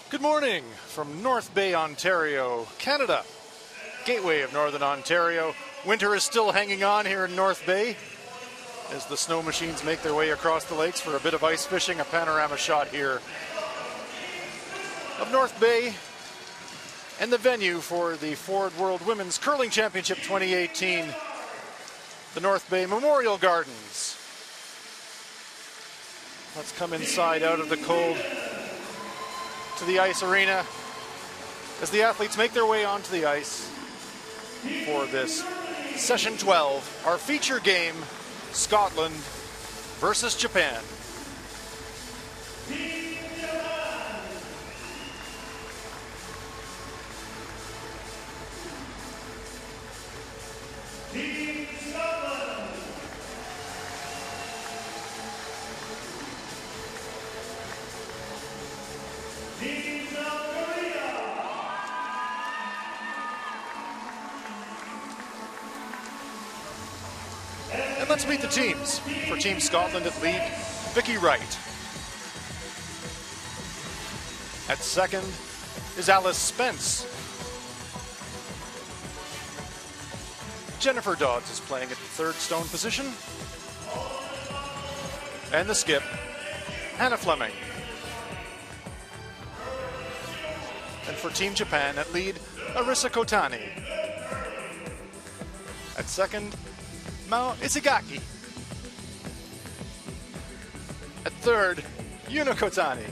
Good morning from North Bay, Ontario, Canada. Gateway of Northern Ontario. Winter is still hanging on here in North Bay as the snow machines make their way across the lakes for a bit of ice fishing. A panorama shot here of North Bay and the venue for the Ford World Women's Curling Championship 2018, the North Bay Memorial Gardens. Let's come inside out of the cold to the ice arena as the athletes make their way onto the ice for this session 12, our feature game, Scotland versus Japan. And let's meet the teams. For Team Scotland at lead, Vicky Wright. At second is Alice Spence. Jennifer Dodds is playing at the third stone position. And the skip, Hannah Fleming. And for Team Japan at lead, Arisa Kotani. At second, Mao Isagaki. At third, Yuna Kotani.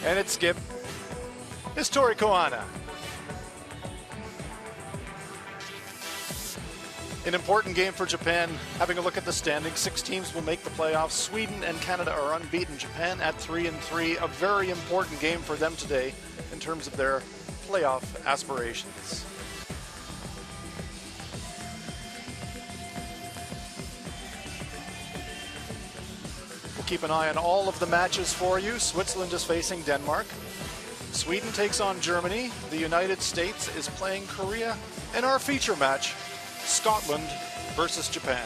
And at skip is Tori Koana. An important game for Japan. Having a look at the standings, 6 teams will make the playoffs. Sweden and Canada are unbeaten. Japan at 3-3. A very important game for them today in terms of their playoff aspirations. We'll keep an eye on all of the matches for you. Switzerland is facing Denmark. Sweden takes on Germany. The United States is playing Korea. And our feature match, Scotland versus Japan,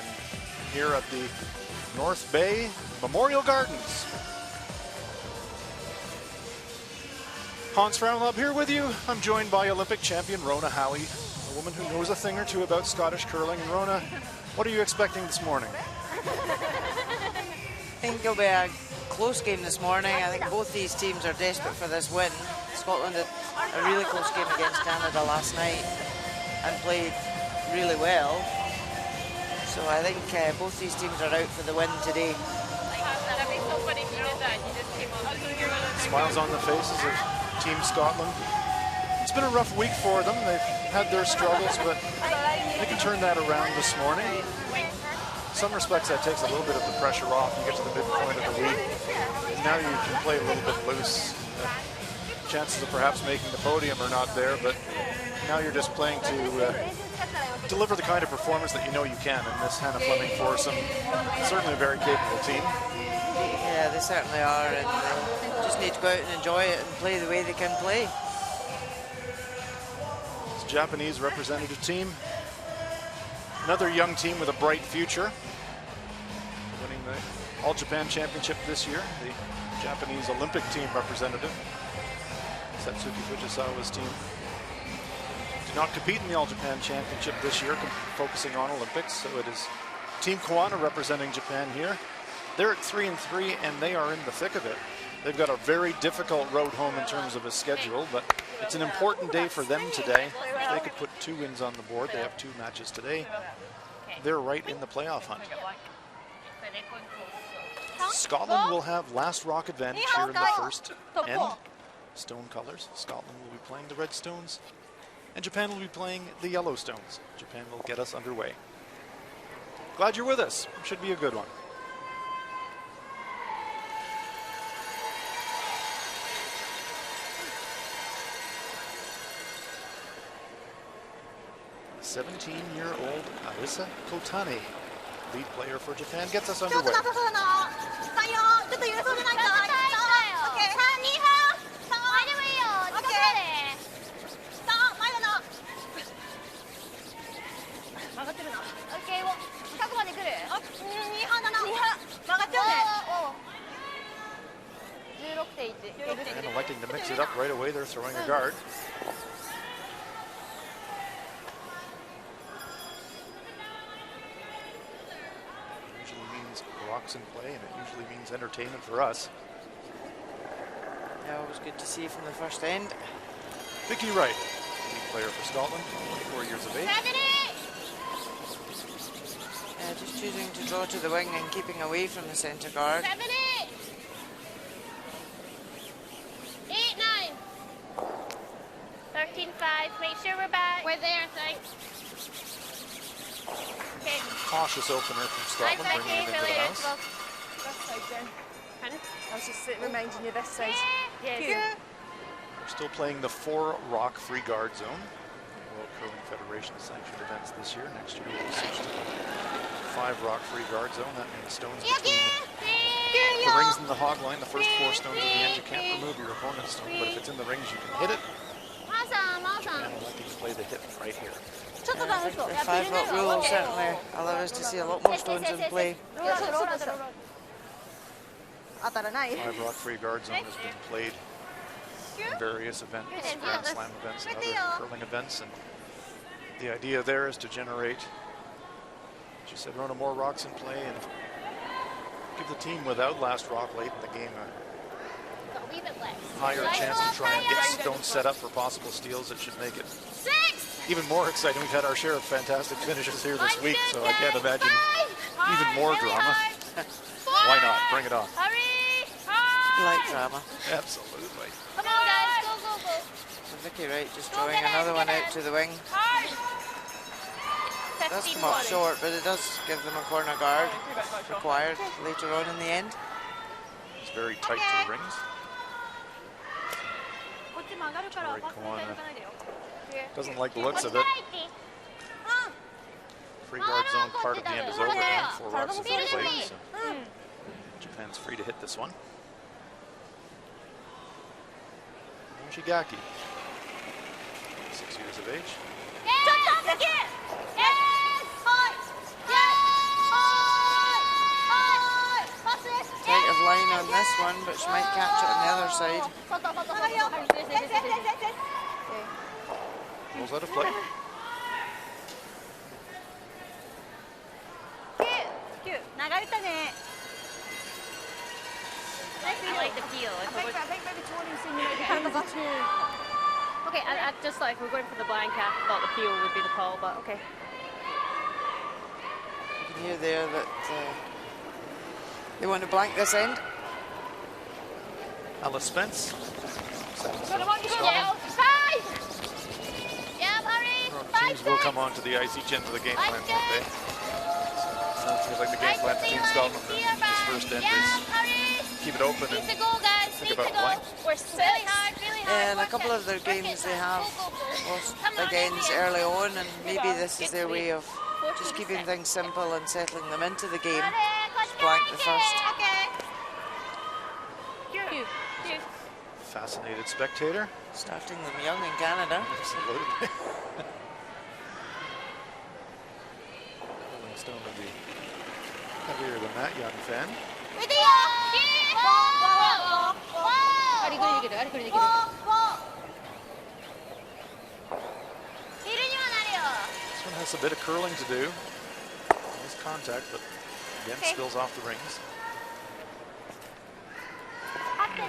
here at the North Bay Memorial Gardens. Hans Fraunlab here with you. I'm joined by Olympic champion Rona Howie, a woman who knows a thing or two about Scottish curling. And Rona, what are you expecting this morning? I think it'll be a close game this morning. I think both these teams are desperate for this win. Scotland had a really close game against Canada last night and played really well. So I think both these teams are out for the win today. Smiles on the faces of Team Scotland. It's been a rough week for them. They've had their struggles, but they can turn that around this morning. In some respects, that takes a little bit of the pressure off. You get to the midpoint of the week. Now you can play a little bit loose. Chances of perhaps making the podium are not there, but now you're just playing to deliver the kind of performance that you know you can. And this Hannah Fleming foursome, certainly a very capable team. Yeah, they certainly are, and just need to go out and enjoy it and play the way they can play. It's a Japanese representative team. Another young team with a bright future. Winning the All-Japan Championship this year. The Japanese Olympic team representative, Satsuki Fujisawa's team, did not compete in the All-Japan Championship this year, focusing on Olympics. So it is Team Koana representing Japan here. They're at 3-3 and they are in the thick of it. They've got a very difficult road home in terms of a schedule, but it's an important day for them today. If they could put 2 wins on the board, they have 2 matches today. They're right in the playoff hunt. Scotland will have last rock advantage here in the first end. Stone colors. Scotland will be playing the red stones, and Japan will be playing the yellow stones. Japan will get us underway. Glad you're with us. Should be a good one. A 17-year-old Arisa Kotani, lead player for Japan, gets us underway. And electing to mix it up right away, they're throwing a guard. Usually means rocks in play, and it usually means entertainment for us. Yeah, it was good to see from the first end. Vicky Wright, lead player for Scotland, 24 years of age. Just choosing to draw to the wing and keeping away from the centre guard. 8, 9. 13, 5. Make sure we're back. We're there, thanks. Okay. Cautious opener from Scotland, bringing it into the house. This side then. I was just reminding you this side. Yes. We're still playing the 4 rock free guard zone. World Curling Federation sanctioned events this year. Next year we'll switch to 5 rock free guard zone. That means stones between the rings and the hog line. The first 4 stones at the end, you can't remove your opponent's stone, but if it's in the rings, you can hit it. Awesome, awesome. And electing to play the hit right here. I think the 5-lot rule will certainly allow us to see a lot more stones in play. 当たらない。 5 rock free guard zone has been played in various events, Grand Slam events and other curling events, and the idea there is to generate, as you said, Rona, more rocks in play and give the team without last rock late in the game a higher chance to try and get stones set up for possible steals that should make it even more exciting. We've had our share of fantastic finishes here this week, so I can't imagine even more drama. Why not? Bring it on. Like drama. Absolutely. Come on, guys. Go, go, go. So Vicky Wright just throwing another one out to the wing. It does come up short, but it does give them a corner guard required later on in the end. It's very tight to the rings. Tori Kawana doesn't like the looks of it. Free guard zone part of the end is over now. 4 rocks have been played, so Japan's free to hit this one. Moshigaki, 6 years of age. Tight of line on this one, but she might catch it on the other side. Rolls out of play. I like the feel. I think maybe Tony's saying you might be handed that too. Okay, I just thought if we're going for the blank, I thought the peel would be the call, but okay. You can hear there that they want to blank this end. Alice Spence. Teams will come onto the ice each end of the game plan, won't they? Sounds to me like the game plan for Team Scotland this first end is keep it open and think about a blank. In a couple of their games they have lost big ends early on, and maybe this is their way of just keeping things simple and settling them into the game. Just blank the first. Fascinated spectator. Starting them young in Canada. Absolutely. Rolling Stone would be heavier than that young fan. This one has a bit of curling to do. Nice contact, but again spills off the rings.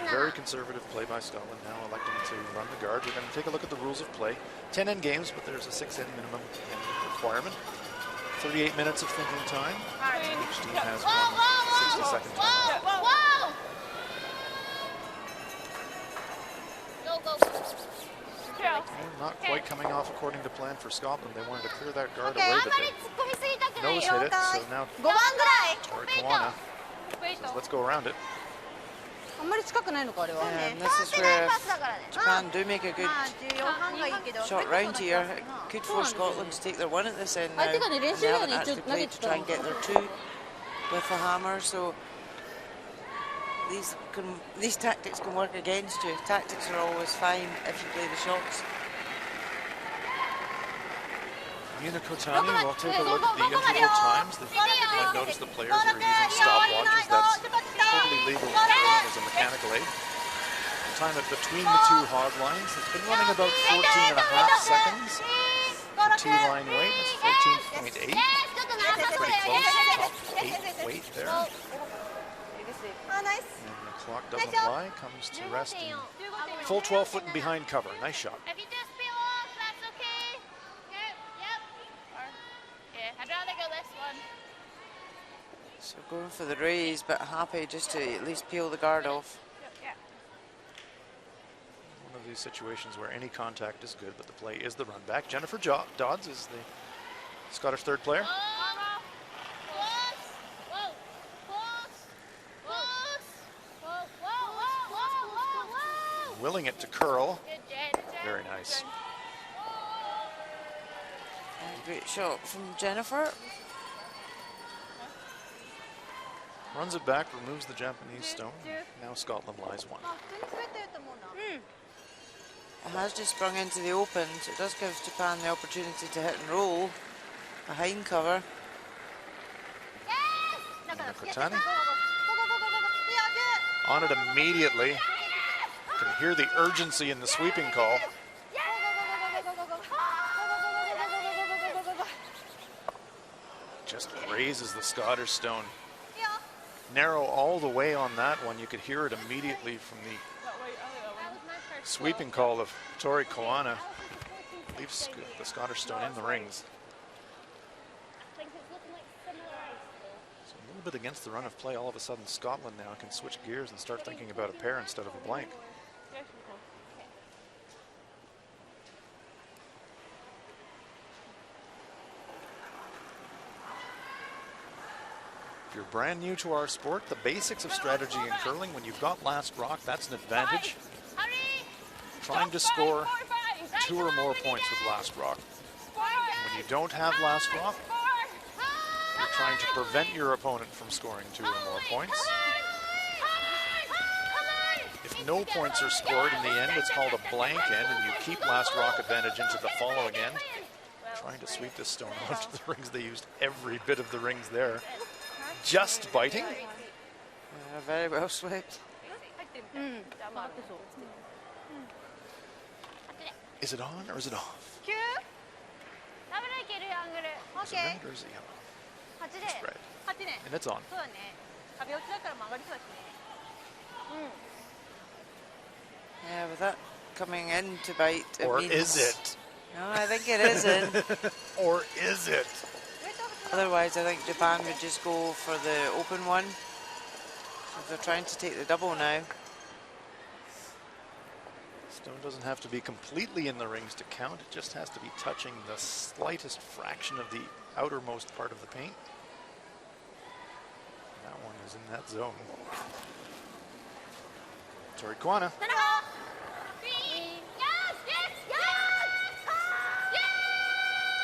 Very conservative play by Scotland now, electing to run the guard. We're going to take a look at the rules of play. 10 end games, but there's a 6 end minimum requirement. 38 minutes of thinking time. Each team has 1 60-second time. Not quite coming off according to plan for Scotland. They wanted to clear that guard away, but they nose hit it. So now Tori Kawana says, let's go around it. And this is where Japan do make a good shot round here. It could force Scotland to take their 1 at this end now. They haven't actually played to try and get their 2 with the hammer, so these tactics can work against you. Tactics are always fine if you play the shots. Yuna Kotani, we'll take a look at the interval times. You might notice the players are using stopwatches. That's totally legal as a mechanical aid. time it between the two hog lines. It's been running about 14.5 seconds. The T-line weight is 14.8. Pretty close. Top 8 weight there. Oh, nice. And the clock doesn't lie. Comes to rest in full 12 foot and behind cover. Nice shot. If you just peel off, that's okay. Yep. Yeah, I'd rather go this one. So going for the raise, but happy just to at least peel the guard off. One of these situations where any contact is good, but the play is the run back. Jennifer Dodds is the Scottish third player. Willing it to curl. Very nice. And great shot from Jennifer. Runs it back, removes the Japanese stone. Now Scotland lies 1. It has just sprung into the open, so it does give Japan the opportunity to hit and roll behind cover. Kotani on it immediately. You can hear the urgency in the sweeping call. Just raises the Scottish stone. Narrow all the way on that one. You could hear it immediately from the sweeping call of Tori Koana. Leaves the Scottish stone in the rings. So a little bit against the run of play. All of a sudden Scotland now can switch gears and start thinking about a pair instead of a blank. If you're brand new to our sport, the basics of strategy in curling, when you've got last rock, that's an advantage. Trying to score 2 or more points with last rock. When you don't have last rock, you're trying to prevent your opponent from scoring 2 or more points. If no points are scored in the end, it's called a blank end, and you keep last rock advantage into the following end. Trying to sweep this stone onto the rings. They used every bit of the rings there. Just biting. Very well swept. Is it on or is it off? Is it red or is it yellow? It's red. And it's on. Yeah, with that coming in to bite, it Or means... is it? No, I think it is in. Or is it? Otherwise, I think Japan would just go for the open one. If they're trying to take the double now. Stone doesn't have to be completely in the rings to count. It just has to be touching the slightest fraction of the outermost part of the paint. That one is in that zone. Tori Koana.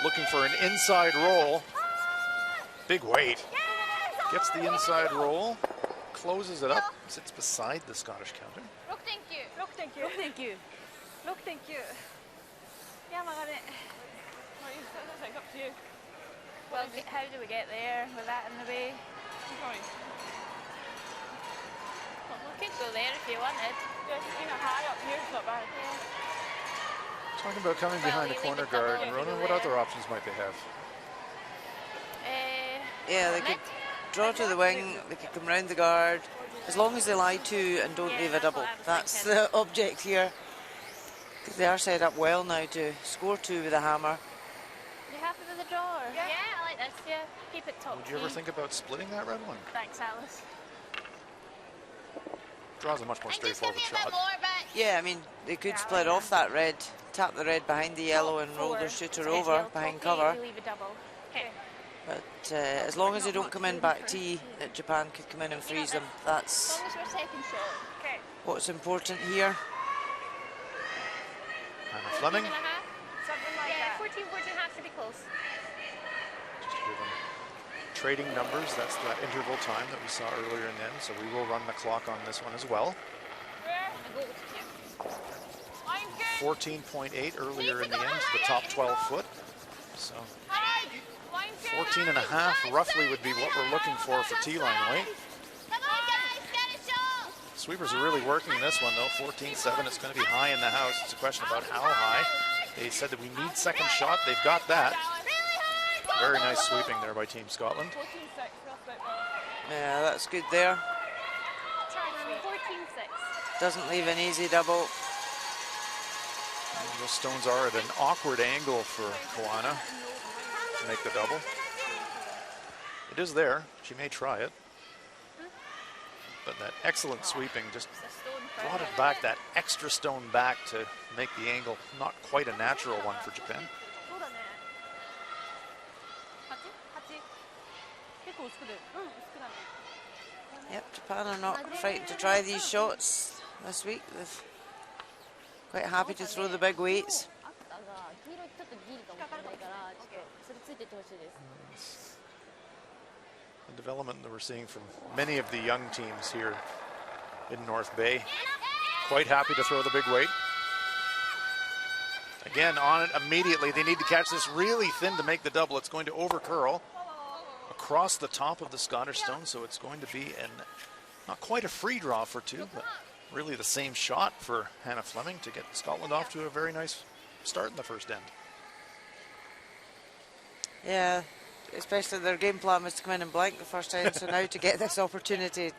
Looking for an inside roll. Big weight. Gets the inside roll. Closes it up. Sits beside the Scottish counter. Well, how do we get there with that in the way? We could go there if you wanted. High up here is not bad. Talking about coming behind the corner guard. Ronan, what other options might they have? Yeah, they could draw to the wing, they could come round the guard. As long as they lie 2 and don't leave a double. That's the object here. Because they are set up well now to score 2 with a hammer. You happy with the draw? Yeah, I like this. Yeah, keep it top. Would you ever think about splitting that red one? Thanks, Alice. Draws a much more straightforward shot. Yeah, I mean, they could split off that red, tap the red behind the yellow and roll their shooter over behind cover. Leave a double. Okay. But as long as they don't come in back T, that Japan could come in and freeze them. That's As long as we're second shot. Okay. what's important here. Hannah Fleming. 14 and a half should be close. Just to give them trading numbers. That's that interval time that we saw earlier in the end. So we will run the clock on this one as well. 14.8 earlier in the end to the top 12 foot. So 14 and a half roughly would be what we're looking for T-line weight. Sweepers are really working this one, though. 14-7, it's going to be high in the house. It's a question about how high. They said that we need second shot. They've got that. Very nice sweeping there by Team Scotland. Yeah, that's good there. 14-6. Doesn't leave an easy double. And those stones are at an awkward angle for Koana to make the double. It is there. She may try it. But that excellent sweeping just brought it back, that extra stone back to make the angle not quite a natural one for Japan. Yep, Japan are not frightened to try these shots this week. They're quite happy to throw the big weights. The development that we're seeing from many of the young teams here in North Bay. Quite happy to throw the big weight. Again, on it immediately. They need to catch this really thin to make the double. It's going to over-curl across the top of the Scottish stone, so it's going to be not quite a free draw for two, but really the same shot for Hannah Fleming to get Scotland off to a very nice start in the first end. Yeah, especially their game plan was to come in and blank the first time, so now to get this opportunity,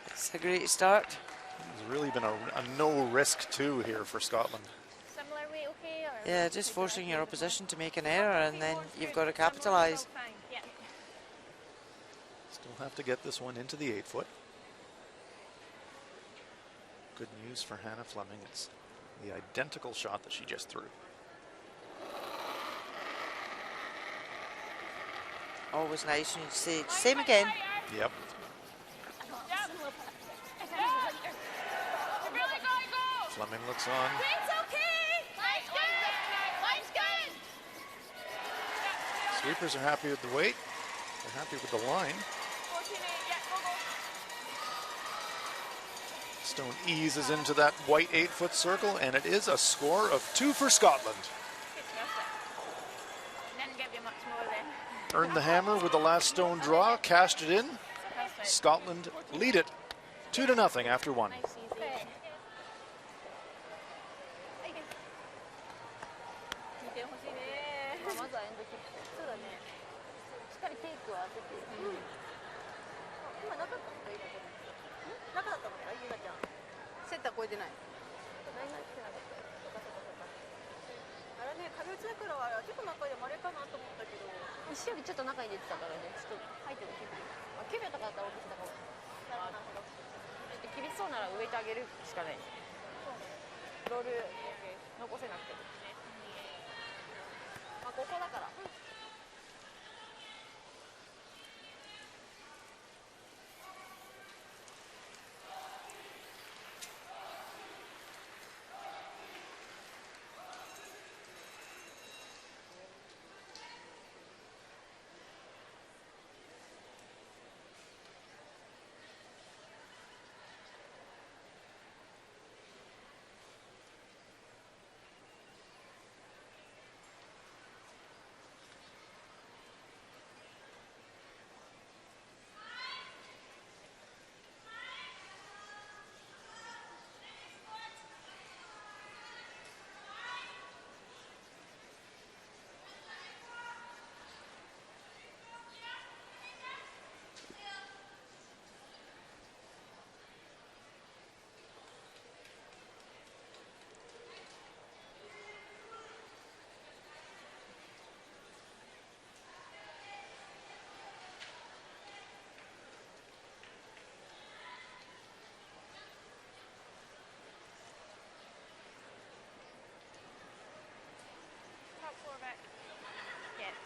it's a great start. There's really been a no-risk two here for Scotland. Similar weight, okay? Or Yeah, just forcing your opposition to make an error, and then you've got to capitalise. Yeah. Still have to get this one into the 8-foot. Good news for Hannah Fleming. It's the identical shot that she just threw. Always nice when you say, same again. Yep. Fleming looks on. Sweepers are happy with the weight. They're happy with the line. Stone eases into that white 8-foot circle, and it is a score of 2 for Scotland. Earned the hammer with the last stone draw, cashed it in. Scotland lead it 2-0 after 1.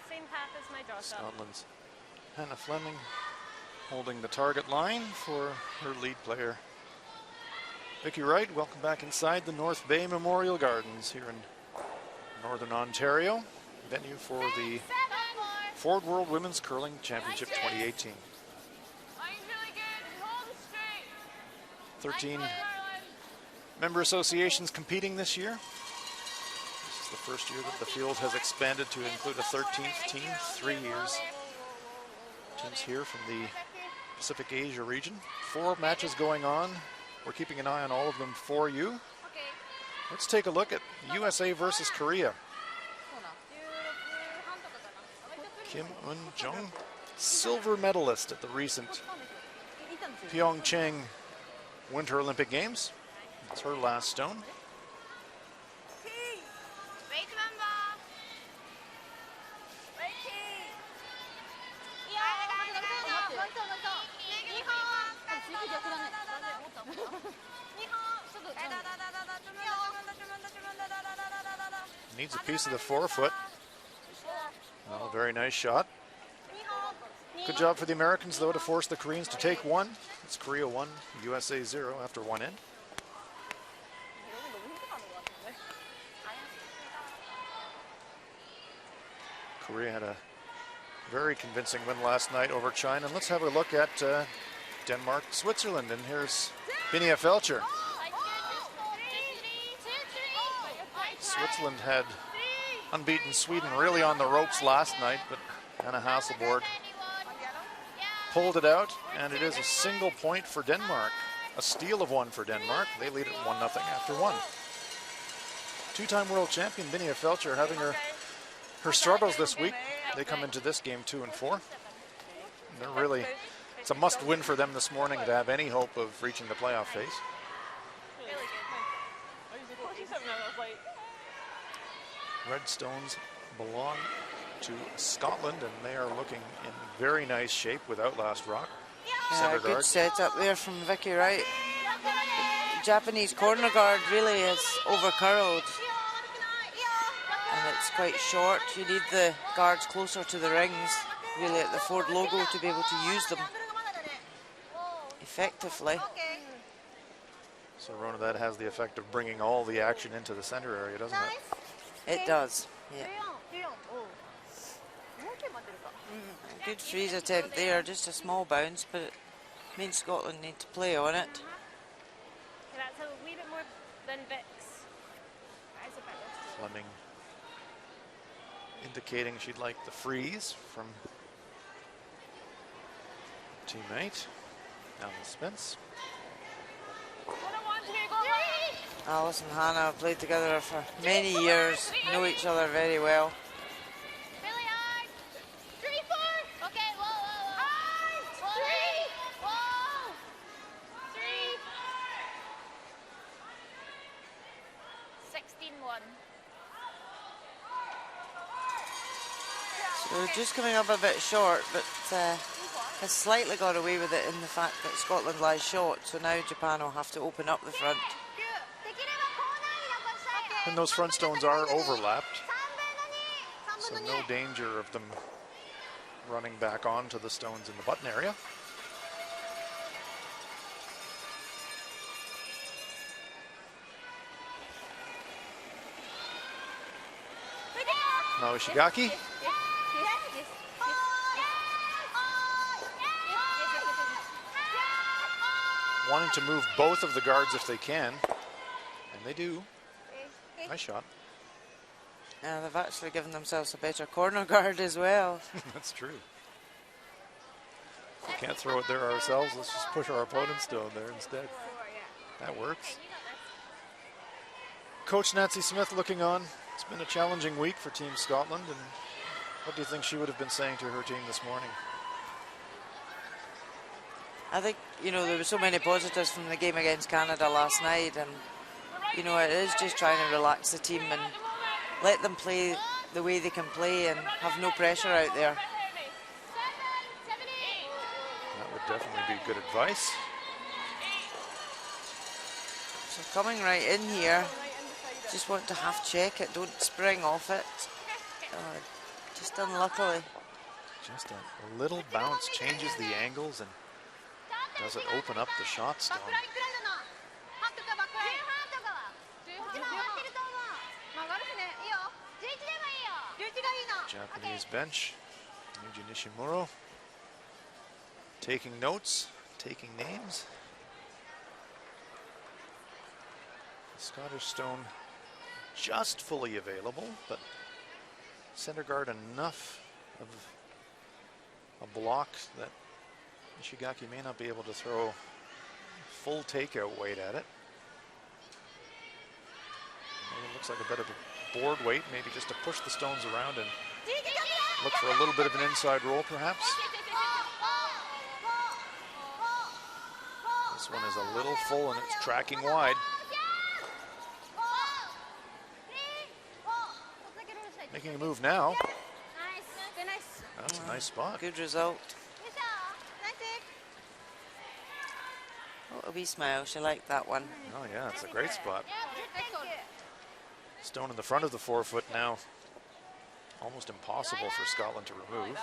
Same path as my draw shot. Scotland's Hannah Fleming holding the target line for her lead player. Vicky Wright, welcome back inside the North Bay Memorial Gardens here in Northern Ontario, venue for the Ford World Women's Curling Championship 2018. 13 member associations competing this year. This is the first year that the field has expanded to include a 13th team, 3 years. Teams here from the Pacific Asia region. 4 matches going on. We're keeping an eye on all of them for you. Okay. Let's take a look at USA versus Korea. Kim Eun-jung, silver medalist at the recent Pyeongchang Winter Olympic Games. It's her last stone. Wait, member. Needs a piece of the forefoot. Oh, very nice shot. Good job for the Americans, though, to force the Koreans to take one. It's Korea 1, USA 0 after one end. Korea had a very convincing win last night over China. And let's have a look at Denmark, Switzerland. And here's Binia Felcher. Switzerland had unbeaten Sweden really on the ropes last night, but Anna Hasselborg pulled it out, and it is a single point for Denmark. A steal of one for Denmark. They lead it 1-0 after one. Two-time world champion Binia Felcher having her struggles this week. They come into this game 2-4. They're really, it's a must-win for them this morning to have any hope of reaching the playoff phase. Red Stones belong to Scotland, and they are looking in very nice shape without Last Rock. Yeah, good setup there from Vicky Wright. The Japanese corner guard really is overcurled, and it's quite short. You need the guards closer to the rings, really at the Ford logo, to be able to use them effectively. So Rona, that has the effect of bringing all the action into the center area, doesn't it? It does, yeah. Good freeze attempt there, just a small bounce, but it means Scotland need to play on it. That's a wee bit more than Vic's. Fleming indicating she'd like the freeze from teammate. Now the Spence. Alice and Hannah have played together for many years, know each other very well. Really hard. 3, 4. Okay, whoa, whoa, whoa. 3. Whoa. 3. 16-1. So just coming up a bit short, but has slightly got away with it in the fact that Scotland lies short. So now Japan will have to open up the front. And those front stones are overlapped, so no danger of them running back onto the stones in the button area. Now Ishigaki. Wanting to move both of the guards if they can, and they do. Nice shot. Yeah, they've actually given themselves a better corner guard as well. That's true. If we can't throw it there ourselves, let's just push our opponent's stone there instead. That works. Coach Nancy Smith looking on. It's been a challenging week for Team Scotland, and what do you think she would have been saying to her team this morning? I think, there were so many positives from the game against Canada last night, and it is just trying to relax the team and let them play the way they can play and have no pressure out there. That would definitely be good advice. So coming right in here, just want to half check it, don't spring off it. Just unluckily. Just a little bounce changes the angles and doesn't open up the shot stone. Japanese bench, Yuji Nishimuro taking notes, taking names. The Scottish stone just fully available, but center guard enough of a block that Ishigaki may not be able to throw full takeout weight at it. Maybe it looks like a bit of a board weight, maybe just to push the stones around and look for a little bit of an inside roll, perhaps. This one is a little full and it's tracking wide. Making a move now. That's a nice spot. Good result. Oh, a wee smile. She liked that one. Oh yeah, it's a great spot. Stone in the front of the 4 foot now. Almost impossible for Scotland to remove.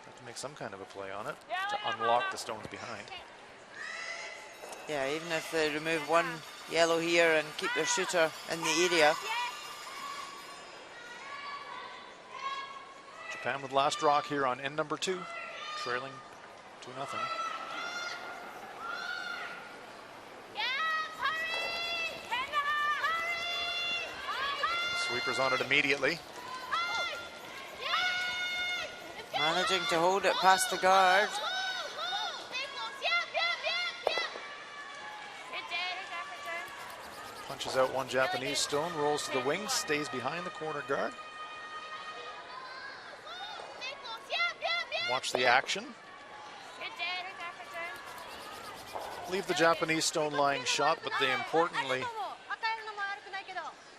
Have to make some kind of a play on it to unlock the stones behind. Yeah, even if they remove one yellow here and keep their shooter in the area. Japan with last rock here on end number 2, trailing 2-0. Sweepers on it immediately. Managing to hold it past the guard. Punches out one Japanese stone, rolls to the wing, stays behind the corner guard. Watch the action. Leave the Japanese stone lying shot, but they importantly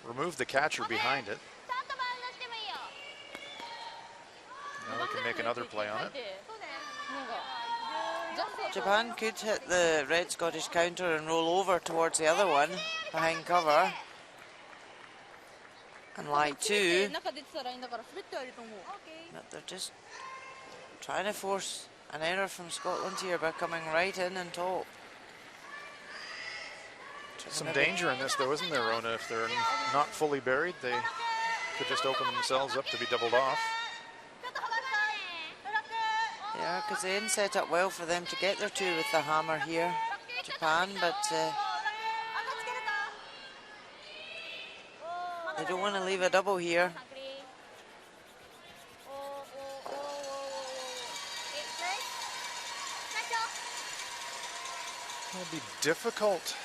remove the catcher behind it. Now we can make another play on it. Japan could hit the red Scottish counter and roll over towards the other one behind cover. And lie 2. But they're just trying to force an error from Scotland here by coming right in and top. Some danger in this though, isn't there, Rona? If they're not fully buried, they could just open themselves up to be doubled off. Yeah, because they didn't set up well for them to get their 2 with the hammer here, Japan, but they don't want to leave a double here. It'll be difficult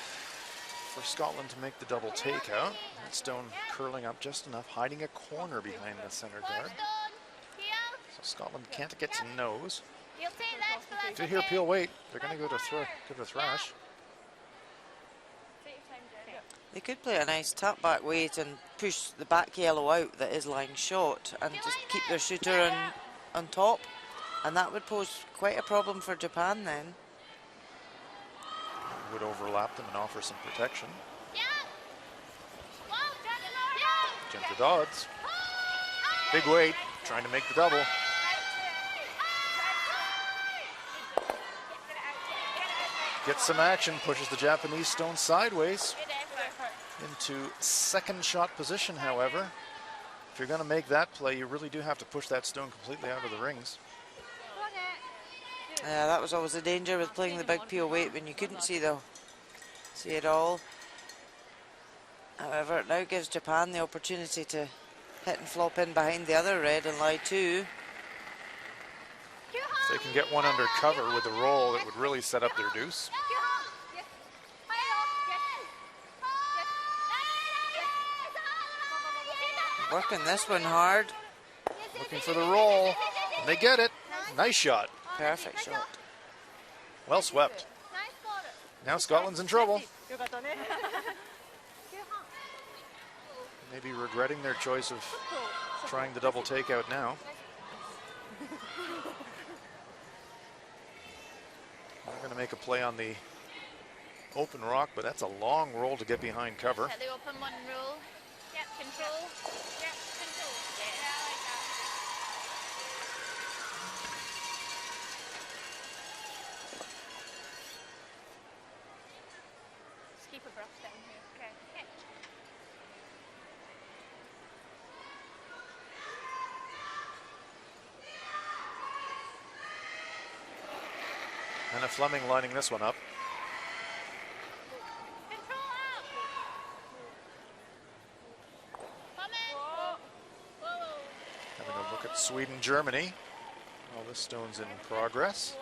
for Scotland to make the double takeout. That stone curling up just enough, hiding a corner behind the center guard. So Scotland can't get to nose. Did hear Peel wait. They're going to go to give it a thrash. They could play a nice tap back weight and push the back yellow out that is lying short and just keep their shooter on top. And that would pose quite a problem for Japan then. Would overlap them and offer some protection. Gentle dodds. Big weight, trying to make the double. Gets some action, pushes the Japanese stone sideways into second shot position, however. If you're going to make that play, you really do have to push that stone completely out of the rings. Yeah, that was always the danger with playing the big peel weight when you couldn't see it all. However, it now gives Japan the opportunity to hit and flop in behind the other red and lie 2. If they can get one under cover with the roll, it would really set up their deuce. Working this one hard. Looking for the roll, and they get it. Nice shot. Perfect shot. Well swept. Now Scotland's in trouble. Maybe regretting their choice of trying the double takeout now. They're going to make a play on the open rock, but that's a long roll to get behind cover. The open one roll. Yep, control. Yep, control. Yeah, I like that. Just keep a brush down here. Okay. Okay. Anna Fleming lining this one up. Control up. Come in. Whoa. Having a look at Sweden, Germany. Well, The stones in progress.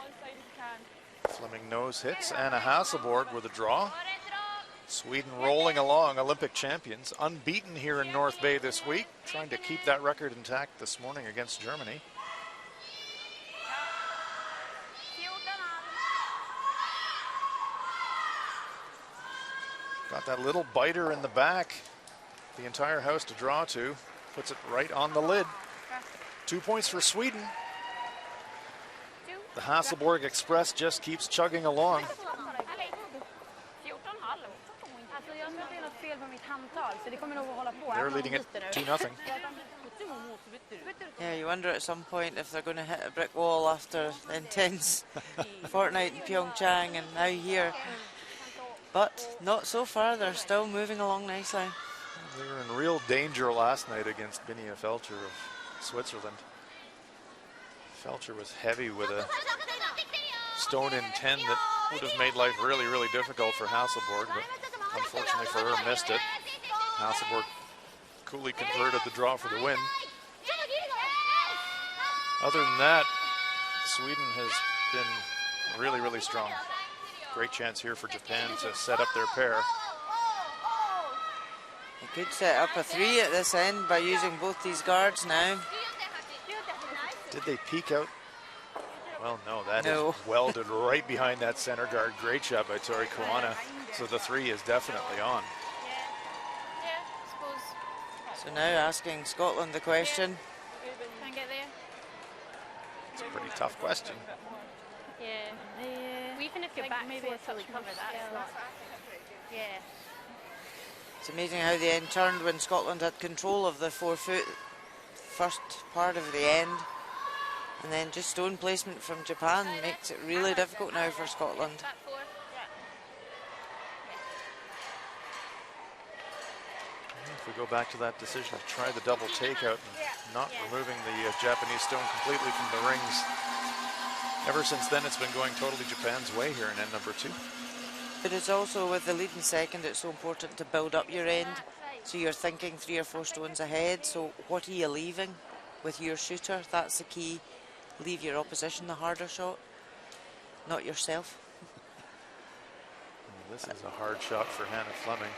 Fleming nose hits. Anna Hasselborg with a draw. Sweden rolling along, Olympic champions. Unbeaten here in North Bay this week. Trying to keep that record intact this morning against Germany. Got that little biter in the back. The entire house to draw to. Puts it right on the lid. 2 points for Sweden. The Hasselborg Express just keeps chugging along. They're leading it 2-0. Yeah, you wonder at some point if they're going to hit a brick wall after the intense fortnight in Pyeongchang and now here. But not so far, they're still moving along nicely. They were in real danger last night against Binia Felcher of Switzerland. Felcher was heavy with a stone in 10 that would have made life really, really difficult for Hasselborg, but unfortunately for her, missed it. Hasselborg coolly converted the draw for the win. Other than that, Sweden has been really, really strong. Great chance here for Japan to set up their pair. They could set up a 3 at this end by using both these guards now. Did they peek out? Well, no, that is welded right behind that center guard. Great job by Tori Kawana. So the 3 is definitely on. So now asking Scotland the question. Can I get there? It's a pretty tough question. Yeah. Even if you're back maybe fully cover that. Yeah. It's amazing how the end turned when Scotland had control of the 4 foot first part of the end. And then just stone placement from Japan makes it really difficult now for Scotland. If we go back to that decision to try the double takeout and not removing the Japanese stone completely from the rings. Ever since then, it's been going totally Japan's way here in end number 2. But it's also with the lead in second, it's so important to build up your end. So you're thinking 3 or 4 stones ahead. So what are you leaving with your shooter? That's the key. Leave your opposition the harder shot, not yourself. This is a hard shot for Hannah Fleming.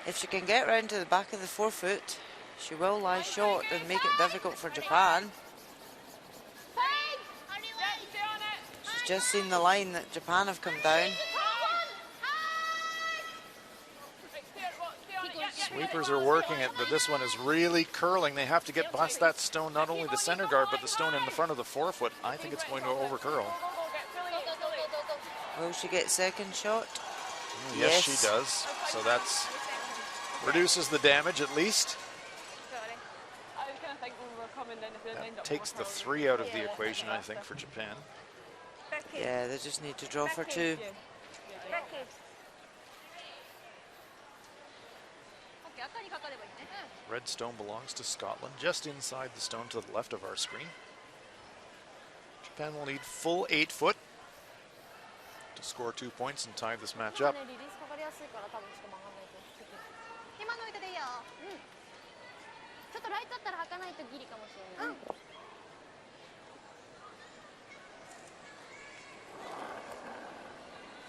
If she can get round to the back of the 4 foot, she will lie short and make it difficult for Japan. She's just seen the line that Japan have come down. Sweepers are working it, but this one is really curling. They have to get past that stone, not only the center guard, but the stone in the front of the 4 foot. I think it's going to over curl. Will she get second shot? Yes, she does. So that's reduces the damage at least. That takes the 3 out of the equation, I think, for Japan. Yeah, they just need to draw for 2. Red stone belongs to Scotland, just inside the stone to the left of our screen. Japan will need full 8 foot to score 2 points and tie this match up.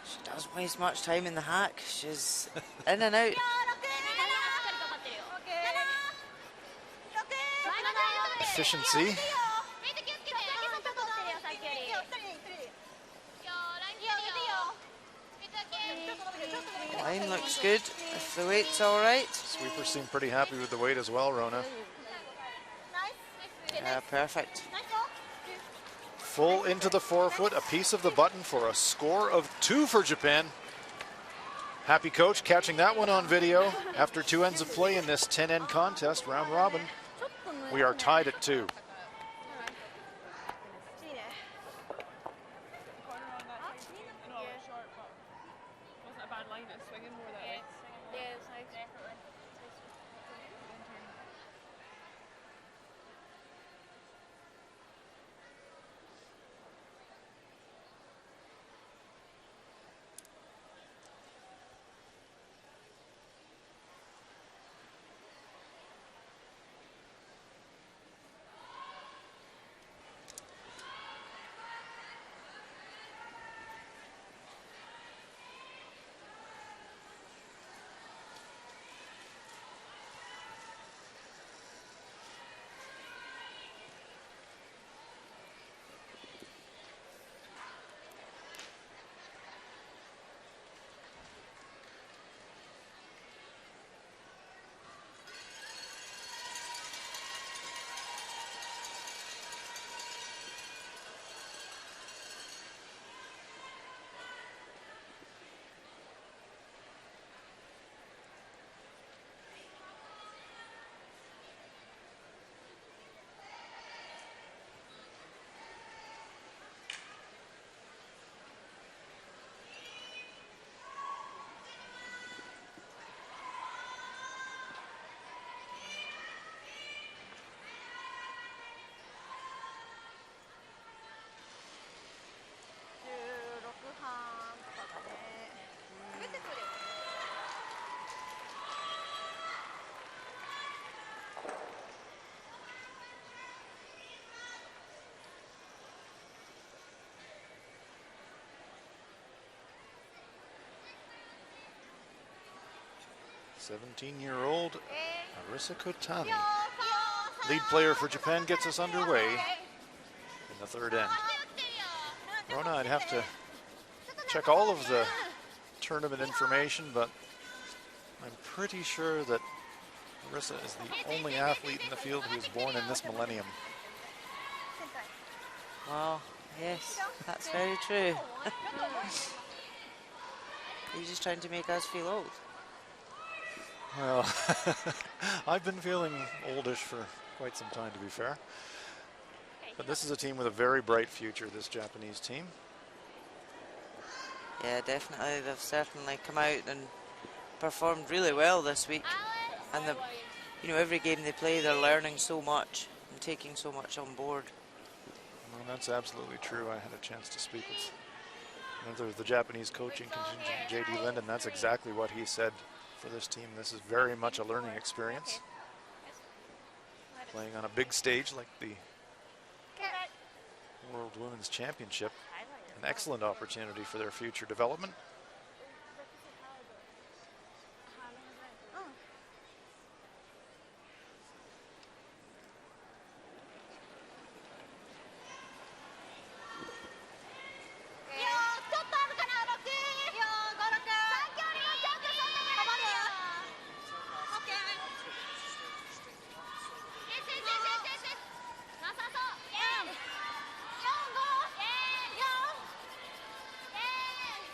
She doesn't waste much time in the hack. She's in and out. Efficiency. Line looks good. If the weight's all right. Sweepers seem pretty happy with the weight as well, Rona. Yeah, perfect. Full into the 4 foot, a piece of the button for a score of 2 for Japan. Happy coach catching that one on video. After 2 ends of play in this 10-end contest, round robin, we are tied at 2. 17-year-old Arisa Kotani, lead player for Japan, gets us underway in the third end. Rona, I'd have to check all of the tournament information, but I'm pretty sure that Arisa is the only athlete in the field who was born in this millennium. Wow, yes, that's very true. Are you just trying to make us feel old? Well, I've been feeling oldish for quite some time, to be fair. But this is a team with a very bright future, this Japanese team. Yeah, definitely. They've certainly come out and performed really well this week. And you know, every game they play, they're learning so much and taking so much on board. Well, that's absolutely true. I had a chance to speak with another of the Japanese coaching contingent, J.D. Linden. That's exactly what he said for this team. This is very much a learning experience. Playing on a big stage like the World Women's Championship. An excellent opportunity for their future development.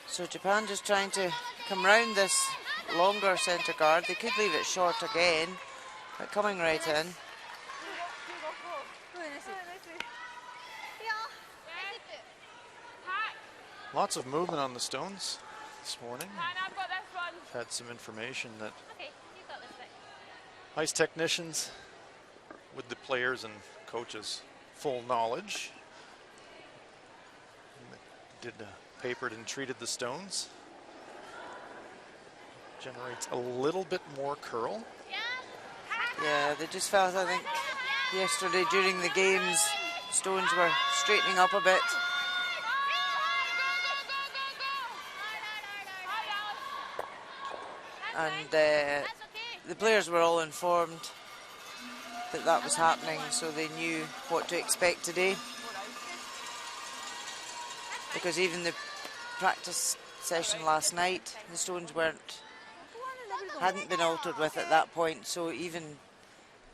So Japan just trying to come round this longer centre guard. They could leave it short again, but coming right in. Lots of movement on the stones this morning. I've had some information that ice technicians, with the players and coaches' full knowledge, papered and treated the stones. Generates a little bit more curl. Yeah, they just felt, I think, yesterday during the games, stones were straightening up a bit. And the players were all informed that that was happening, so they knew what to expect today. Because even the practice session last night, the stones hadn't been altered with at that point, so even,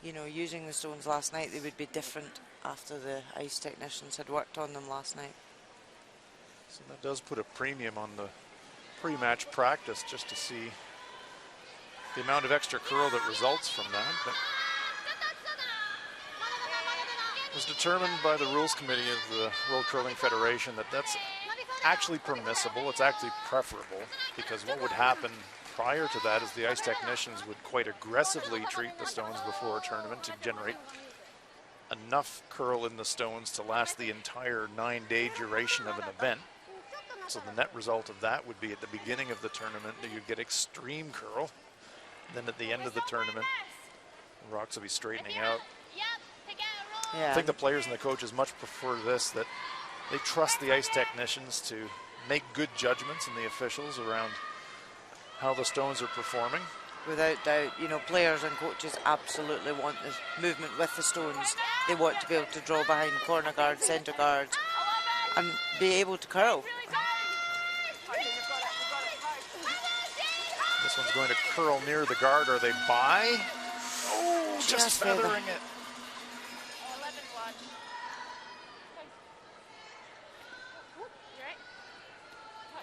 you know, using the stones last night, they would be different after the ice technicians had worked on them last night. So that does put a premium on the pre-match practice, just to see the amount of extra curl that results from that. But it was determined by the rules committee of the World Curling Federation that that's actually permissible. It's actually preferable, because what would happen prior to that is the ice technicians would quite aggressively treat the stones before a tournament to generate enough curl in the stones to last the entire 9-day duration of an event. So the net result of that would be at the beginning of the tournament that you'd get extreme curl. Then at the end of the tournament, the rocks will be straightening out. Yeah. I think the players and the coaches much prefer this, that they trust the ice technicians to make good judgments and the officials around how the stones are performing. Without doubt, you know, players and coaches absolutely want the movement with the stones. They want to be able to draw behind corner guards, centre guards, and be able to curl. This one's going to curl near the guard. Are they by? Oh, just feathering it.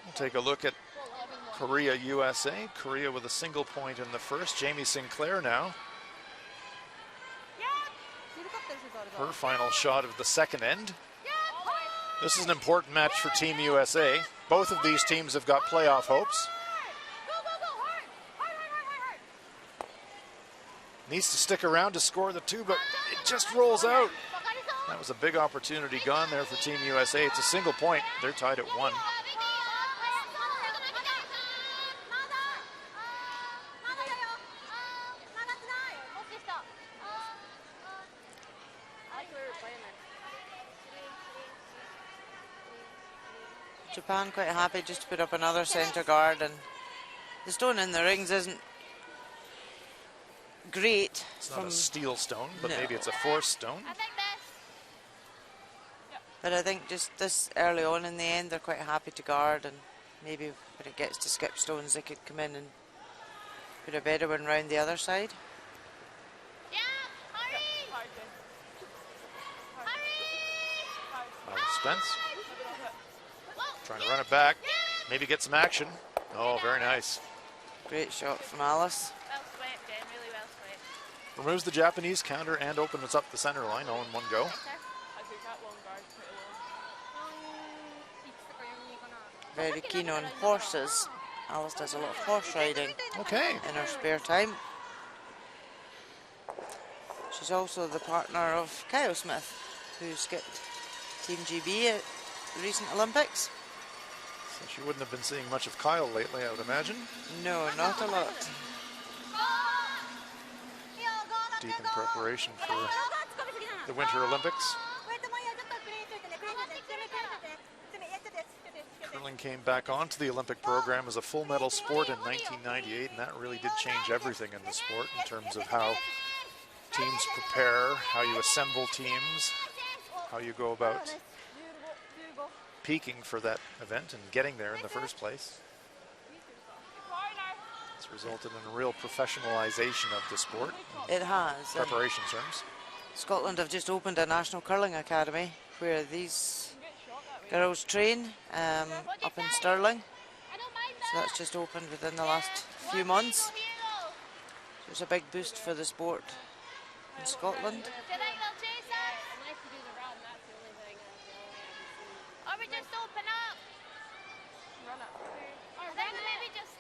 We'll take a look at Korea, USA. Korea with a single point in the first. Jamie Sinclair now. Her final shot of the second end. This is an important match for Team USA. Both of these teams have got playoff hopes. Needs to stick around to score the two, but it just rolls out. That was a big opportunity gone there for Team USA. It's a single point. They're tied at 1. Japan quite happy just to put up another centre guard, and the stone in the rings isn't great. It's not a steel stone, but maybe it's a force stone. I think this. But I think just this early on in the end, they're quite happy to guard, and maybe when it gets to skip stones, they could come in and put a better one round the other side. Yeah, hurry! Hurry! Now Spence Whoa. trying to run it back, maybe get some action. Oh, very nice. Great shot from Alice. Well swept, Jen, really well swept. Removes the Japanese counter and opens up the center line, all in one go. Very keen on horses. Alice does a lot of horse riding Okay. in her spare time. She's also the partner of Kyle Smith, who skipped Team GB at the recent Olympics. So she wouldn't have been seeing much of Kyle lately, I would imagine. No, not a lot. Deep in preparation for the Winter Olympics. Curling came back onto the Olympic program as a full medal sport in 1998, and that really did change everything in the sport in terms of how teams prepare, how you assemble teams, how you go about peaking for that event and getting there in the first place. It's resulted in a real professionalization of the sport. It has. Preparation terms. Scotland have just opened a national curling academy where these girls train up in Stirling. So that's just opened within the last few months. So it's a big boost for the sport in Scotland. Or we just open up. Run up. Or then maybe just.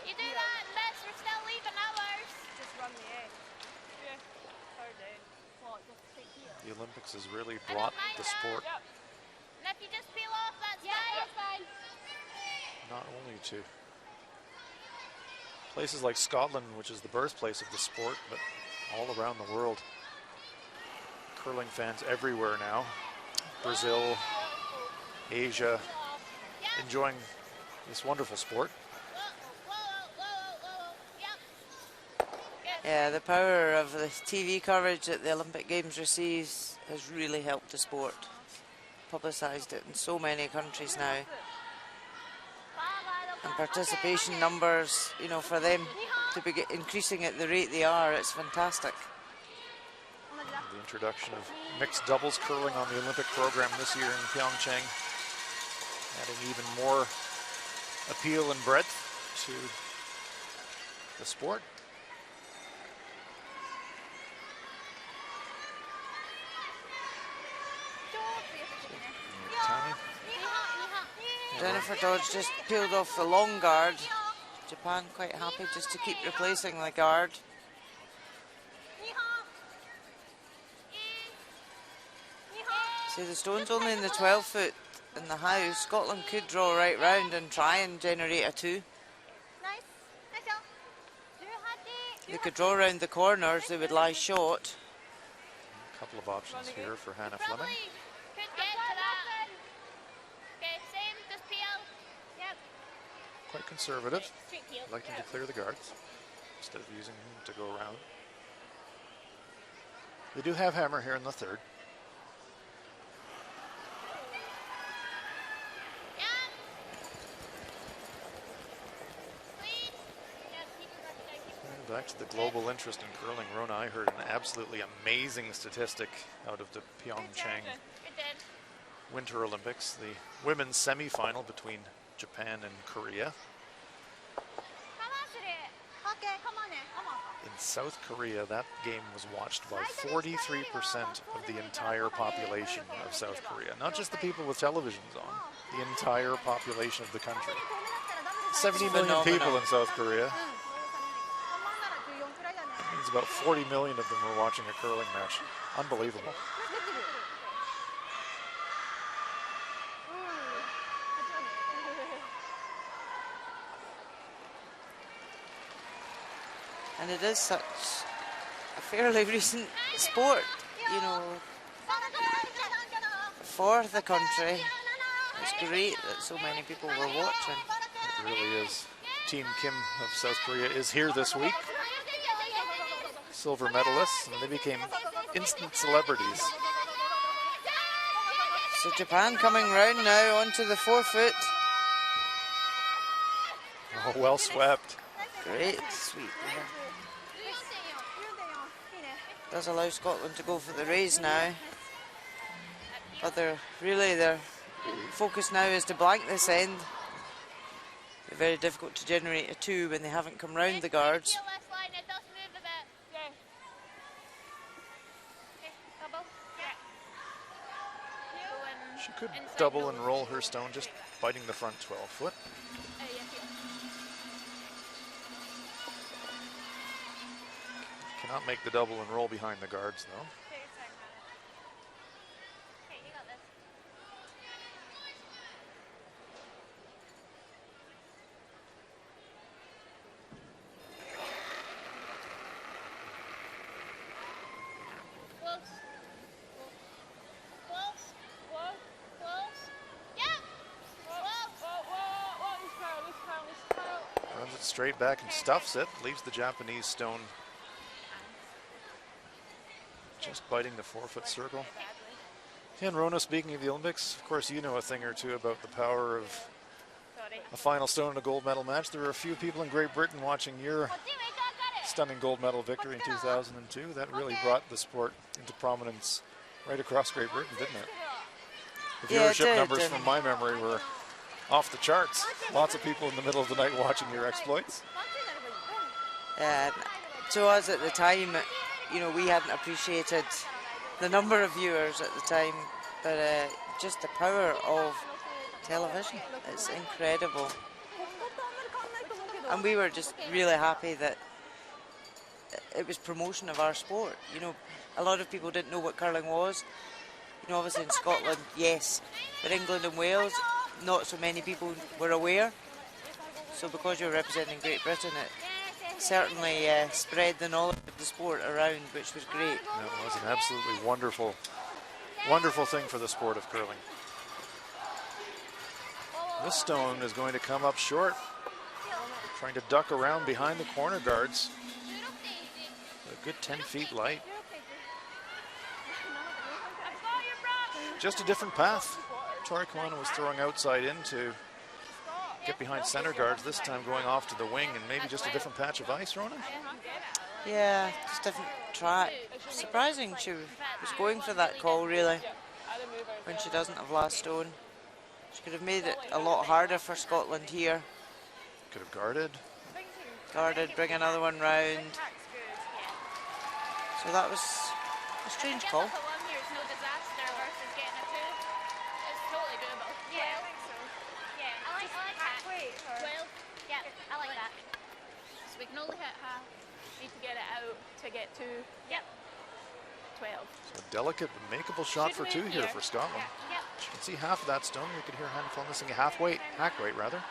You do that, miss. We're still leaving ours. Just run the egg. Yeah. Third egg. The Olympics has really brought the sport And if you just peel off, that's fine. not only to places like Scotland, which is the birthplace of the sport, but all around the world. Curling fans everywhere now. Brazil, Asia, enjoying this wonderful sport. Yeah, the power of the TV coverage that the Olympic Games receives has really helped the sport. Publicised it in so many countries now. And participation numbers, you know, for them to be increasing at the rate they are, it's fantastic. The introduction of mixed doubles curling on the Olympic program this year in Pyeongchang, adding even more appeal and breadth to the sport. Jennifer Dodge just peeled off the long guard. Japan quite happy just to keep replacing the guard. See, the stone's only in the 12 foot in the house. Scotland could draw right round and try and generate a 2. They could draw around the corners, they would lie short. A couple of options here for Hannah Fleming. Quite conservative, like them to clear the guards instead of using them to go around. They do have hammer here in the third. And back to the global interest in curling. Rona, I heard an absolutely amazing statistic out of the Pyeongchang Winter Olympics, the women's semi-final between Japan and Korea. In South Korea, that game was watched by 43% of the entire population of South Korea. Not just the people with televisions on, the entire population of the country. 70 million people in South Korea. That means about 40 million of them were watching a curling match. Unbelievable. And it is such a fairly recent sport, you know, for the country. It's great that so many people were watching. It really is. Team Kim of South Korea is here this week. silver medalists, and they became instant celebrities. So Japan coming round now onto the forefoot. Oh, well swept. Great sweep. Does allow Scotland to go for the raise now. But their focus now is to blank this end. It's very difficult to generate a 2 when they haven't come round the guards. She could double and roll her stone, just biting the front 12 foot. Cannot make the double and roll behind the guards, though. Runs it straight back and stuffs it, leaves the Japanese stone just biting the 4-foot circle. And Rona, speaking of the Olympics, of course you know a thing or two about the power of a final stone in a gold medal match. There were a few people in Great Britain watching your stunning gold medal victory in 2002. That really brought the sport into prominence right across Great Britain, didn't it? The viewership numbers from my memory were off the charts. Lots of people in the middle of the night watching your exploits. To us at the time, you know, we hadn't appreciated the number of viewers at the time, but just the power of television, it's incredible. And we were just really happy that it was promotion of our sport. You know, a lot of people didn't know what curling was. You know, obviously in Scotland, yes, but England and Wales, not so many people were aware. So because you're representing Great Britain, it certainly spread the knowledge of the sport around, which was great. It was an absolutely wonderful, wonderful thing for the sport of curling. This stone is going to come up short, trying to duck around behind the corner guards. A good 10 feet light. Just a different path. Tori Kawana was throwing outside in to get behind center guards, this time going off to the wing, and maybe just a different patch of ice, Rona? Yeah, just different track. Surprising she was going for that call, really, when she doesn't have last stone. She could have made it a lot harder for Scotland here. Could have guarded. Guarded, bring another one round. So that was a strange call. We can only hit half. Need to get it out to get to 12. So a delicate but makeable shot for 2 here for Scotland. You can see half of that stone. You can hear Hannah missing a hack weight rather.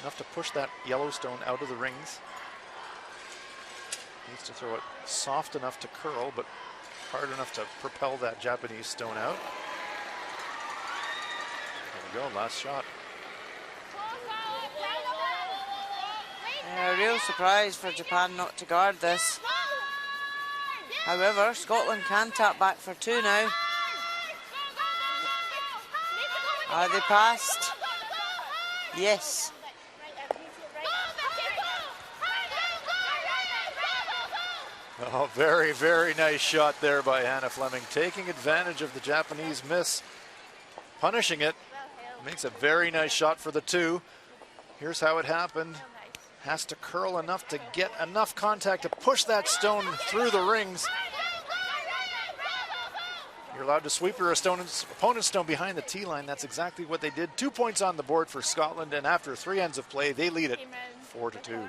Enough to push that yellow stone out of the rings. Needs to throw it soft enough to curl, but hard enough to propel that Japanese stone out. There we go, last shot. A real surprise for Japan not to guard this. However, Scotland can tap back for 2 now. Are they passed? Yes. Oh, very, very nice shot there by Hannah Fleming, taking advantage of the Japanese miss, punishing it. Makes a very nice shot for the 2. Here's how it happened. Has to curl enough to get enough contact to push that stone through the rings. You're allowed to sweep your opponent's stone behind the tee line. That's exactly what they did. 2 points on the board for Scotland, and after 3 ends of play, they lead it 4-2.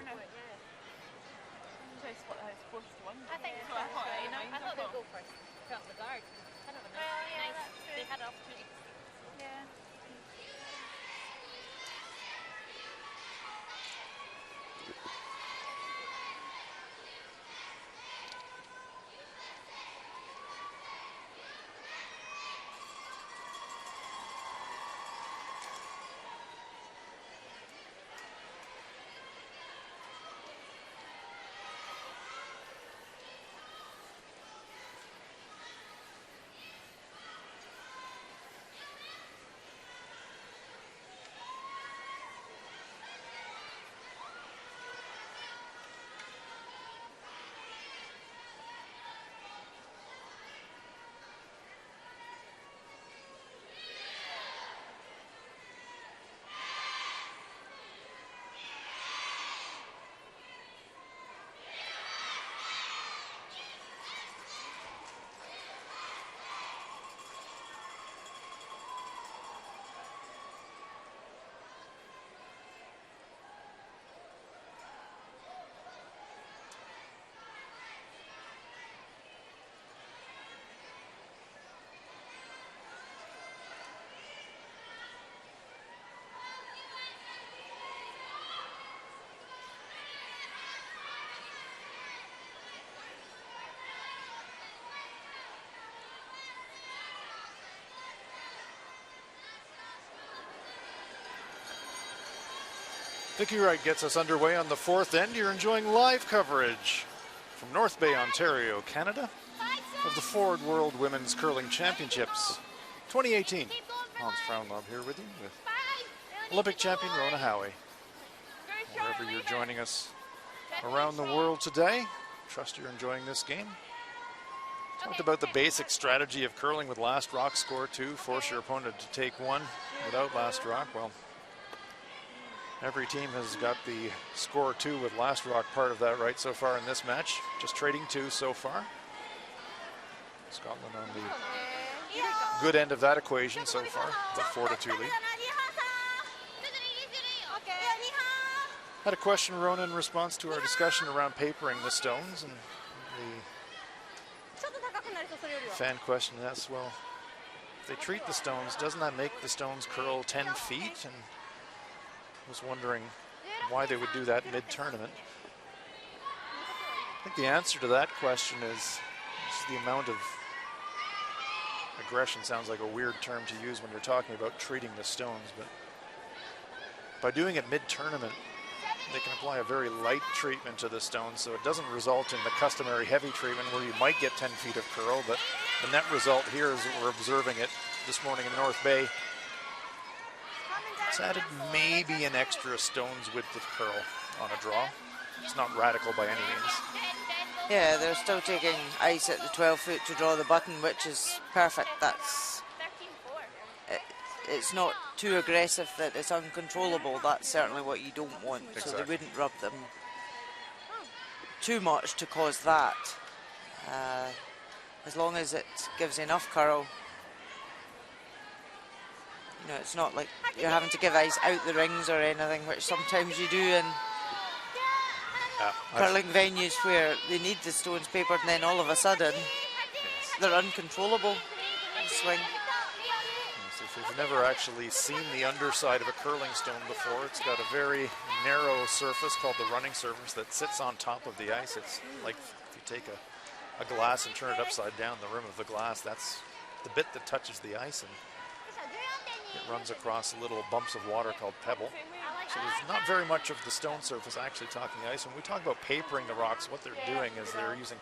Vicky Wright gets us underway on the fourth end. You're enjoying live coverage from North Bay, Ontario, Canada, of the Ford World Women's Curling Championships 2018. Hans Fraunlob here with you with Olympic champion Rona Howie. Wherever you're joining us around the world today, trust you're enjoying this game. Talked about the basic strategy of curling with last rock, score 2, force your opponent to take 1 without last rock. Well, every team has got the score 2 with last rock part of that right so far in this match. Just trading 2 so far. Scotland on the good end of that equation so far, the 4-2 lead. Had a question, Rona, in response to our discussion around papering the stones, and the fan question asks, well, if they treat the stones, doesn't that make the stones curl 10 feet? And I was wondering why they would do that mid-tournament. I think the answer to that question is the amount of aggression. Sounds like a weird term to use when you're talking about treating the stones, but by doing it mid-tournament, they can apply a very light treatment to the stones, so it doesn't result in the customary heavy treatment where you might get 10 feet of curl, but the net result here is that we're observing it this morning in North Bay. It's added maybe an extra stone's width of curl on a draw. It's not radical by any means. Yeah, they're still taking ice at the 12 foot to draw the button, which is perfect. It's not too aggressive that it's uncontrollable. That's certainly what you don't want. Exactly. So they wouldn't rub them too much to cause that. As long as it gives enough curl. You know, it's not like you're having to give ice out the rings or anything, which sometimes you do in curling venues where they need the stones papered, and then all of a sudden they're uncontrollable in swing. If you've never actually seen the underside of a curling stone before, it's got a very narrow surface called the running surface that sits on top of the ice. It's like if you take a glass and turn it upside down, the rim of the glass, that's the bit that touches the ice, and it runs across little bumps of water called pebble. So there's not very much of the stone surface actually talking ice. When we talk about papering the rocks, what they're doing is they're using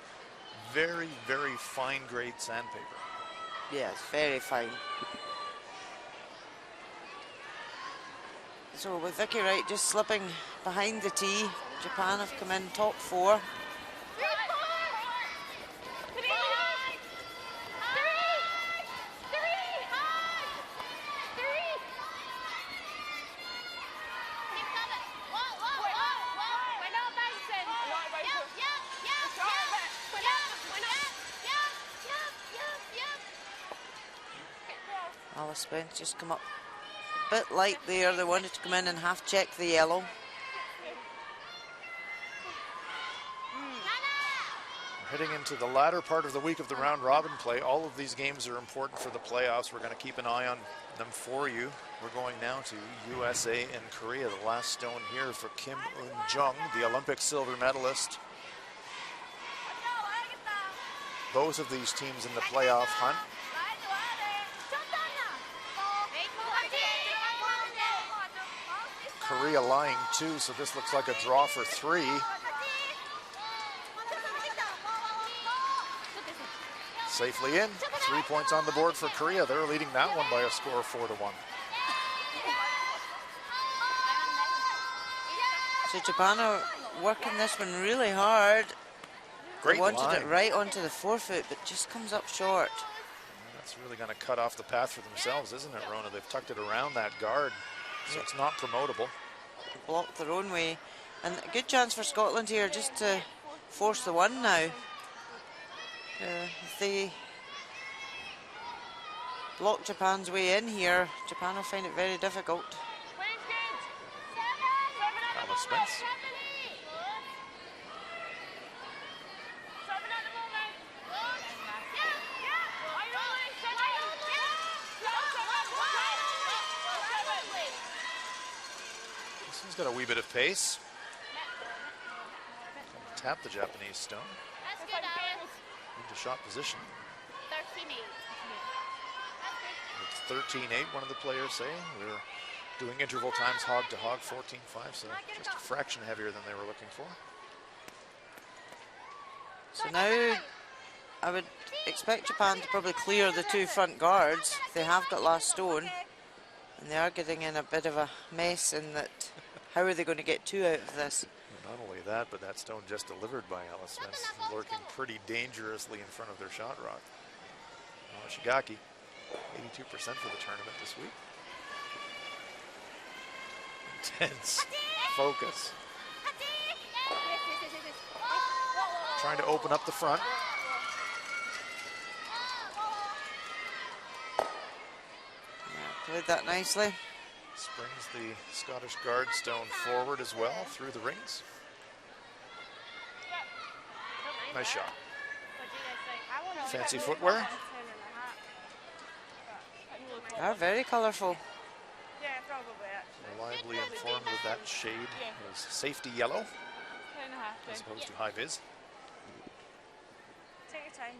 very, very fine grade sandpaper. Yes, very fine. So with Vicky Wright just slipping behind the tee, Japan have come in top 4. Alice Spence just come up a bit light there. They wanted to come in and half check the yellow. We're heading into the latter part of the week of the round robin play. All of these games are important for the playoffs. We're going to keep an eye on them for you. We're going now to USA and Korea. The last stone here for Kim Eun-jung, the Olympic silver medalist. Both of these teams in the playoff hunt. Korea lying 2, so this looks like a draw for 3. Safely in, 3 points on the board for Korea. They're leading that one by a score of 4-1. So Japan are working this one really hard. Great They wanted line. it right onto the 4-foot, but just comes up short. That's really going to cut off the path for themselves, isn't it, Rona? They've tucked it around that guard, so it's not promotable. Blocked their own way. And a good chance for Scotland here just to force the 1 now. If they block Japan's way in here, Japan will find it very difficult. Alice Spence. He's got a wee bit of pace. Tap the Japanese stone. That's good, Alice. Into shot position. 13-8. It's 13-8, one of the players say. We're Doing interval times hog to hog, 14.5, so just a fraction heavier than they were looking for. So now I would expect Japan to probably clear the two front guards. They have got last stone, and they are getting in a bit of a mess in that. How are they going to get two out of this? Not only that, but that stone just delivered by Alice Smith, lurking pretty dangerously in front of their shot rock. Shigaki, 82% for the tournament this week. Intense focus. Trying to open up the front. Yeah, played that nicely. Springs the Scottish guard stone forward as well through the rings. Nice shot. Fancy footwear. Are very colourful. Reliably informed that that shade is safety yellow as opposed to high vis. Take your time.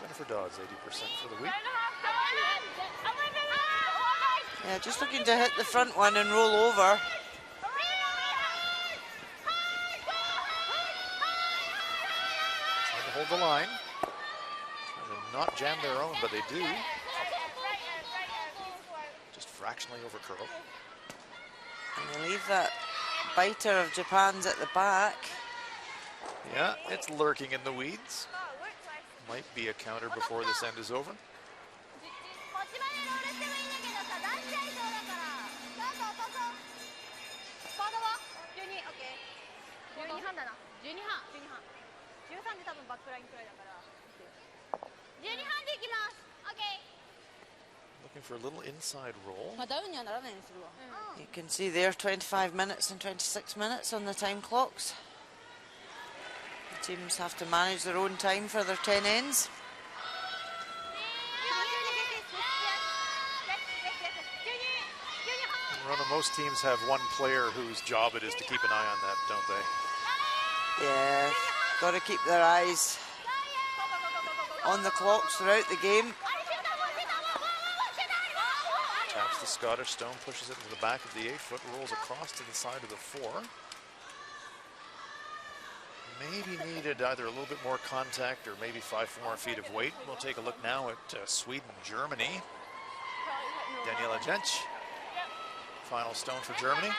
Jennifer Dodds, 80% for the week. Yeah, just looking to hit the front one and roll over. Trying to hold the line. Trying to not jam their own, but they do. Just fractionally over curl. And they leave that biter of Japan's at the back. Yeah, it's lurking in the weeds. Might be a counter before this end is over. Looking for a little inside roll. You can see there 25 minutes and 26 minutes on the time clocks. The teams have to manage their own time for their 10 ends. Rona, most teams have one player whose job it is to keep an eye on that, don't they? Yeah, got to keep their eyes on the clocks throughout the game. Taps the Scottish stone, pushes it to the back of the 8-foot, rolls across to the side of the 4. Maybe needed either a little bit more contact or maybe 5 more feet of weight. We'll take a look now at Sweden, Germany. Daniela Jench, final stone for Germany.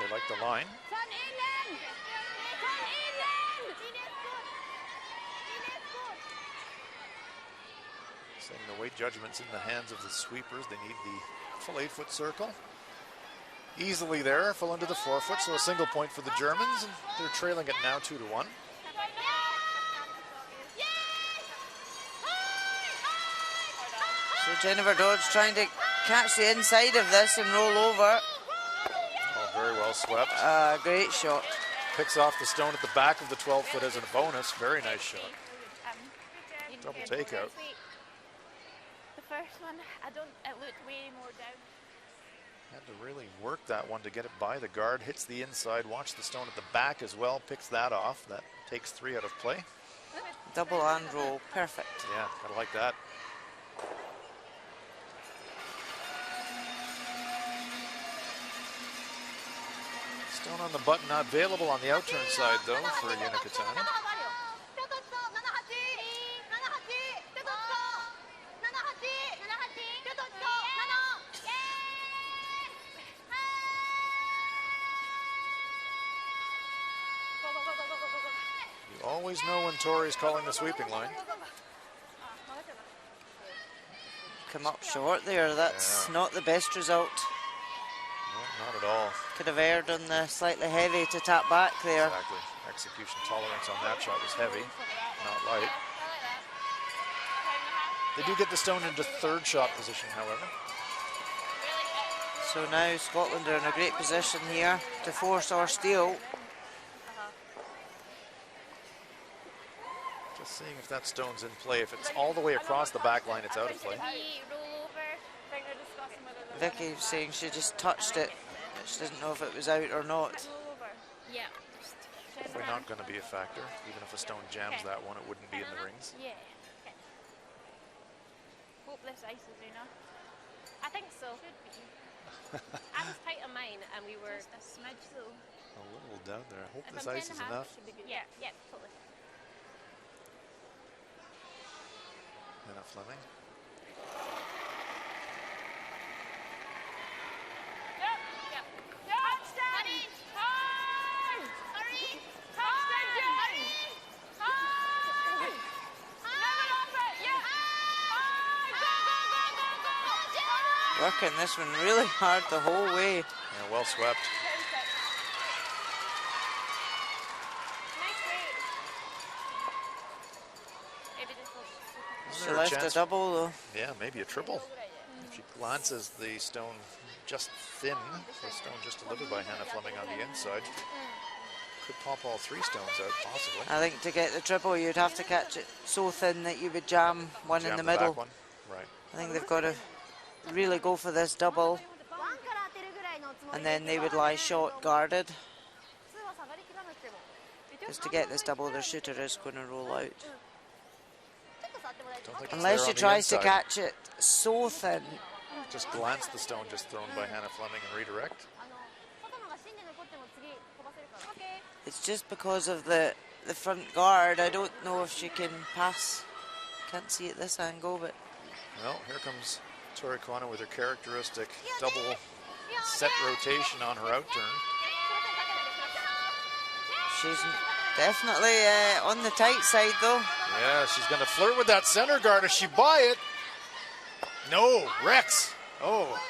They like the line. Saying the weight judgment's in the hands of the sweepers. They need the full 8-foot circle. Easily there, full into the 4-foot, so a single point for the Germans, and they're trailing it now 2-1. So Jennifer Dodge trying to catch the inside of this and roll over. Oh, very well swept. Great shot. Picks off the stone at the back of the 12-foot as a bonus. Very nice shot. Double takeout. The first one, it looked way more down. Had to really work that one to get it by the guard. Hits the inside. Watch the stone at the back as well. Picks that off. That takes 3 out of play. Double and roll. Perfect. Yeah, gotta like that. Stone on the button, not available on the outturn side though for Yuna Katani. You always know when Tori's calling the sweeping line. Come up short there. That's not the best result. No, not at all. Could have erred on the slightly heavy to tap back there. Exactly. Execution tolerance on that shot was heavy, not light. They do get the stone into 3rd shot position, however. So now Scotland are in a great position here to force or steal. Just seeing if that stone's in play. If it's all the way across the back line, it's out of play. Vicky saying she just touched it. She doesn't know if it was out or not. Roll over. Yeah. Probably not going to be a factor. Even if a stone jams that one, it wouldn't be in the rings. Yeah. Okay. Hope this ices, Una. I think so. Should be. I was tight on mine, and we were Just a smidge though. A little down there. I hope If this I'm ice 10 is and a half, enough. it should be good. Yeah, yeah, totally. Hannah Fleming. Yep. Yep. Touchdown! Time! Hurry! Touchdown! Hurry! Time! Never off it! Yeah! Go, go, go, go, go! Working this one really hard the whole way. Yeah, well swept. Nice break. Maybe this will just Is She there a left a chance? double though. Yeah, maybe a triple. If she glances the stone just thin, the stone just delivered by Hannah Fleming on the inside. Could pop all 3 stones out, possibly. I think to get the triple, you'd have to catch it so thin that you would jam one Jam in the back middle. one. Right. I think they've got to really go for this double, and then they would lie short guarded. Because to get this double, their shooter is going to roll out. Don't think it's Unless there she on the tries to inside. catch it so thin. Just glance the stone just thrown by Hannah Fleming and redirect. It's just because of the front guard. I don't know if she can pass. Can't see at this angle, but Well, here comes Tori Kwana with her characteristic double set rotation on her out turn. she's definitely on the tight side though. Yeah, she's going to flirt with that center guard. Is she by it? No, Rex. Oh,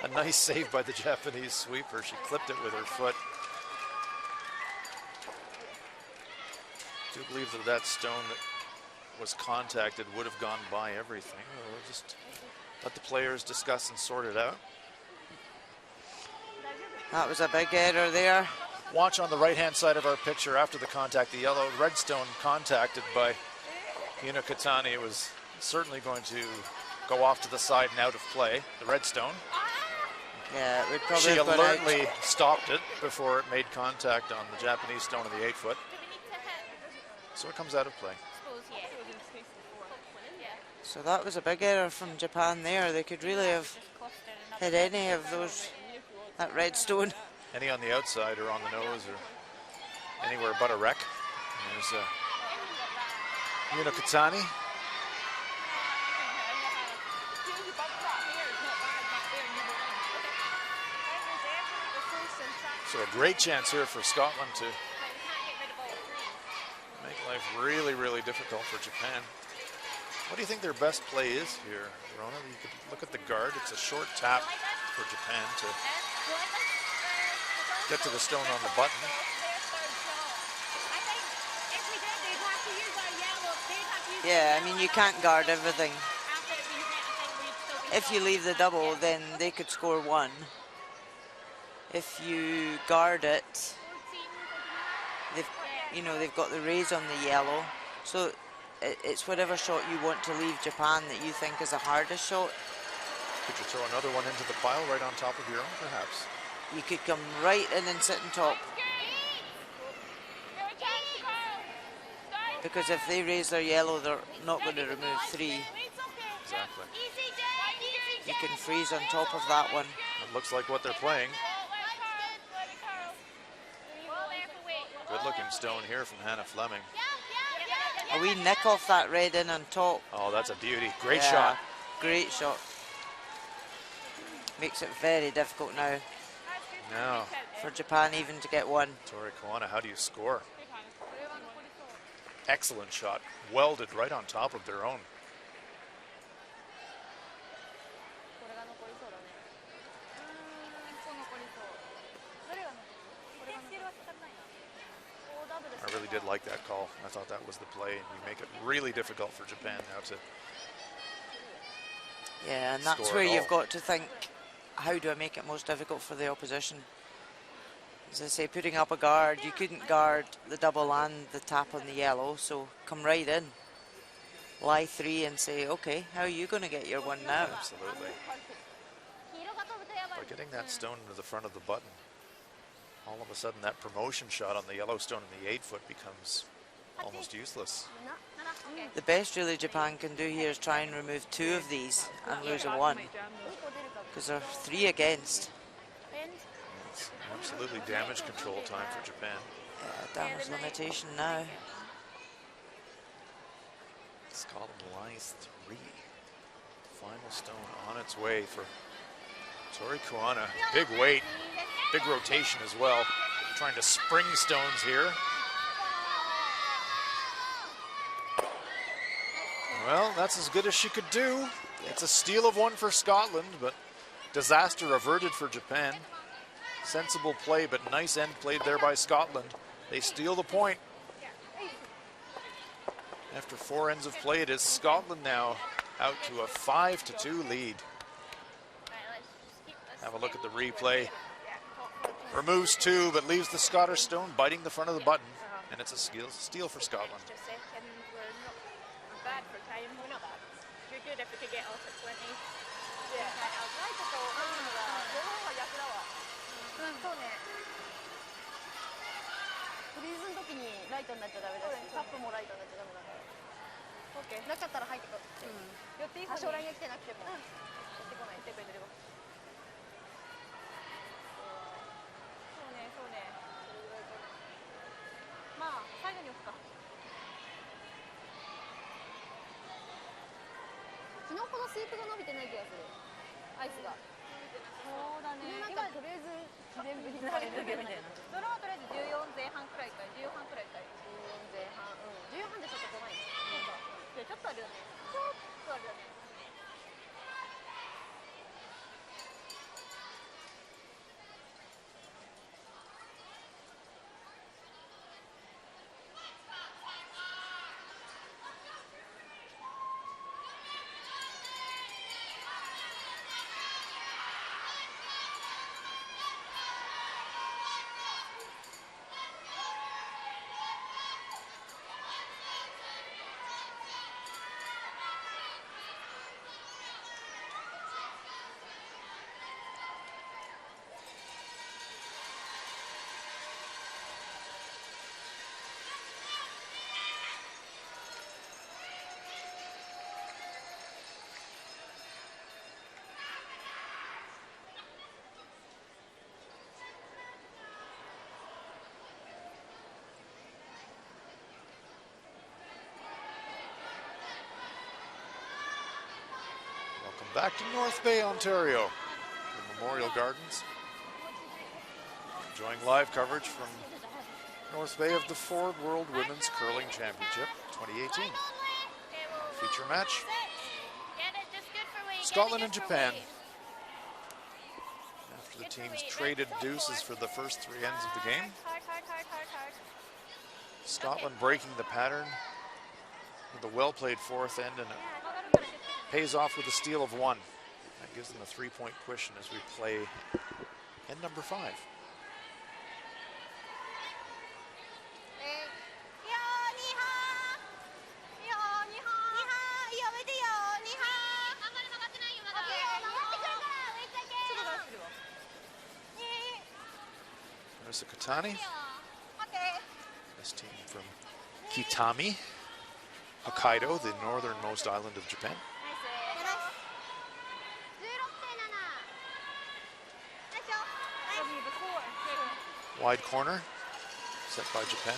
a nice save by the Japanese sweeper. She clipped it with her foot. I do believe that that stone that was contacted would have gone by everything. We'll just let the players discuss and sort it out. That was a big error there. Watch on the right-hand side of our picture after the contact, the yellow red stone contacted by Yuna Katani. It was certainly going to go off to the side and out of play, the red stone. Yeah, it would probably She have gone out. alertly stopped it before it made contact on the Japanese stone of the 8-foot. Do we need to hit? So it comes out of play. Suppose, yeah. Yeah. So that was a big error from Japan there. They could really have Just cluster another hit any of those, that red stone. Any on the outside or on the nose or anywhere but a wreck. And there's Yuna Katani. So a great chance here for Scotland to make life really, really difficult for Japan. What do you think their best play is here, Rona? You could look at the guard. It's a short tap for Japan to get to the stone on the button. Yeah, I mean, you can't guard everything. If you leave the double, then they could score 1. If you guard it, they've got the raise on the yellow. So it's whatever shot you want to leave Japan that you think is the hardest shot. Could you throw another one into the pile right on top of your own, perhaps? You could come right in and sit on top. Because if they raise their yellow, they're not going to remove 3. Exactly. You can freeze on top of that one. It looks like what they're playing. Good looking stone here from Hannah Fleming. A wee nick off that red in on top. Oh, that's a beauty. Great Yeah, shot. Great shot. Makes it very difficult now Now, for Japan even to get 1. Tori Kwana, how do you score? Excellent shot. Welded right on top of their own. I really did like that call. I thought that was the play, and you make it really difficult for Japan now to Yeah, and that's score where at you've all. got to think, how do I make it most difficult for the opposition? As I say, putting up a guard, you couldn't guard the double and the tap on the yellow, so come right in. Lie 3 and say, okay, how are you going to get your 1 now? Absolutely. By getting that stone into the front of the button, all of a sudden that promotion shot on the yellow stone in the 8-foot becomes almost useless. The best really Japan can do here is try and remove 2 of these and lose a 1, because there are 3 against. It's absolutely damage control time for Japan. Damage limitation now. Scotland lies 3. Final stone on its way for Tori Kuana. Big weight, big rotation as well. Trying to spring stones here. Well, that's as good as she could do. It's a steal of 1 for Scotland, but disaster averted for Japan. Sensible play, but nice end played there by Scotland. They steal the point. After 4 ends of play, it is Scotland now out to a 5-2 lead. Have a look at the replay. Removes 2, but leaves the Scottish stone biting the front of the button, and it's a steal for Scotland. Bad for time. We're not bad. You're good if we could get off at 20. Yeah. フリーズの時にライトになっちゃダメだし、タップもライトになっちゃダメだから。オッケー。なかったら入ってこい。寄っていい方に。将来が来てなくても。寄ってこない。来てくれてるわ。そうね、そうね。まあ最後に置くか。昨日ほどスイープが伸びてない気がする。アイスが。そうだね。今とりあえず全部になれるみたいな。ドローはとりあえず14前半くらいかい、14半くらいかい。14前半、14半でちょっと怖いね。いやちょっとあるよね。ちょっとあるよね。Back to North Bay, Ontario, the Memorial Gardens. Enjoying live coverage from North Bay of the Ford World Women's Curling Championship 2018. Feature match, Scotland and Japan. After the teams traded deuces for the first 3 ends of the game. Scotland breaking the pattern with a well-played 4th end, and it pays off with a steal of 1. That gives them a 3-point cushion as we play end number 5. There's Katani. This team from Kitami, Hokkaido, the northernmost island of Japan. Wide corner set by Japan.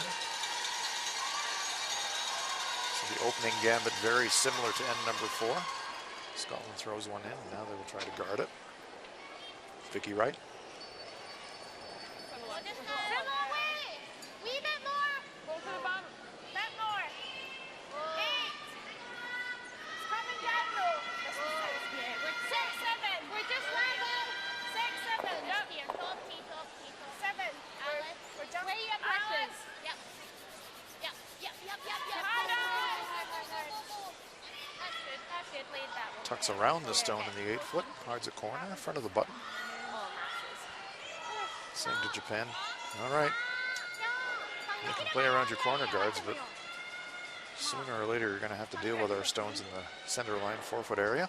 So the opening gambit very similar to end number 4. Scotland throws one in, and now they will try to guard it. Vicky Wright. Tucks around the stone in the 8-foot, hides a corner, front of the button. Same to Japan. All right. You can play around your corner guards, but sooner or later you're going to have to deal with our stones in the center line 4-foot area.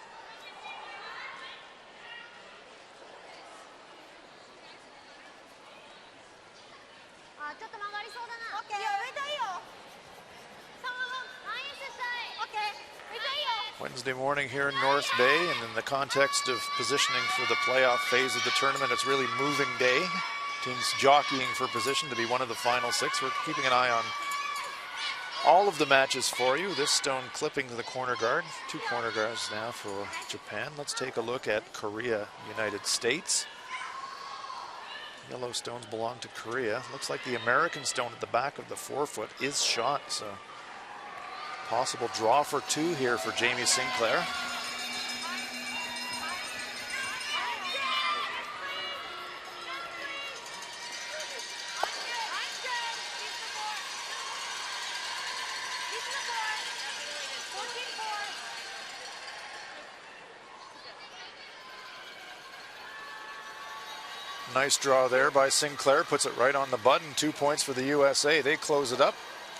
ちょっと曲がりそうだな。オッケー。いや、上でいいよ。Wednesday morning here in North Bay, and in the context of positioning for the playoff phase of the tournament, it's really moving day. Teams jockeying for position to be one of the final 6. We're keeping an eye on all of the matches for you. This stone clipping to the corner guard. 2 corner guards now for Japan. Let's take a look at Korea, United States. Yellow stones belong to Korea. Looks like the American stone at the back of the forefoot is shot, so possible draw for 2 here for Jamie Sinclair. Nice draw there by Sinclair, puts it right on the button. 2 points for the USA. They close it up.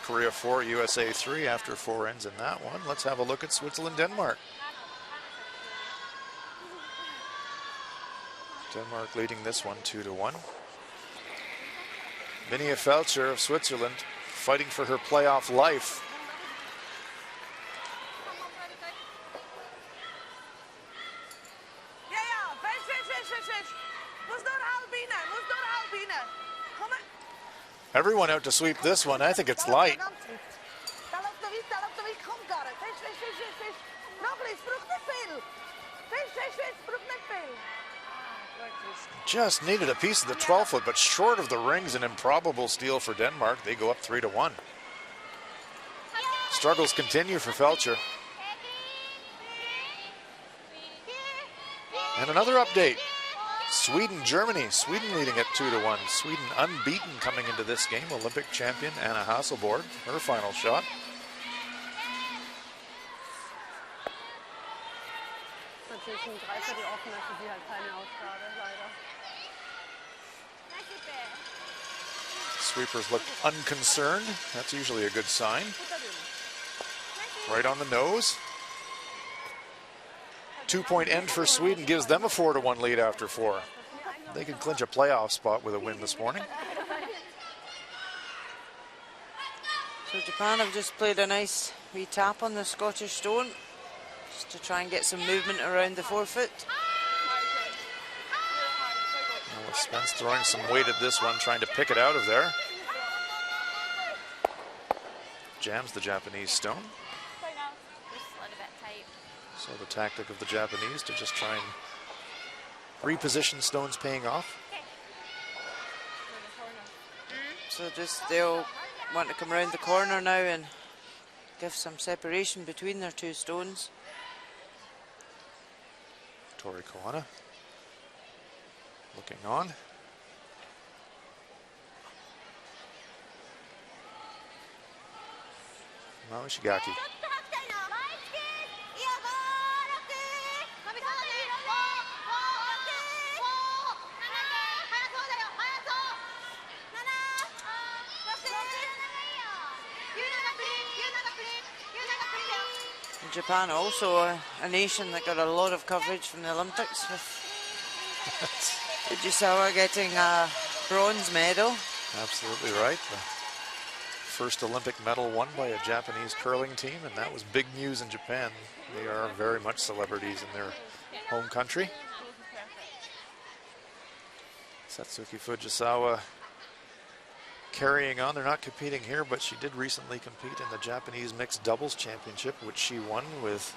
Korea 4, USA 3 after 4 ends in that one. Let's have a look at Switzerland, Denmark. Denmark leading this one 2-1. Minia Felcher of Switzerland fighting for her playoff life. Everyone out to sweep this one. I think it's light. Just needed a piece of the 12-foot, but short of the rings, an improbable steal for Denmark. They go up 3-1. Struggles continue for Felcher. And another update. Sweden, Germany. Sweden leading at 2-1. Sweden unbeaten coming into this game. Olympic champion Anna Hasselborg, her final shot. Sweepers look unconcerned. That's usually a good sign. Right on the nose. 2-point end for Sweden gives them a 4-1 lead after 4. They can clinch a playoff spot with a win this morning. So Japan have just played a nice wee tap on the Scottish stone, just to try and get some movement around the forefoot. Well, Spence throwing some weight at this one, trying to pick it out of there. Jams the Japanese stone. So the tactic of the Japanese to just try and reposition stones paying off. So just they'll want to come around the corner now and give some separation between their 2 stones. Tori Koana looking on. Mao Ishigaki. Japan also a nation that got a lot of coverage from the Olympics, with Fujisawa getting a bronze medal. Absolutely right. The first Olympic medal won by a Japanese curling team, and that was big news in Japan. They are very much celebrities in their home country. Satsuki Fujisawa carrying on. They're not competing here, but she did recently compete in the Japanese mixed doubles championship, which she won with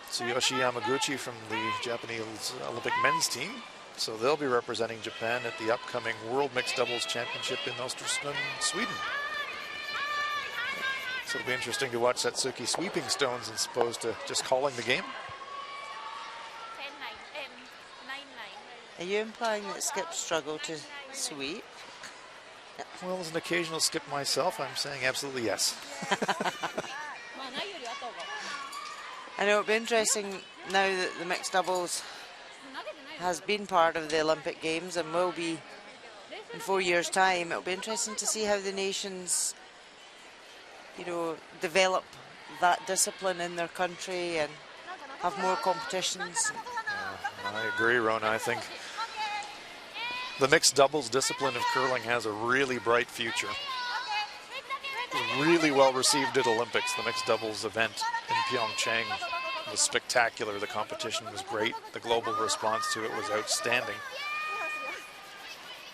Tsuyoshi Yamaguchi from the Japanese Olympic men's team. So they'll be representing Japan at the upcoming World Mixed Doubles Championship in Östersund, Sweden. So it'll be interesting to watch Satsuki sweeping stones as opposed to just calling the game. 9-9. Are you implying that Skip struggled to sweep? Well, as an occasional skip myself, I'm saying absolutely yes. I know it'll be interesting now that the mixed doubles has been part of the Olympic Games and will be in 4 years' time. It'll be interesting to see how the nations, you know, develop that discipline in their country and have more competitions. I agree, Rona. I think The mixed doubles discipline of curling has a really bright future. Really well received at Olympics. The mixed doubles event in Pyeongchang was spectacular. The competition was great. The global response to it was outstanding.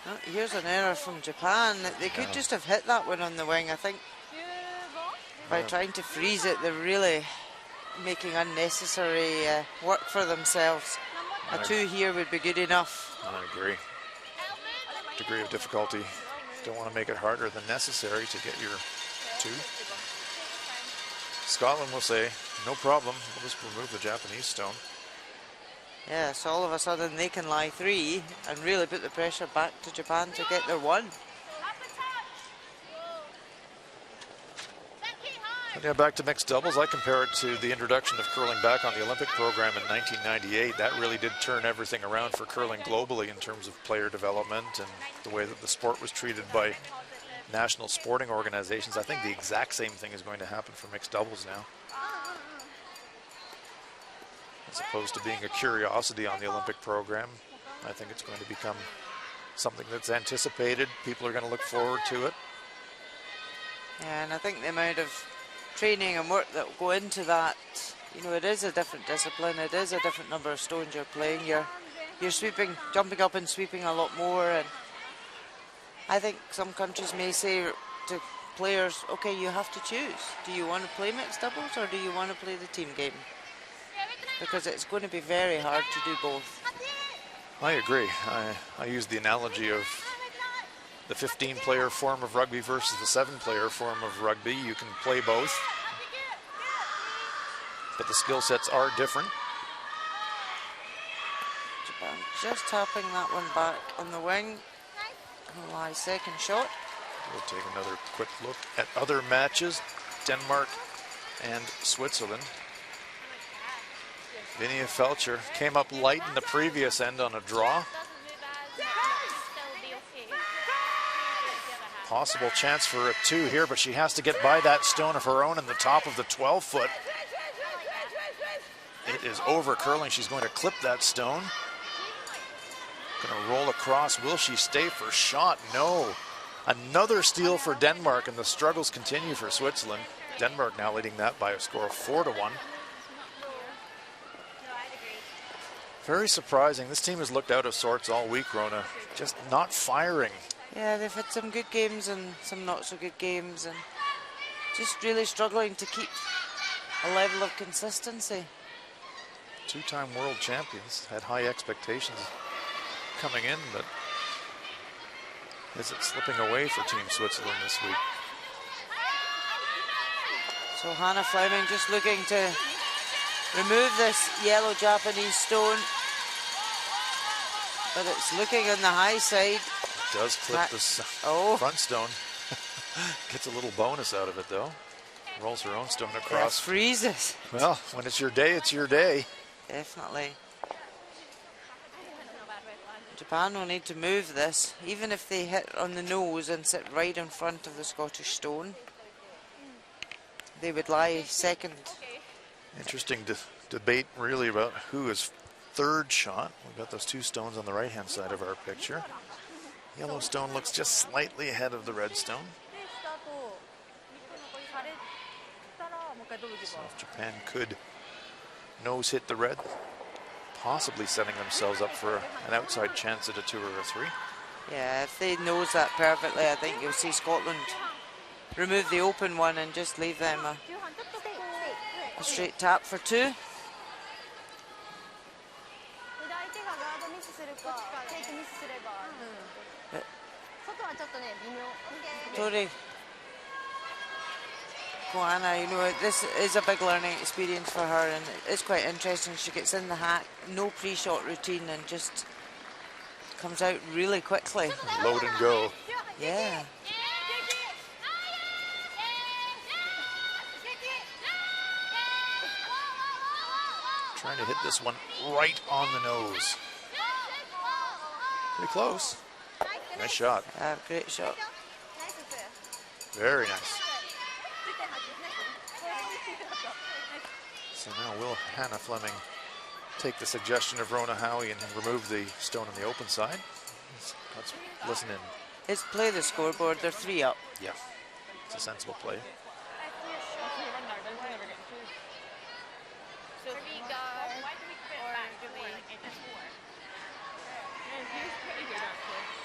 Oh, here's an error from Japan. They could just have hit that one on the wing, I think. By trying to freeze it, they're really making unnecessary work for themselves. A 2 here would be good enough. I agree. Degree of difficulty. Don't want to make it harder than necessary to get your 2. Scotland will say, no problem, we'll just remove the Japanese stone. Yeah, so all of a sudden they can lie 3 and really put the pressure back to Japan to get their 1. And yeah, back to mixed doubles, I compare it to the introduction of curling back on the Olympic program in 1998. That really did turn everything around for curling globally in terms of player development and the way that the sport was treated by national sporting organizations. I think the exact same thing is going to happen for mixed doubles now. As opposed to being a curiosity on the Olympic program, I think it's going to become something that's anticipated. People are going to look forward to it. Yeah, and I think the amount of training and work that will go into that, you know, it is a different discipline, it is a different number of stones you're playing, you're sweeping, jumping up and sweeping a lot more, and I think some countries may say to players, okay, you have to choose. Do you want to play mixed doubles or do you want to play the team game? Because it's going to be very hard to do both. I agree. I use the analogy of the 15-player form of rugby versus the 7-player form of rugby. You can play both, but the skill sets are different. Japan just tapping that one back on the wing. Lie second shot. We'll take another quick look at other matches. Denmark and Switzerland. Vinia Felcher came up light in the previous end on a draw. Possible chance for a 2 here, but she has to get by that stone of her own in the top of the 12-foot. It is over curling. She's going to clip that stone. Going to roll across. Will she stay for shot? No. Another steal for Denmark, and the struggles continue for Switzerland. Denmark now leading that by a score of 4-1. Very surprising. This team has looked out of sorts all week, Rona. Just not firing. Yeah, they've had some good games and some not so good games, and just really struggling to keep a level of consistency. 2-time world champions, had high expectations coming in, but is it slipping away for Team Switzerland this week? So Hannah Fleming just looking to remove this yellow Japanese stone, but it's looking on the high side. It does clip this front stone. Gets a little bonus out of it though. Rolls her own stone across. Yeah, freezes. Well, when it's your day, it's your day. Definitely. Japan will need to move this, even if they hit on the nose and sit right in front of the Scottish stone. They would lie second. Interesting debate really about who is third shot. We've got those 2 stones on the right-hand side of our picture. Yellow stone looks just slightly ahead of the red stone. So if Japan could nose hit the red, possibly setting themselves up for an outside chance at a 2 or a 3. Yeah, if they nose that perfectly, I think you'll see Scotland remove the open one and just leave them a straight tap for 2. Tori Koana, you know, this is a big learning experience for her, and it's quite interesting. She gets in the hack, no pre-shot routine, and just comes out really quickly. Load and go. Yeah. Trying to hit this one right on the nose. Pretty close. Nice shot. Great shot. Very nice. So now will Hannah Fleming take the suggestion of Rona Howie and remove the stone on the open side? Let's listen in. It's play the scoreboard. They're 3 up. Yeah, it's a sensible play.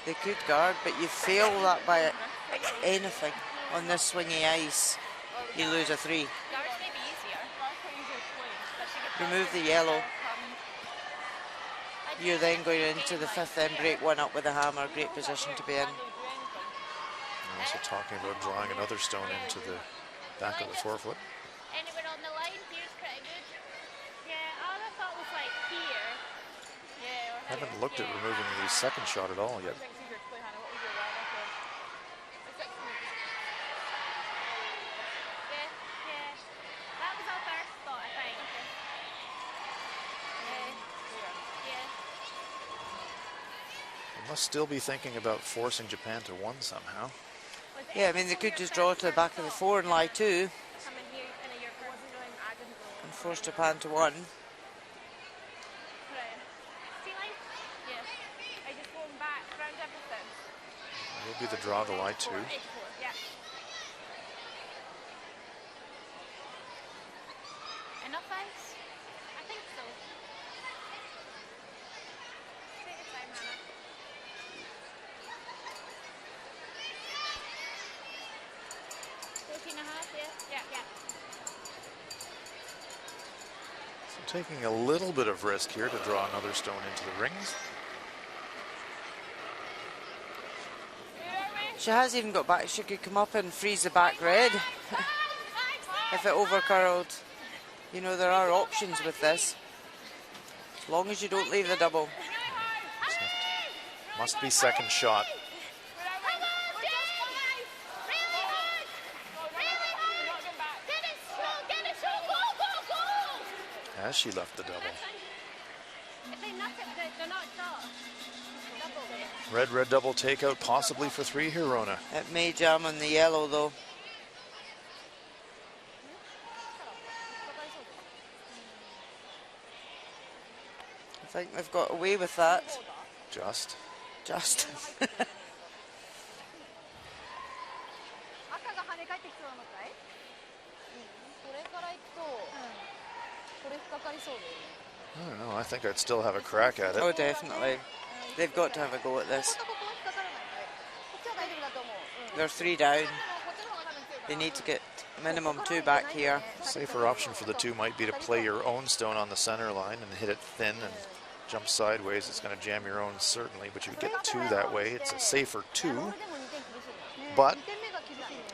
They could guard, but you fail that by anything on this swingy ice. You lose a 3. Remove the yellow. You're then going into the 5th, then break 1 up with a hammer. Great position to be in. Also talking about drawing another stone into the back of the forefoot. Anyone on the line? Here's pretty good. Yeah, all I thought was like here. Yeah. Haven't looked at removing the second shot at all yet. That was our first thought, I think. They must still be thinking about forcing Japan to 1 somehow. Yeah, I mean, they could just draw to the back of the 4 and lie 2 and force Japan to 1. Will be the draw to lie 2. Enough ice? I think so. Take your time, Hannah. 14.5, yeah. So taking a little bit of risk here to draw another stone into the rings. She has even got back. She could come up and freeze the back red if it overcurled. You know, there are options with this. As long as you don't leave the double. Must be second shot. As she left the double. Red double takeout possibly for 3 here, Rona. It may jam on the yellow though. I think they've got away with that. Just. I don't know, I think I'd still have a crack at it. Oh, definitely. They've got to have a go at this. They're 3 down. They need to get minimum 2 back here. Safer option for the 2 might be to play your own stone on the center line and hit it thin and jump sideways. It's going to jam your own certainly, but you get 2 that way. It's a safer 2, but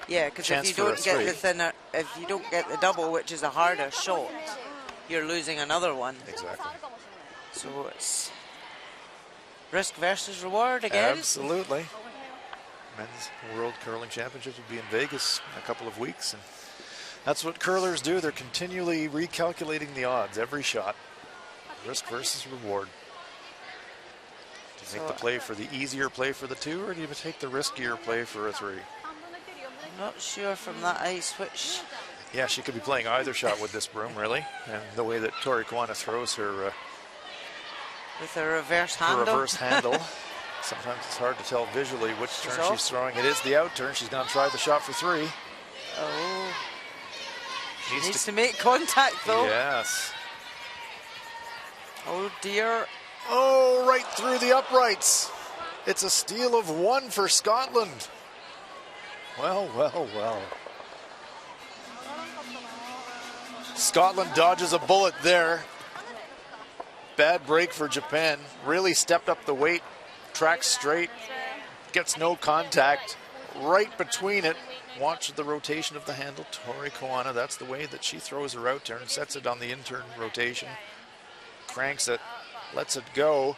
yeah, because if you don't get the thinner, if you don't get the double, which is a harder shot, you're losing another one. Exactly. So it's risk versus reward again. Absolutely. Men's World Curling Championships will be in Vegas in a couple of weeks, and that's what curlers do. They're continually recalculating the odds every shot. Risk versus reward. Do you make the play for the easier play for the 2, or do you take the riskier play for a 3? I'm not sure from that ice which. Yeah, she could be playing either shot with this broom, really. And the way that Tori Kwana throws her with a reverse handle. Sometimes it's hard to tell visually which turn she's throwing. It is the out turn. She's going to try the shot for 3. Oh. Needs to make contact though. Yes. Oh dear. Oh, right through the uprights. It's a steal of 1 for Scotland. Well. Scotland dodges a bullet there. Bad break for Japan. Really stepped up the weight. Tracks straight. Gets no contact. Right between it. Watch the rotation of the handle. Tori Kwana, that's the way that she throws her out turn. Sets it on the intern rotation. Cranks it. Lets it go.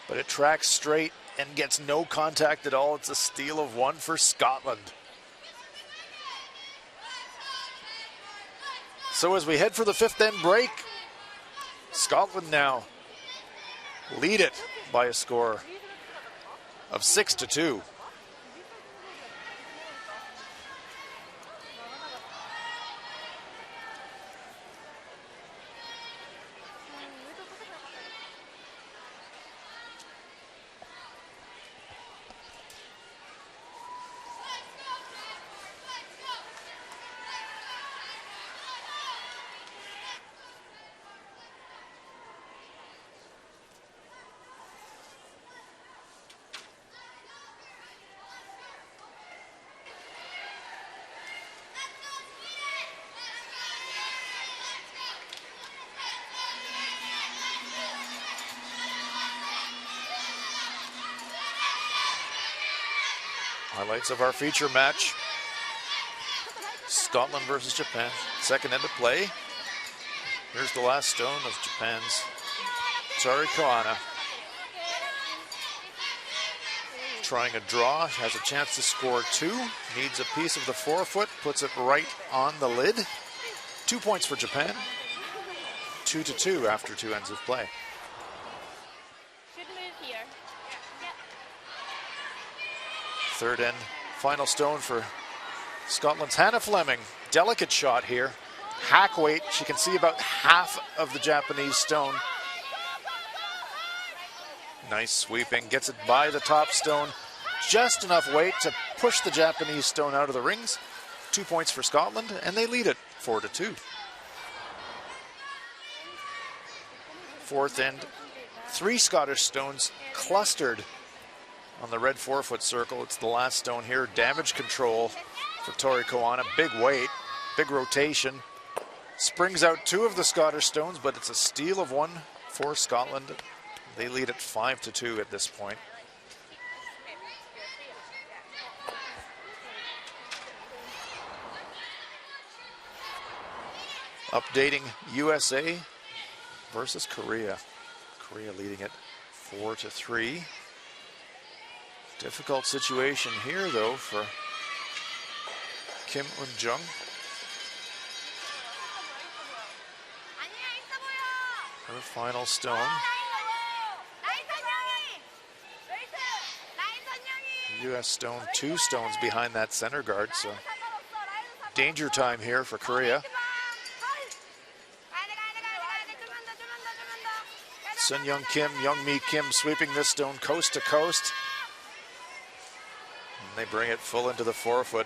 But it tracks straight and gets no contact at all. It's a steal of 1 for Scotland. So as we head for the 5th end break, Scotland now lead it by a score of 6-2. Highlights of our feature match. Scotland versus Japan. Second end of play. Here's the last stone of Japan's Tori Koana. Trying a draw, has a chance to score 2. Needs a piece of the forefoot, puts it right on the lid. 2 points for Japan. 2-2 after 2 ends of play. Should move here. Yep. Third end, final stone for Scotland's Hannah Fleming. Delicate shot here. Hack weight, she can see about half of the Japanese stone. Nice sweeping, gets it by the top stone. Just enough weight to push the Japanese stone out of the rings. 2 points for Scotland, and they lead it 4-2. Fourth end, 3 Scottish stones clustered on the red forefoot circle. It's the last stone here. Damage control for Tori Koana. Big weight, big rotation. Springs out 2 of the Scottish stones, but it's a steal of 1 for Scotland. They lead at 5-2 at this point. Updating USA versus Korea. Korea leading it 4-3. Difficult situation here though for Kim Eun-jung. Her final stone. U.S. stone, 2 stones behind that center guard, so danger time here for Korea. Sun Young Kim, Young-mi Kim sweeping this stone coast to coast. And they bring it full into the forefoot.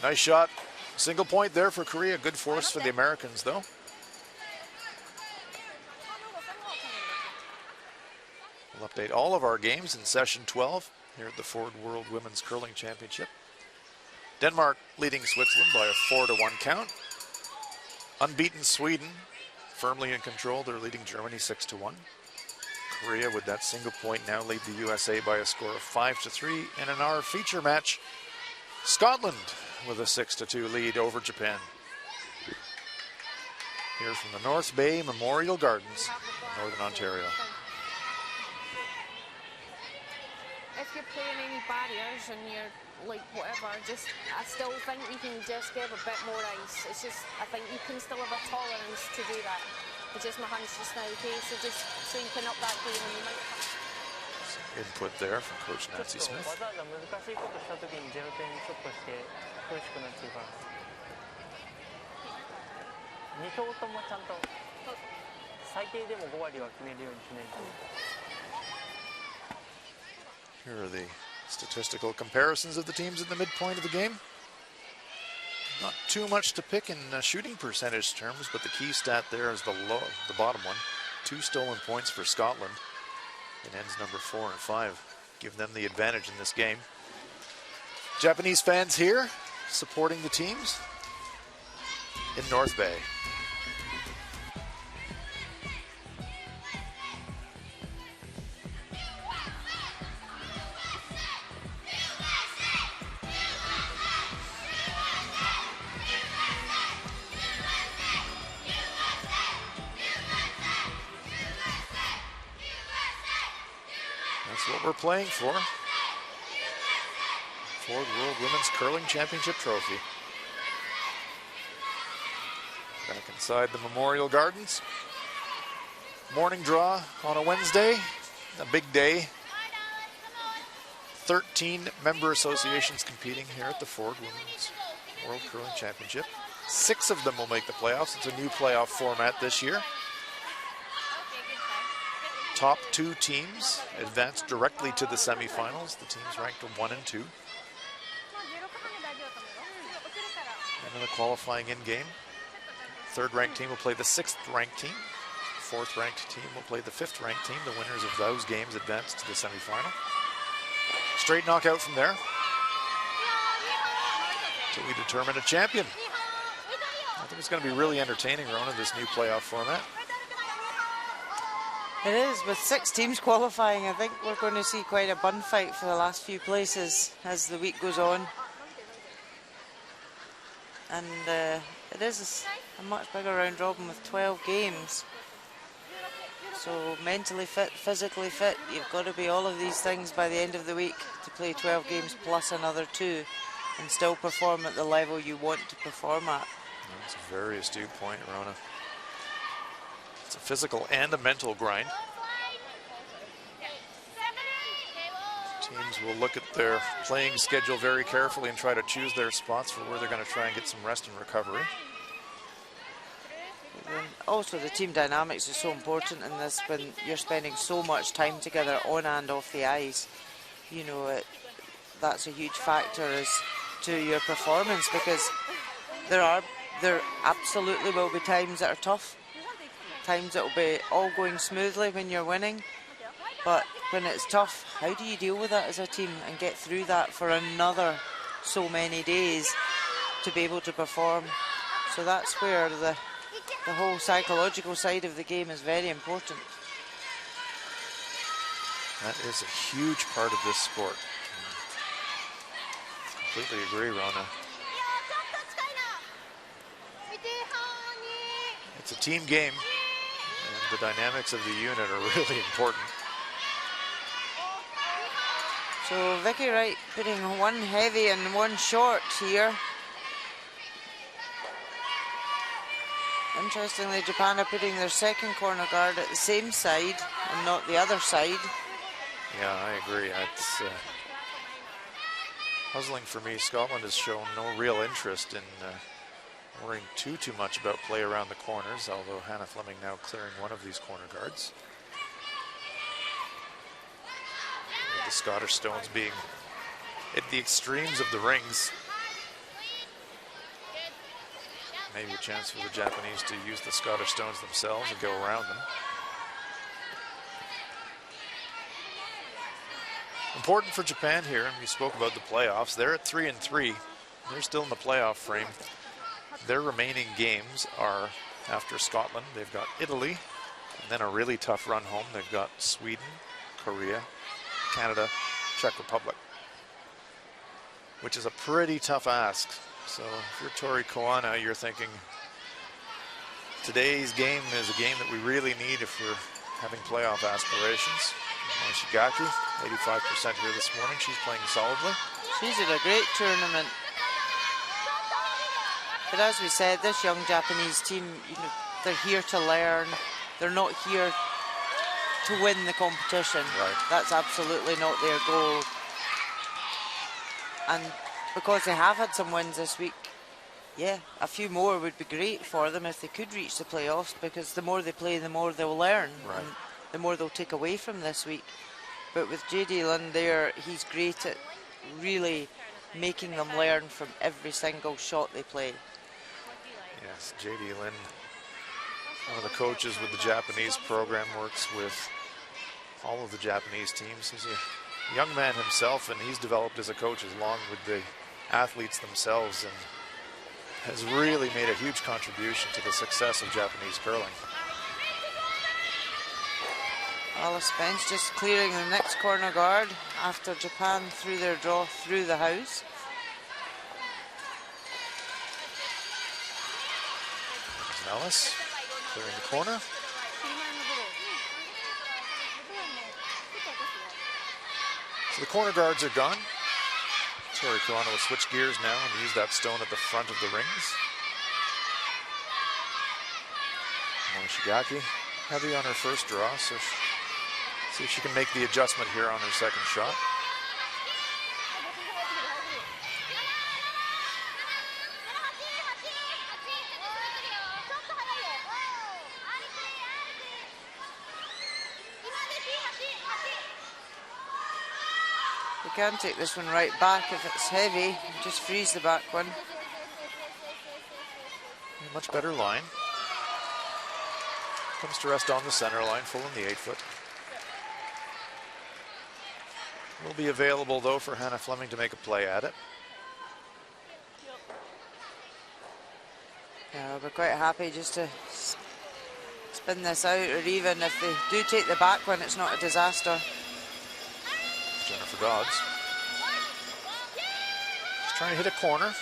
Nice shot. Single point there for Korea. Good force for the Americans though. We'll update all of our games in session 12 here at the Ford World Women's Curling Championship. Denmark leading Switzerland by a 4-1 count. Unbeaten Sweden firmly in control. They're leading Germany 6-1. Korea with that single point now lead the USA by a score of 5-3. And in our feature match, Scotland with a 6-2 lead over Japan. Here from the North Bay Memorial Gardens in Northern Ontario. If you're playing any barriers and you're like whatever, just I still think you can just give a bit more ice. It's just I think you can still have a tolerance to do that. It's just my hunch just now, okay? So just so you can up that game and you might have some input there from Coach Nancy Smith. Here are the statistical comparisons of the teams at the midpoint of the game. Not too much to pick in shooting percentage terms, but the key stat there is the bottom one. 2 stolen points for Scotland in ends number 4 and 5. Give them the advantage in this game. Japanese fans here supporting the teams in North Bay. What we're playing for. Ford World Women's Curling Championship trophy. Back inside the Memorial Gardens. Morning draw on a Wednesday, a big day. 13 member associations competing here at the Ford Women's World Curling Championship. 6 of them will make the playoffs. It's a new playoff format this year. Top 2 teams advance directly to the semifinals. The teams ranked 1 and 2. And in the qualifying in game, 3rd ranked team will play the 6th ranked team. 4th ranked team will play the 5th ranked team. The winners of those games advance to the semifinal. Straight knockout from there until we determine a champion. I think it's going to be really entertaining, Rona, this new playoff format. It is, with 6 teams qualifying. I think we're going to see quite a bun fight for the last few places as the week goes on. And it is a much bigger round robin with 12 games. So mentally fit, physically fit, you've got to be all of these things by the end of the week to play 12 games plus another 2 and still perform at the level you want to perform at. That's a very astute point, Rona. It's a physical and a mental grind. Teams will look at their playing schedule very carefully and try to choose their spots for where they're going to try and get some rest and recovery. And also the team dynamics is so important in this when you're spending so much time together on and off the ice. You know, that's a huge factor as to your performance, because there absolutely will be times that are tough, times that will be all going smoothly when you're winning, but when it's tough, how do you deal with that as a team and get through that for another so many days to be able to perform? So that's where the whole psychological side of the game is very important. That is a huge part of this sport. Completely agree, Rona. It's a team game, and the dynamics of the unit are really important. So Vicky Wright putting one heavy and one short here. Interestingly, Japan are putting their second corner guard at the same side and not the other side. Yeah, I agree. It's puzzling for me. Scotland has shown no real interest in worrying too much about play around the corners, although Hannah Fleming now clearing one of these corner guards. With the Scottish Stones being at the extremes of the rings. Maybe a chance for the Japanese to use the Scottish Stones themselves and go around them. Important for Japan here, and we spoke about the playoffs. They're at 3-3. They're still in the playoff frame. Their remaining games are after Scotland. They've got Italy, and then a really tough run home. They've got Sweden, Korea, Canada, Czech Republic, which is a pretty tough ask. So if you're Tori Koana, you're thinking today's game is a game that we really need if we're having playoff aspirations. Shigaki, 85% here this morning. She's playing solidly. She's in a great tournament. But as we said, this young Japanese team, you know, they're here to learn. They're not here to win the competition. Right. That's absolutely not their goal. And because they have had some wins this week, yeah, a few more would be great for them if they could reach the playoffs, because the more they play, the more they'll learn. Right. And the more they'll take away from this week. But with J.D. Lynn there, he's great at really making them learn from every single shot they play. Yes, J.D. Lynn, one of the coaches with the Japanese program, works with all of the Japanese teams. He's a young man himself, and he's developed as a coach along with the athletes themselves, and has really made a huge contribution to the success of Japanese curling. Alice Spence just clearing the next corner guard after Japan threw their draw through the house. There's Alice clearing the corner. So the corner guards are gone. Tori Koana will switch gears now and use that stone at the front of the rings. Moshigaki heavy on her first draw, so see if she can make the adjustment here on her second shot. You can take this one right back if it's heavy, just freeze the back one. A much better line. Comes to rest on the center line, full in the 8-foot. Will be available though for Hannah Fleming to make a play at it. Yeah, I'll be quite happy just to spin this out, or even if they do take the back one, it's not a disaster. Jennifer Dodds. She's trying to hit a corner.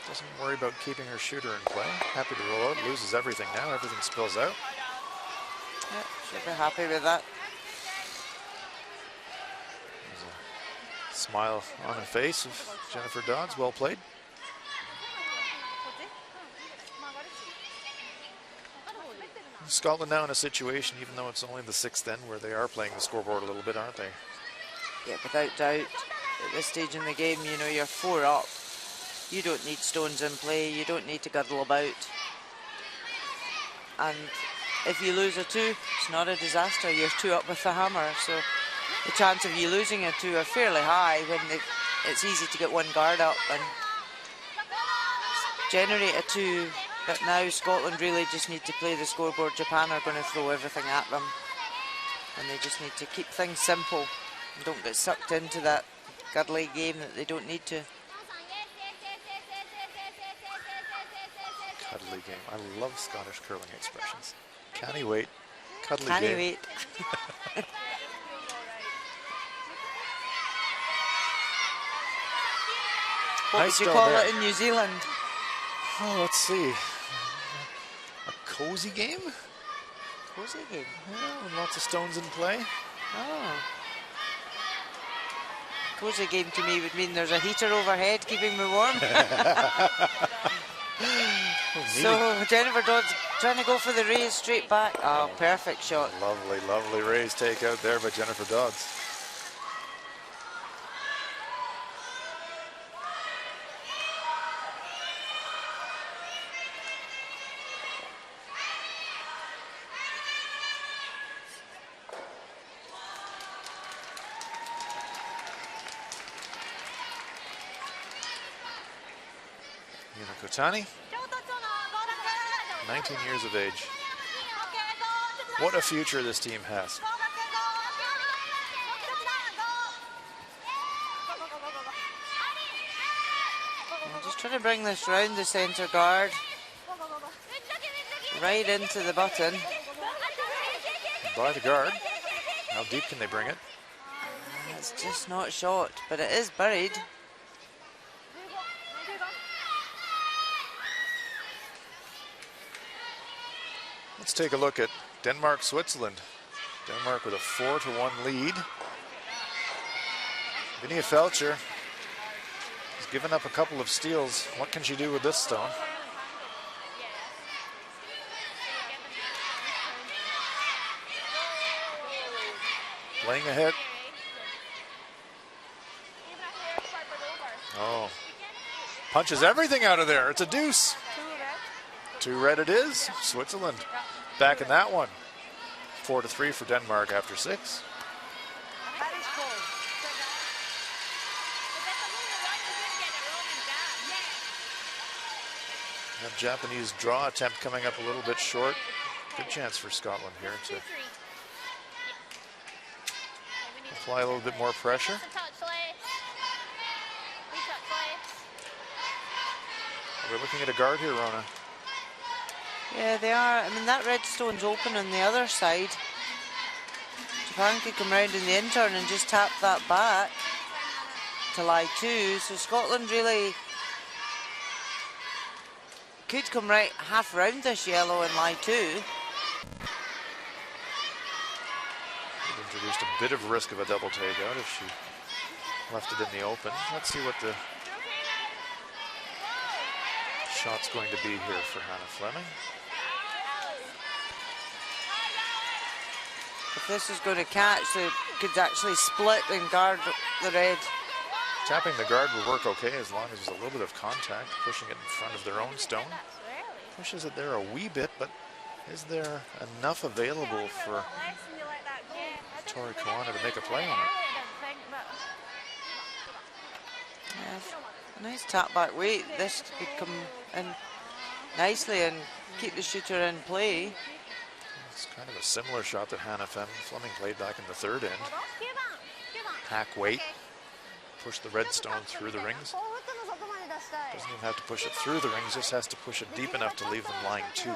Doesn't worry about keeping her shooter in play. Happy to roll out. Loses everything now. Everything spills out. Yep, she'll be happy with that. There's a smile on her face of Jennifer Dodds. Well played. Scotland now in a situation, even though it's only the 6th end, where they are playing the scoreboard a little bit, aren't they? Yeah, without doubt. At this stage in the game, you know, you're 4 up. You don't need stones in play. You don't need to girdle about. And if you lose a 2, it's not a disaster. You're 2 up with the hammer. So the chance of you losing a 2 are fairly high when it's easy to get one guard up and generate a 2. But now Scotland really just need to play the scoreboard. Japan are going to throw everything at them. And they just need to keep things simple and don't get sucked into that girdly game that they don't need to. Cuddly game. I love Scottish curling expressions. Can't he wait? Cuddly Can't he game. wait? What Nice would you stall call there. it in New Zealand? Oh, let's see. A cozy game? Cozy game. Yeah, with lots of stones in play. Oh. Cozy game to me would mean there's a heater overhead keeping me warm. So Jennifer Dodds trying to go for the raise straight back. Oh, perfect shot. Lovely, lovely raise take out there by Jennifer Dodds. Kotani, 19 years of age. What a future this team has. I'm just trying to bring this round the centre guard. Right into the button. By the guard. How deep can they bring it? It's just not shot, but it is buried. Let's take a look at Denmark, Switzerland. Denmark with a 4-1 lead. Vinia Felcher has given up a couple of steals. What can she do with this stone? Playing ahead. Oh. Punches everything out of there. It's a deuce. 2 red it is. Switzerland back in that one. 4-3 for Denmark after 6. That Japanese draw attempt coming up a little bit short. Good chance for Scotland here to apply a little bit more pressure. We're looking at a guard here, Rona. Yeah, they are. I mean, that red stone's open on the other side. Japan could come round in the in-turn and just tap that back to lie 2. So Scotland really could come right half round this yellow and lie 2. It introduced a bit of risk of a double takeout if she left it in the open. Let's see what the shot's going to be here for Hannah Fleming. If this is going to catch, they could actually split and guard the red. Tapping the guard will work okay as long as there's a little bit of contact, pushing it in front of their own stone. Pushes it there a wee bit, but is there enough available for Tori Kawana to make a play on it? Yeah, a nice tap back weight. This could come in nicely and keep the shooter in play. It's kind of a similar shot that Hannah Fleming played back in the 3rd end. Pack weight, push the red stone through the rings. Doesn't even have to push it through the rings, just has to push it deep enough to leave them lying 2.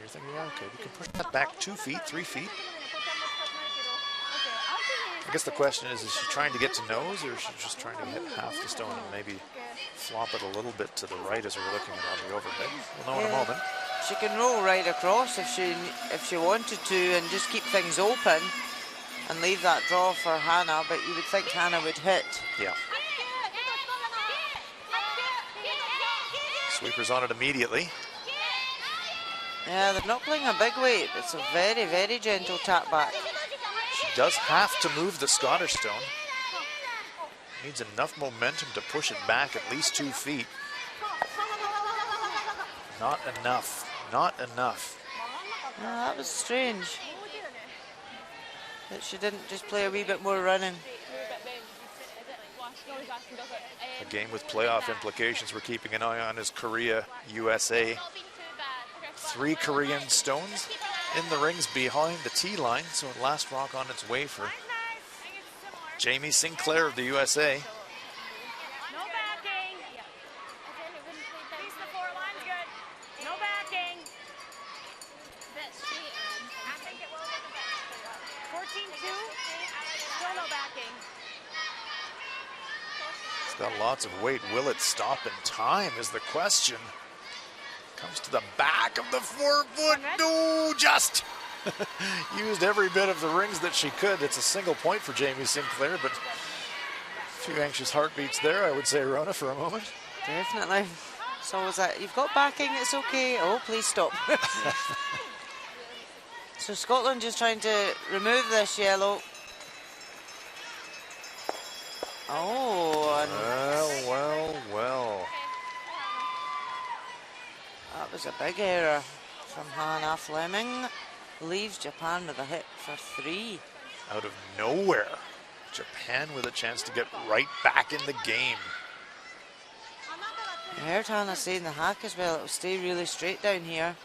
you're thinking, yeah, okay, we can push that back 2 feet, 3 feet. I guess the question is she trying to get to nose, or is she just trying to hit half the stone and maybe flop it a little bit to the right as we're looking at on the overhead? We'll know in a moment. She can roll right across if she wanted to and just keep things open and leave that draw for Hannah, but you would think Hannah would hit. Yeah. Sweepers on it immediately. Yeah, they're not playing a big weight. It's a very, very gentle tap back. She does have to move the Scottish stone. Needs enough momentum to push it back at least 2 feet. Not enough. Not enough. That was strange. That she didn't just play a wee bit more running. A game with playoff implications we're keeping an eye on is Korea, USA. 3 Korean stones in the rings behind the tee line, so last rock on its way for Jamie Sinclair of the USA. No backing. Piece the 4 line's good. No backing. I think it will look a bit. 14-2. Still no backing. It's got lots of weight. Will it stop in time is the question. Comes to the back of the 4-foot. No, just used every bit of the rings that she could. It's a single point for Jamie Sinclair, but a few anxious heartbeats there, I would say, Rona, for a moment. Definitely. So was that, you've got backing, it's okay. Oh, please stop. So Scotland just trying to remove this yellow. Oh, and Well. that was a big error from Hannah Fleming. Leaves Japan with a hit for 3. Out of nowhere, Japan with a chance to get right back in the game. You heard Hannah saying the hack as well. It will stay really straight down here.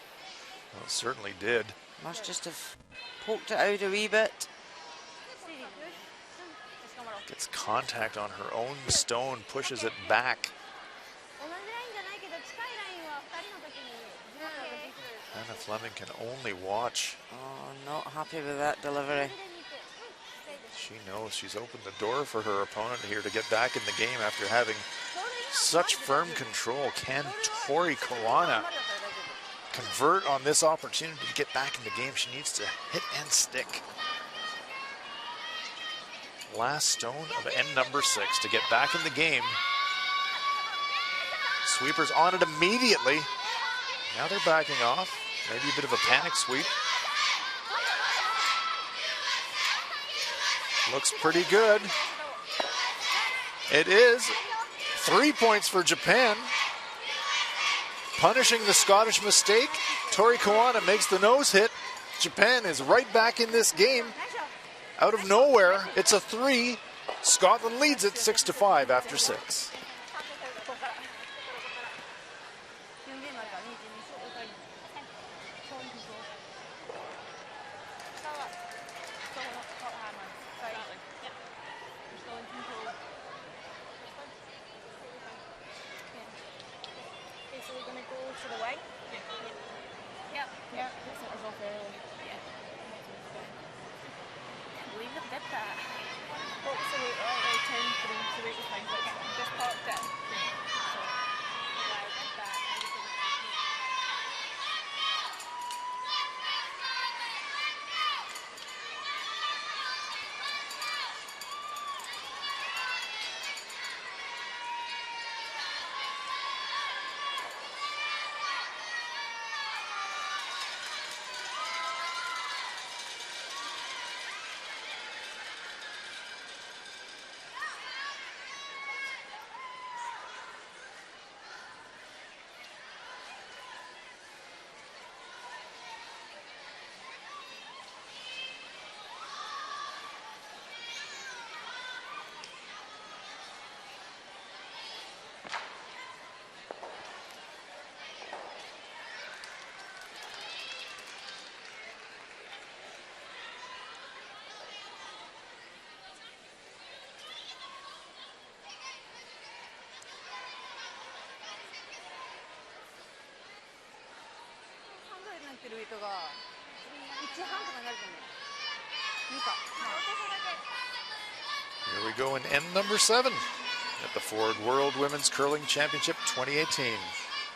Well, it certainly did. Must just have poked it out a wee bit. Gets contact on her own stone, pushes it back. Hannah Fleming can only watch. Oh, not happy with that delivery. She knows she's opened the door for her opponent here to get back in the game after having such firm control. Can Tori Kawana convert on this opportunity to get back in the game? She needs to hit and stick. Last stone of end number 6 to get back in the game. Sweepers on it immediately. Now they're backing off. Maybe a bit of a panic sweep. Looks pretty good. It is 3 points for Japan. Punishing the Scottish mistake. Tori Kawana makes the nose hit. Japan is right back in this game. Out of nowhere, it's a 3. Scotland leads it 6-5 after 6. 半とかになると思う。いいか。Here we go in end number 7 at the Ford World Women's Curling Championship 2018.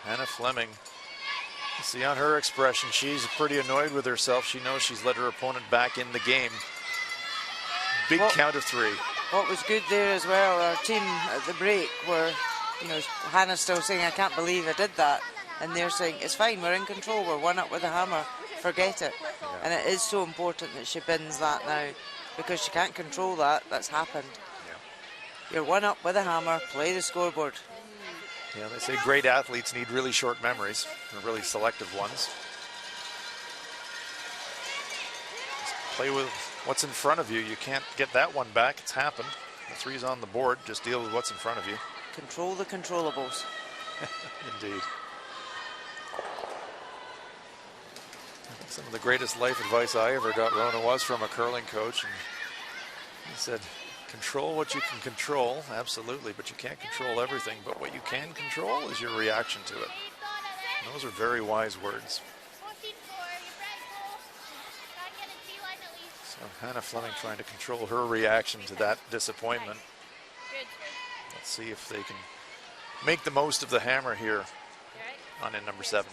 Hannah Fleming. You see on her expression, she's pretty annoyed with herself. She knows she's let her opponent back in the game. Big count of 3. What was good there as well, our team at the break were, Hannah's still saying, I can't believe I did that. And they're saying, it's fine, we're in control, we're 1 up with a hammer, forget it. Yeah. And it is so important that she bins that now, because she can't control that, that's happened. Yeah. You're 1 up with a hammer, play the scoreboard. Yeah, they say great athletes need really short memories, or really selective ones. Just play with what's in front of you. You can't get that one back, it's happened. The 3's on the board, just deal with what's in front of you. Control the controllables. Indeed. I think some of the greatest life advice I ever got, Rona, was from a curling coach. And he said, control what you can control, absolutely, but you can't control everything. But what you can control is your reaction to it. And those are very wise words. So Hannah Fleming trying to control her reaction to that disappointment. Let's see if they can make the most of the hammer here on end number 7.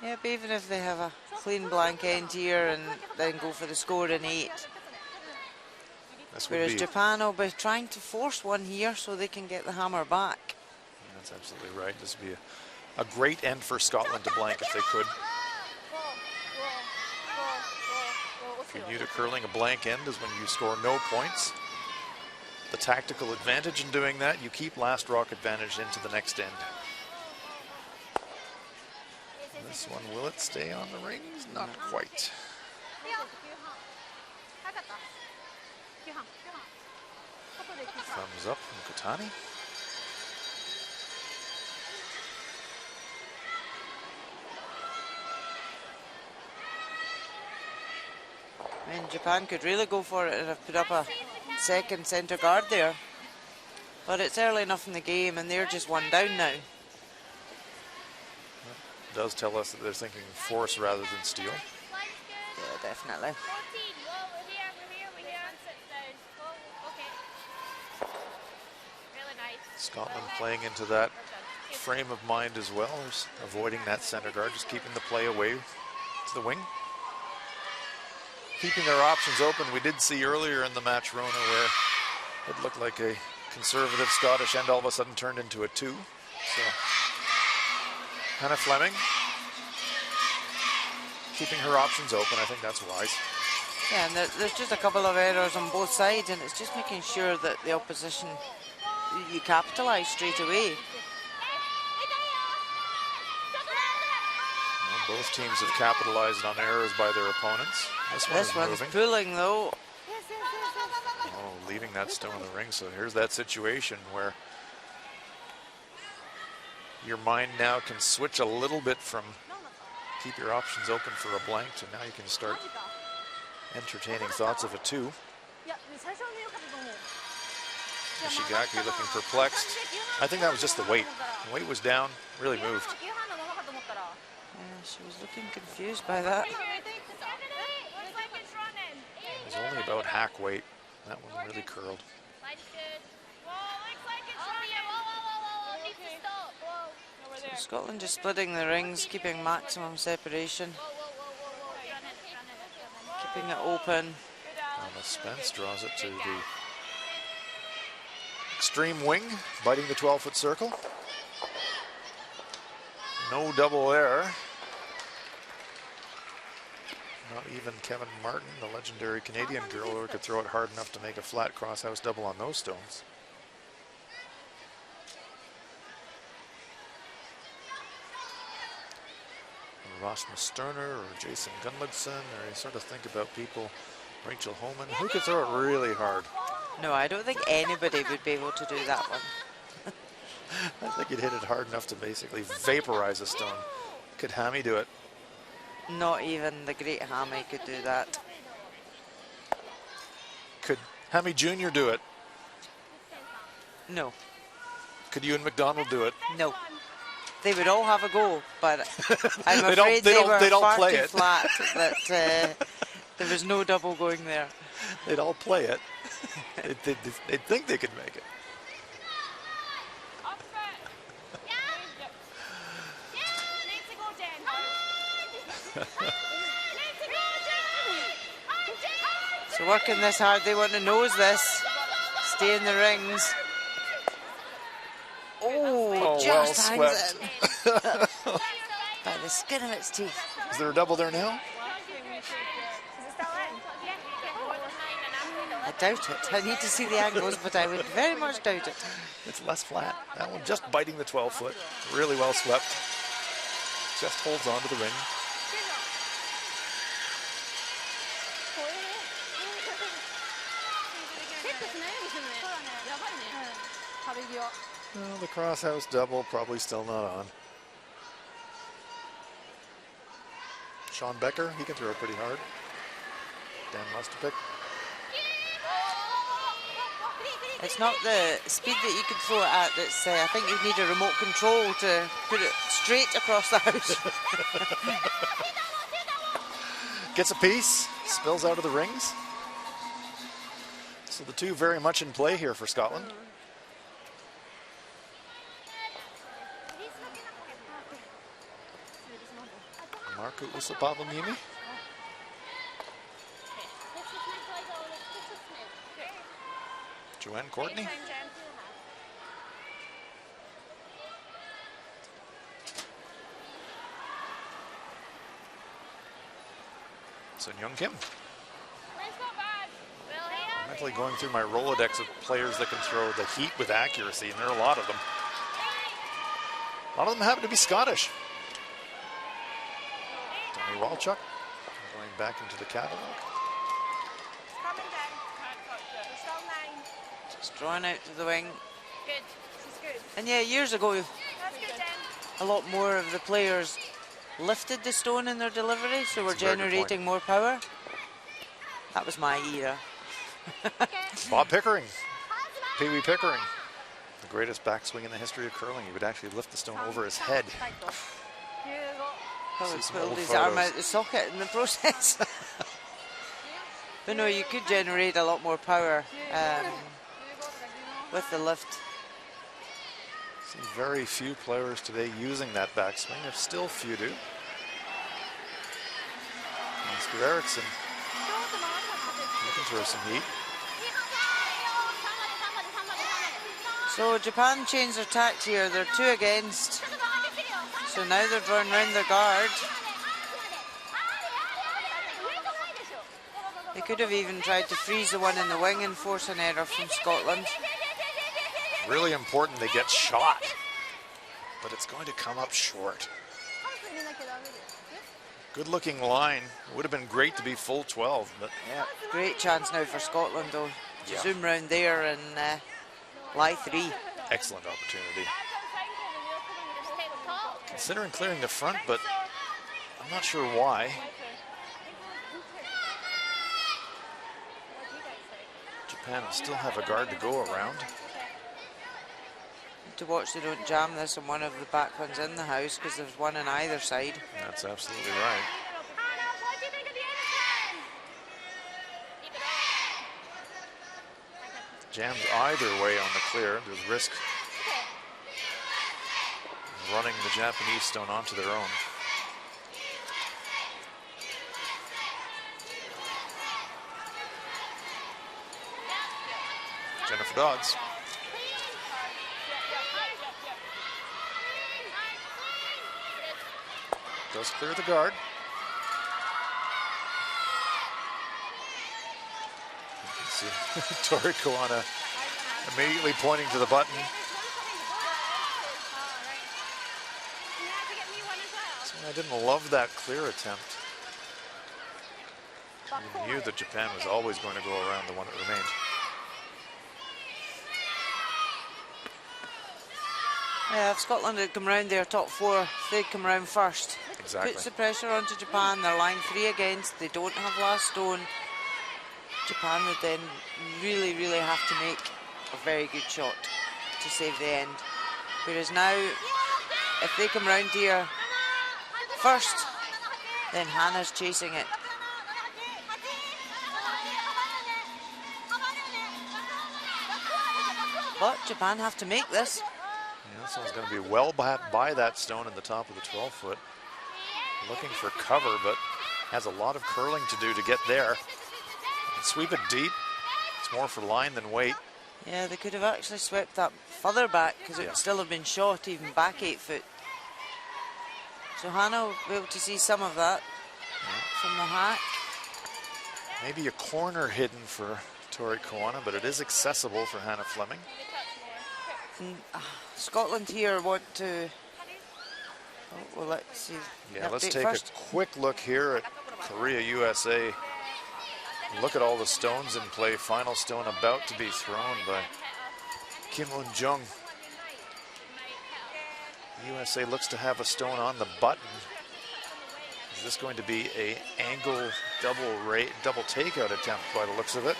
Yeah, but even if they have a clean blank end here and then go for the score in 8. Whereas Japan will be trying to force one here so they can get the hammer back. That's absolutely right. This would be a great end for Scotland to blank if they could. If you're new to curling, a blank end is when you score no points. The tactical advantage in doing that, you keep last rock advantage into the next end. This one, will it stay on the rings? Not quite. Thumbs up from Kotani. And Japan could really go for it and have put up a second centre guard there. But it's early enough in the game and they're just 1 down now. Does tell us that they're thinking force rather than steal. Yeah, definitely. Scotland playing into that frame of mind as well, just avoiding that center guard, just keeping the play away to the wing. Keeping their options open. We did see earlier in the match, Rona, where it looked like a conservative Scottish end all of a sudden turned into a 2. So Hannah Fleming keeping her options open. I think that's wise. Yeah, and there's just a couple of errors on both sides, and it's just making sure that the opposition, you capitalise straight away. Well, both teams have capitalised on errors by their opponents. This one's moving. Pulling though. Oh, leaving that stone in the ring. So here's that situation where your mind now can switch a little bit from keep your options open for a blank to now you can start entertaining thoughts of a 2. Ishigaki looking perplexed. I think that was just the weight. The weight was down, really moved. Yeah, she was looking confused by that. It was only about hack weight. That one really curled. So Scotland just splitting the rings, keeping maximum separation. Keeping it open. Anna Spence draws it to the extreme wing, biting the 12-foot circle. No double there. Not even Kevin Martin, the legendary Canadian curler, could throw it hard enough to make a flat crosshouse double on those stones. Rasmus Sterner or Jason Gunlugson, or you sort of think about people, Rachel Holman, who could throw it really hard? No, I don't think anybody would be able to do that one. I think he'd hit it hard enough to basically vaporize a stone. Could Hammy do it? Not even the great Hammy could do that. Could Hammy Jr. do it? No. Could Ewan McDonald do it? No. they would all have a go, but I'm They'd afraid they were all far play too it. flat that there was no double going there. They'd all play it. They'd think they could make it. So working this hard, they want to nose this. Stay in the rings. Oh, just well hangs it by the skin of its teeth. Is there a double there now? I doubt it. I need to see the angles, but I would very much doubt it. It's less flat. That one just biting the 12-foot. Really well swept. Just holds on to the ring. Well, the crosshouse double probably still not on. Sean Becker, he can throw it pretty hard. Dan Mustapic. It's not the speed that you can throw it at that's, I think you need a remote control to put it straight across the house. Gets a piece, spills out of the rings. So the two very much in play here for Scotland. Marco Usapavaniemi. Joanne Courtney. Sun Young Kim. I'm mentally going through my Rolodex of players that can throw the heat with accuracy, and there are a lot of them. A lot of them happen to be Scottish. Danny Walchuk going back into the catalog. Just drawing out to the wing. Good. She's good. And yeah, years ago, That's good, Dan. a lot more of the players lifted the stone in their delivery, so we're That's a very good generating more power. That was my era. Bob Pickering, Pee Wee Pickering, the greatest backswing in the history of curling. He would actually lift the stone over his head. Probably See some pulled old his arm photos. out the socket in the process. But no, you could generate a lot more power with the lift. See very few players today using that backswing, if still few do. Mr. Eriksson, he can throw some heat. So Japan changed their tact here. They're 2 against. So now they're drawing round their guard. They could have even tried to freeze the one in the wing and force an error from Scotland. Really important they get shot, but it's going to come up short. Good looking line. It would have been great to be full 12, but Yeah, great chance now for Scotland though. To zoom round there and lie 3. excellent opportunity. Considering clearing the front, but I'm not sure why. Japan will still have a guard to go around. To watch they don't jam this on one of the back ones in the house, because there's one on either side. That's absolutely right. Jams either way on the clear. There's risk running the Japanese stone onto their own. Jennifer Dodds. Does clear the guard. You can see Tori Kawana immediately pointing to the button. So I didn't love that clear attempt. You knew that Japan was always going to go around the one that remained. Yeah, if Scotland had come round their top 4, they'd come round first. Exactly. Puts the pressure onto Japan. They're lying 3 against. They don't have last stone. Japan would then really, really have to make a very good shot to save the end. Whereas now, if they come round here first, then Hannah's chasing it. But Japan have to make this. Yeah, this one's going to be well by that stone in the top of the 12-foot. Looking for cover, but has a lot of curling to do to get there. Sweep it deep. It's more for line than weight. Yeah, they could have actually swept that further back because it would still have been short, even back 8 foot. So Hannah will be able to see some of that from the hack. Maybe a corner hidden for Tori Koana, but it is accessible for Hannah Fleming. Scotland here want to... Oh, well, let's see. Yeah, let's Update take first. a quick look here at Korea, USA. Look at all the stones in play. Final stone about to be thrown by Kim Un-jung. USA looks to have a stone on the button. Is this going to be a angle double takeout attempt by the looks of it?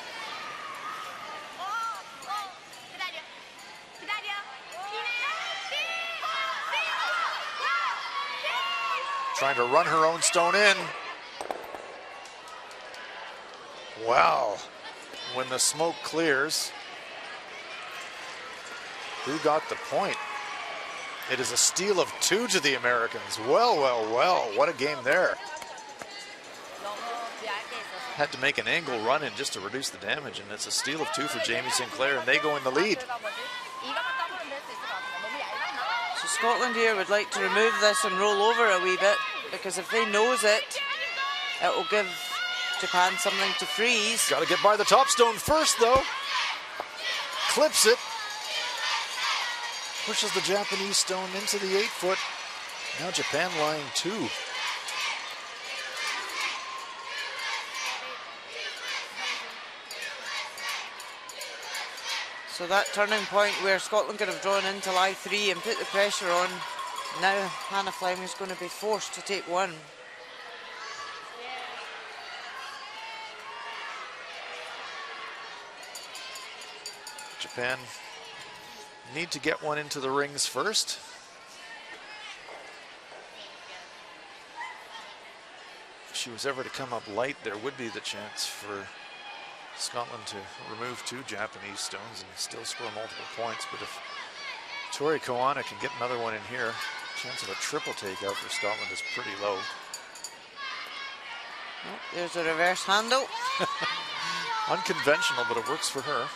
Trying to run her own stone in. Wow. When the smoke clears, who got the point? It is a steal of 2 to the Americans. Well, well, well, what a game there. Had to make an angle run in just to reduce the damage, and it's a steal of 2 for Jamie Sinclair, and they go in the lead. So Scotland here would like to remove this and roll over a wee bit, because if they nose it, it will give Japan something to freeze. Got to get by the top stone first, though. Clips it. Pushes the Japanese stone into the 8-foot. Now Japan lying 2. So that turning point where Scotland could have drawn into lie 3 and put the pressure on, now Hannah Fleming is going to be forced to take 1. Japan need to get one into the rings first. If she was ever to come up light, there would be the chance for Scotland to remove 2 Japanese stones and still score multiple points. But if Tori Koana can get another one in here, chance of a triple takeout for Scotland is pretty low. Oh, there's a reverse handle. Unconventional, but it works for her.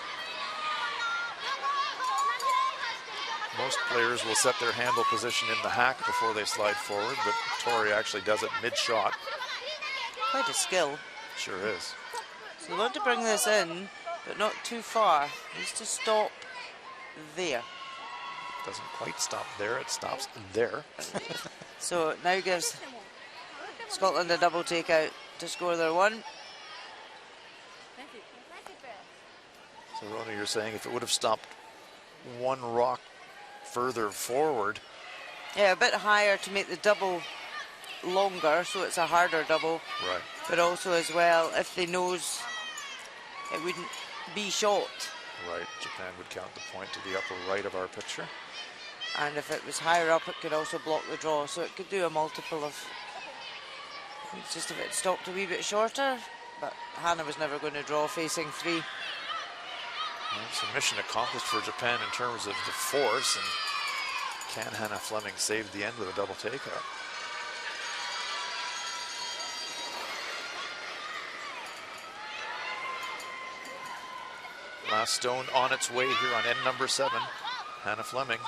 Most players will set their handle position in the hack before they slide forward, but Tori actually does it mid-shot. Quite a skill. Sure is. So they want to bring this in, but not too far. Needs to stop there. Doesn't quite stop there, it stops there. So it now gives Scotland a double takeout to score their 1. So Rona, you're saying if it would have stopped 1 rock further forward. Yeah, a bit higher to make the double longer, so it's a harder double. Right. But also as well, if they nose, it wouldn't be short. Right, Japan would count the point to the upper right of our picture. And if it was higher up, it could also block the draw, so it could do a multiple of... It's just if it stopped a wee bit shorter, but Hannah was never going to draw facing 3. Well, it's a mission accomplished for Japan in terms of the force, and can Hannah Fleming save the end with a double takeout? Last stone on its way here on end number 7. Hannah Fleming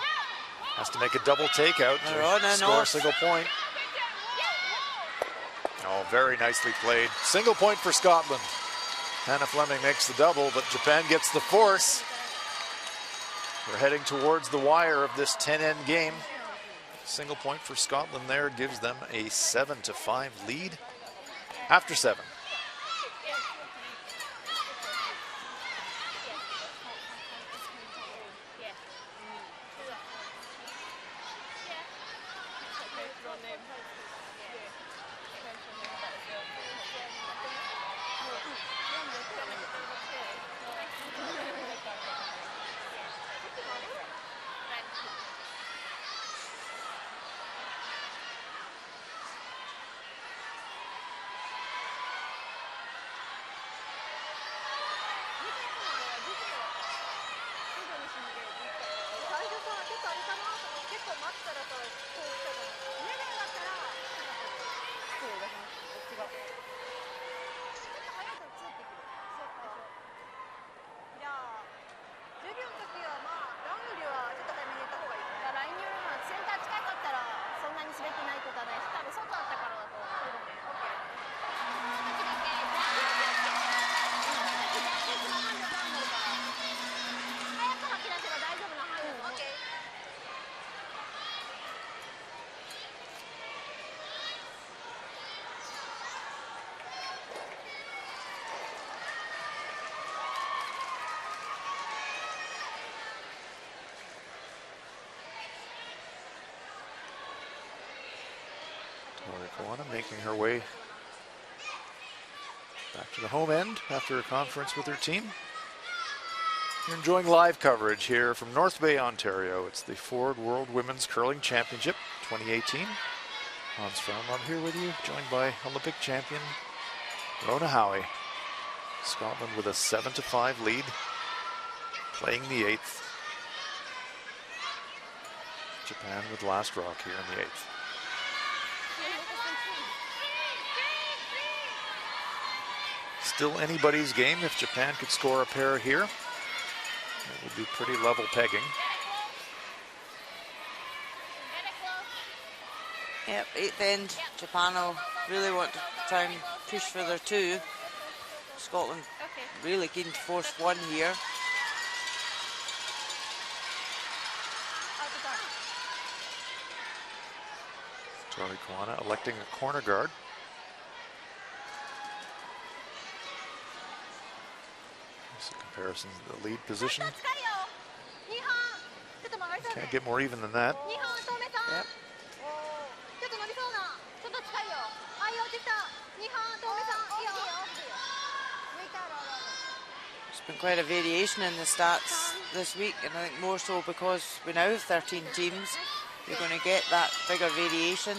has to make a double takeout to score a single point. Oh, very nicely played. Single point for Scotland. Hannah Fleming makes the double, but Japan gets the force. We're heading towards the wire of this 10-end game. Single point for Scotland there gives them a 7-5 lead after 7. making her way back to the home end after a conference with her team. You're enjoying live coverage here from North Bay, Ontario. It's the Ford World Women's Curling Championship 2018. Hans Farnlund here with you, joined by Olympic champion Rona Howie. Scotland with a 7-5 lead, playing the 8th. Japan with last rock here in the 8th. Still anybody's game. If Japan could score a pair here, it would be pretty level pegging. Yep, 8th end. Japan will really want to try and push for their 2. Scotland really keen to force 1 here. Tori Kwana electing a corner guard. Here's a comparison to the lead position. Can't get more even than that. Yep. There's been quite a variation in the stats this week, and I think more so because we now have 13 teams. You're going to get that bigger variation.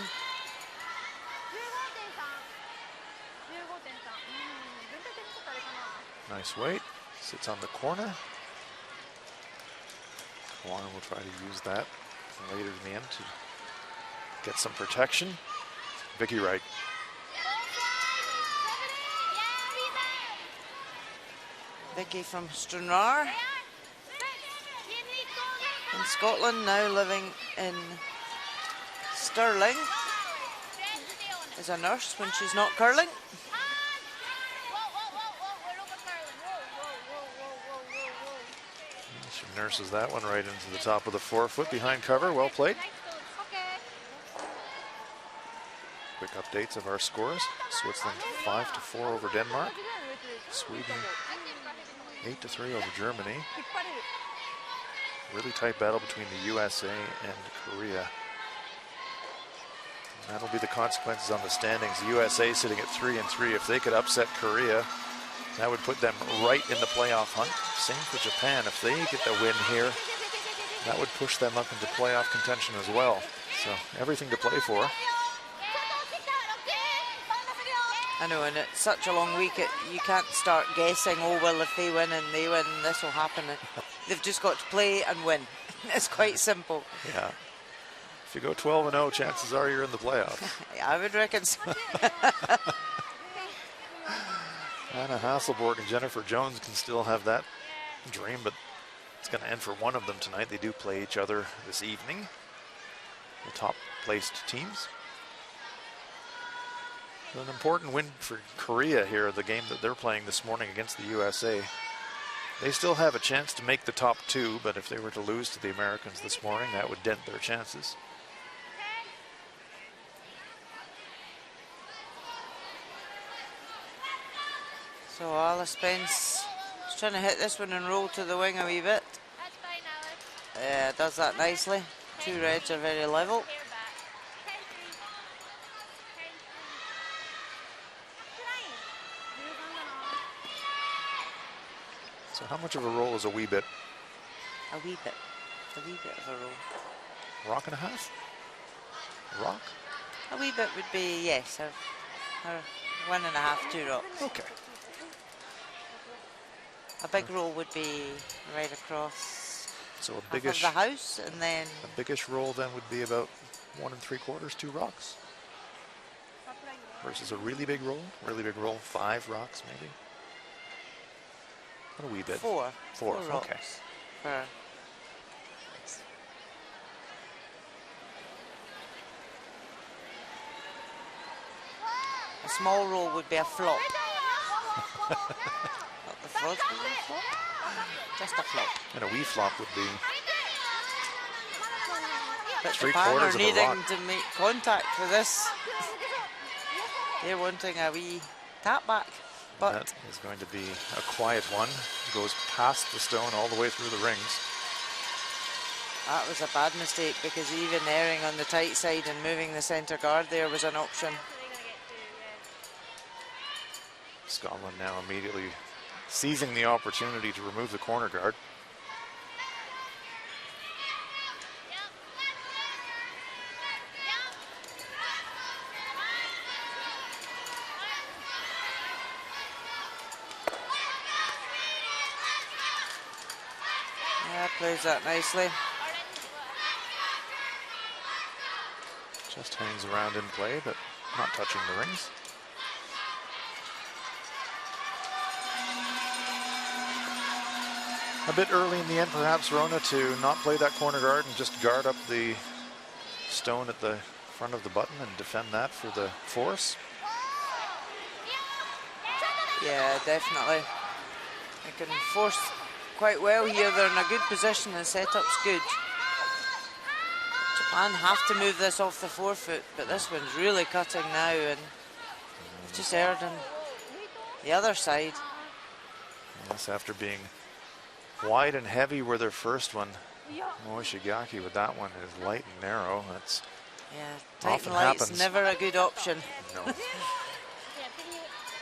Nice weight. Sits on the corner. Kwana will try to use that later in the end to get some protection. Vicky Wright. Vicky from Stranraer in Scotland, now living in Stirling, is a nurse when she's not curling. She nurses that one right into the top of the 4-foot behind cover. Well played. Quick updates of our scores. Switzerland 5-4 over Denmark. Sweden 8-3 over Germany. Really tight battle between the USA and Korea. And that'll be the consequences on the standings. The USA sitting at 3-3. If they could upset Korea, that would put them right in the playoff hunt. Same for Japan. If they get the win here, that would push them up into playoff contention as well. So everything to play for. I know, and it's such a long week, you can't start guessing, oh, well, if they win and they win, this will happen. They've just got to play and win. It's quite simple. Yeah. If you go 12-0, chances are you're in the playoffs. Yeah, I would reckon so. Anna Hasselborg and Jennifer Jones can still have that dream, but it's going to end for one of them tonight. They do play each other this evening, the top-placed teams. An important win for Korea here, the game that they're playing this morning against the USA. They still have a chance to make the top 2, but if they were to lose to the Americans this morning, that would dent their chances. So Alice Spence is trying to hit this one and roll to the wing a wee bit. Yeah, does that nicely. 2 reds are very level. So how much of a roll is a wee bit? A wee bit. A wee bit of a roll. Rock and a half? Rock? A wee bit would be, yes, a 1.5, 2 rocks. Okay. A big roll would be right across So a half biggish, of the house, and then a biggish roll then would be about 1 3/4, 2 rocks. Versus a really big roll, 5 rocks maybe. What a wee bit. 4. 4, 4 okay. rocks for a small roll would be a flop. Not the flop, just a flop. And a wee flop would be But 3/4 Japan are of a needing rock. to make contact for this. They're wanting a wee tap back, but that is going to be a quiet one. It goes past the stone all the way through the rings. that was a bad mistake, because even erring on the tight side and moving the centre guard there was an option. Scotland now immediately seizing the opportunity to remove the corner guard. Yeah, plays that nicely. Just hangs around in play, but not touching the rings. A bit early in the end, perhaps, Rona, to not play that corner guard and just guard up the stone at the front of the button and defend that for the force. Yeah, definitely. They can force quite well here. They're in a good position. The setup's good. Japan have to move this off the forefoot, but this one's really cutting now, and just aired on the other side. Yes, after being wide and heavy were their first one. Moishigaki with that one is light and narrow. That's tight often and light's happens. never a good option. No.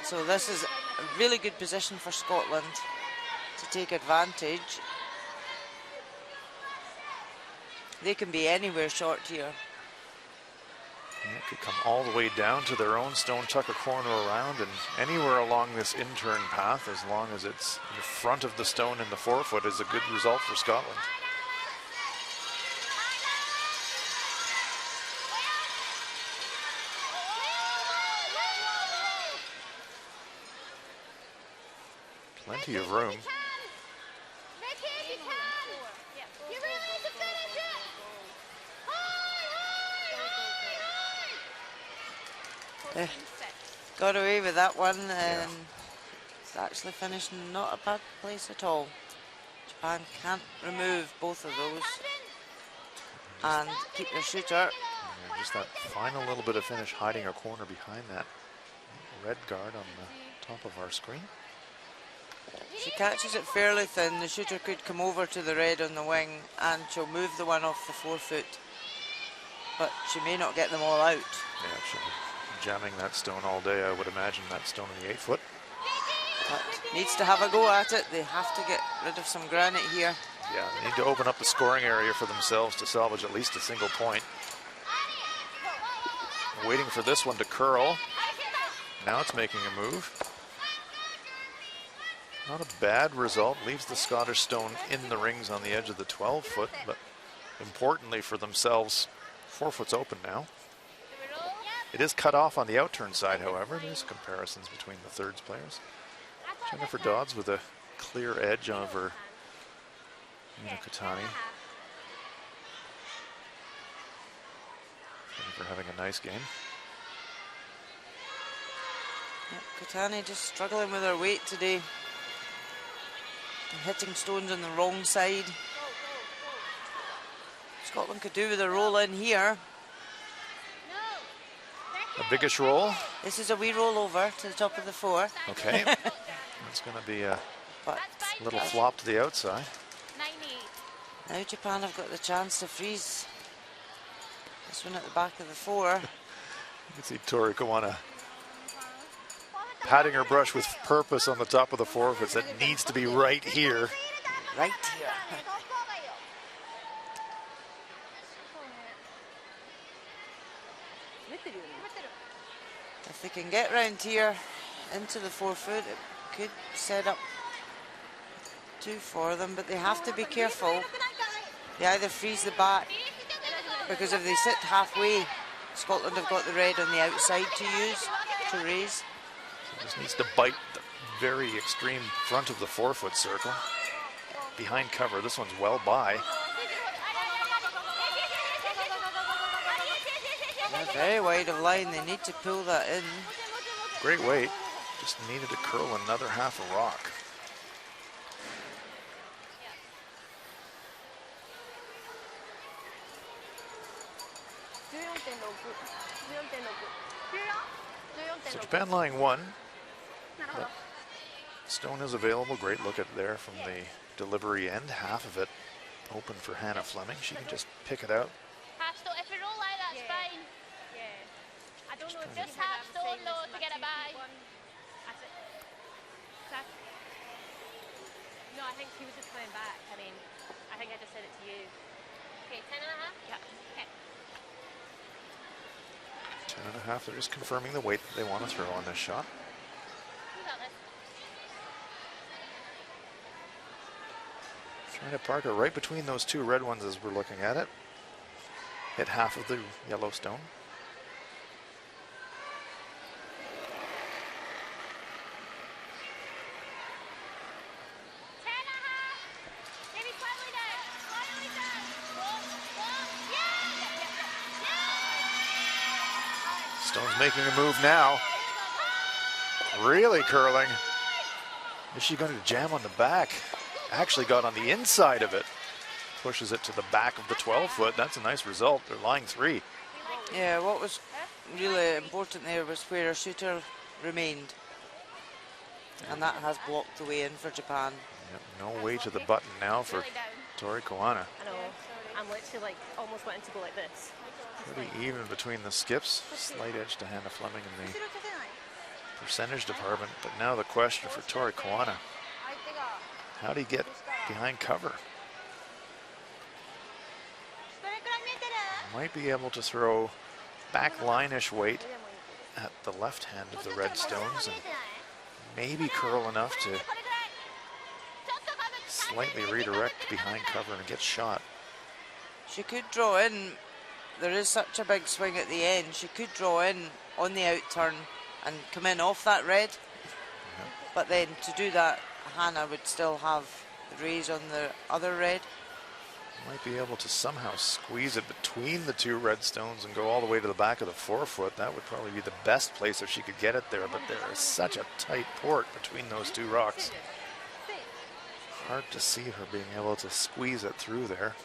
So this is a really good position for Scotland to take advantage. They can be anywhere short here. It could come all the way down to their own stone, tuck a corner around, and anywhere along this in-turn path, as long as it's in front of the stone in the forefoot, is a good result for Scotland. Plenty of room. Got away with that one, and it's actually finished in not a bad place at all. Japan can't remove both of those and keep their shooter. Yeah, just that final little bit of finish, hiding a corner behind that red guard on the top of our screen. She catches it fairly thin. The shooter could come over to the red on the wing, and she'll move the one off the forefoot, but she may not get them all out. Yeah, she'll be jamming that stone all day, I would imagine, that stone in the 8-foot. But needs to have a go at it. They have to get rid of some granite here. Yeah, they need to open up the scoring area for themselves to salvage at least a single point. Waiting for this one to curl. Now it's making a move. Not a bad result. Leaves the Scottish stone in the rings on the edge of the 12-foot, but importantly for themselves, 4 foot's open now. It is cut off on the outturn side, however. There's comparisons between the thirds players. Jennifer Dodds with a clear edge over Mina Katani. Jennifer having a nice game. Yep, Katani just struggling with her weight today. And hitting stones on the wrong side. Scotland could do with a roll in here. A biggish roll. This is a wee roll over to the top of the 4. Okay. It's going to be a little flop to the outside. Now Japan have got the chance to freeze this one at the back of the 4. You can see Tori Kawana patting her brush with purpose on the top of the 4. If it needs to be right here. Right here. If they can get round here into the 4-foot, it could set up 2 for them, but they have to be careful. They either freeze the back, because if they sit halfway, Scotland have got the red on the outside to use, to raise. So just needs to bite the very extreme front of the 4-foot circle. Behind cover, this one's well by. They're very wide of line, they need to pull that in. Great weight, just needed to curl another half a rock. So Japan lying 1. But stone is available. Great look at there from the delivery end. Half of it open for Hannah Fleming. She can just pick it out. Half stone. If you roll like that's fine. Yeah. I don't know. Just half stone though to get it by. I think he was just coming back. I mean, I think I just said it to you. Okay, 10.5? Yeah. Okay. 10.5. They're just confirming the weight that they want to throw on this shot. You got this. Trying to park it right between those two red ones as we're looking at it. Hit half of the yellow stone. Stone's making a move now. Really curling. Is she going to jam on the back? Actually got on the inside of it. Pushes it to the back of the 12-foot. That's a nice result. They're lying 3. Yeah, what was really important there was where our shooter remained. And that has blocked the way in for Japan. Yep, no way to the button now for Tori Koana. I know. I'm literally like almost wanting to go like this. Pretty even between the skips. Slight edge to Hannah Fleming in the percentage department. But now the question for Tori Koana. How do you get behind cover? Might be able to throw back line-ish weight at the left hand of the red stones and maybe curl enough to slightly redirect behind cover and get shot. She could draw in. There is such a big swing at the end. She could draw in on the out turn and come in off that red. Yep. But then to do that, Hannah would still have the raise on the other red. Might be able to somehow squeeze it between the two red stones and go all the way to the back of the 4-foot. That would probably be the best place if she could get it there, but there is such a tight port between those two rocks. Hard to see her being able to squeeze it through there.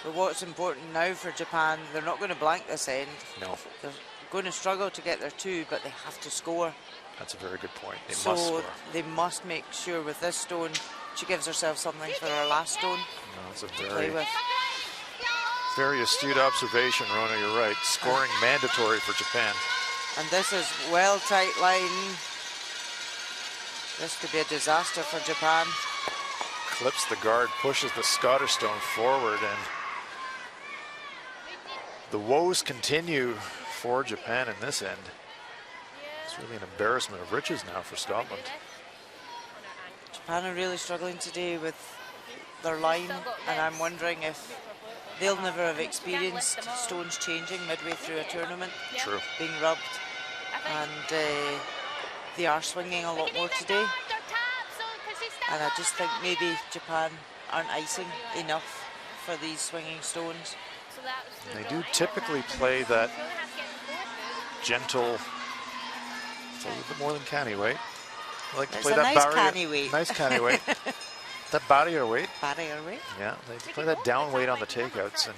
But what's important now for Japan, they're not going to blank this end. No. They're going to struggle to get their 2, but they have to score. That's a very good point. They so must score. They must make sure with this stone, she gives herself something for her last stone. No, it's a to play with. Very astute observation, Rona, you're right. Scoring mandatory for Japan. And this is well tight line. This could be a disaster for Japan. Clips the guard, pushes the Scottish stone forward, and the woes continue for Japan in this end. It's really an embarrassment of riches now for Scotland. Japan are really struggling today with their line, and I'm wondering if they'll never have experienced stones changing midway through a tournament. True. Being rubbed, and they are swinging a lot more today. And I just think maybe Japan aren't icing enough for these swinging stones. They do typically play that gentle, it's a little bit more than canny weight. I like to play that nice barrier. canny weight. Nice canny weight. That barrier weight. Barrier weight. Yeah, they play that down weight on the takeouts, and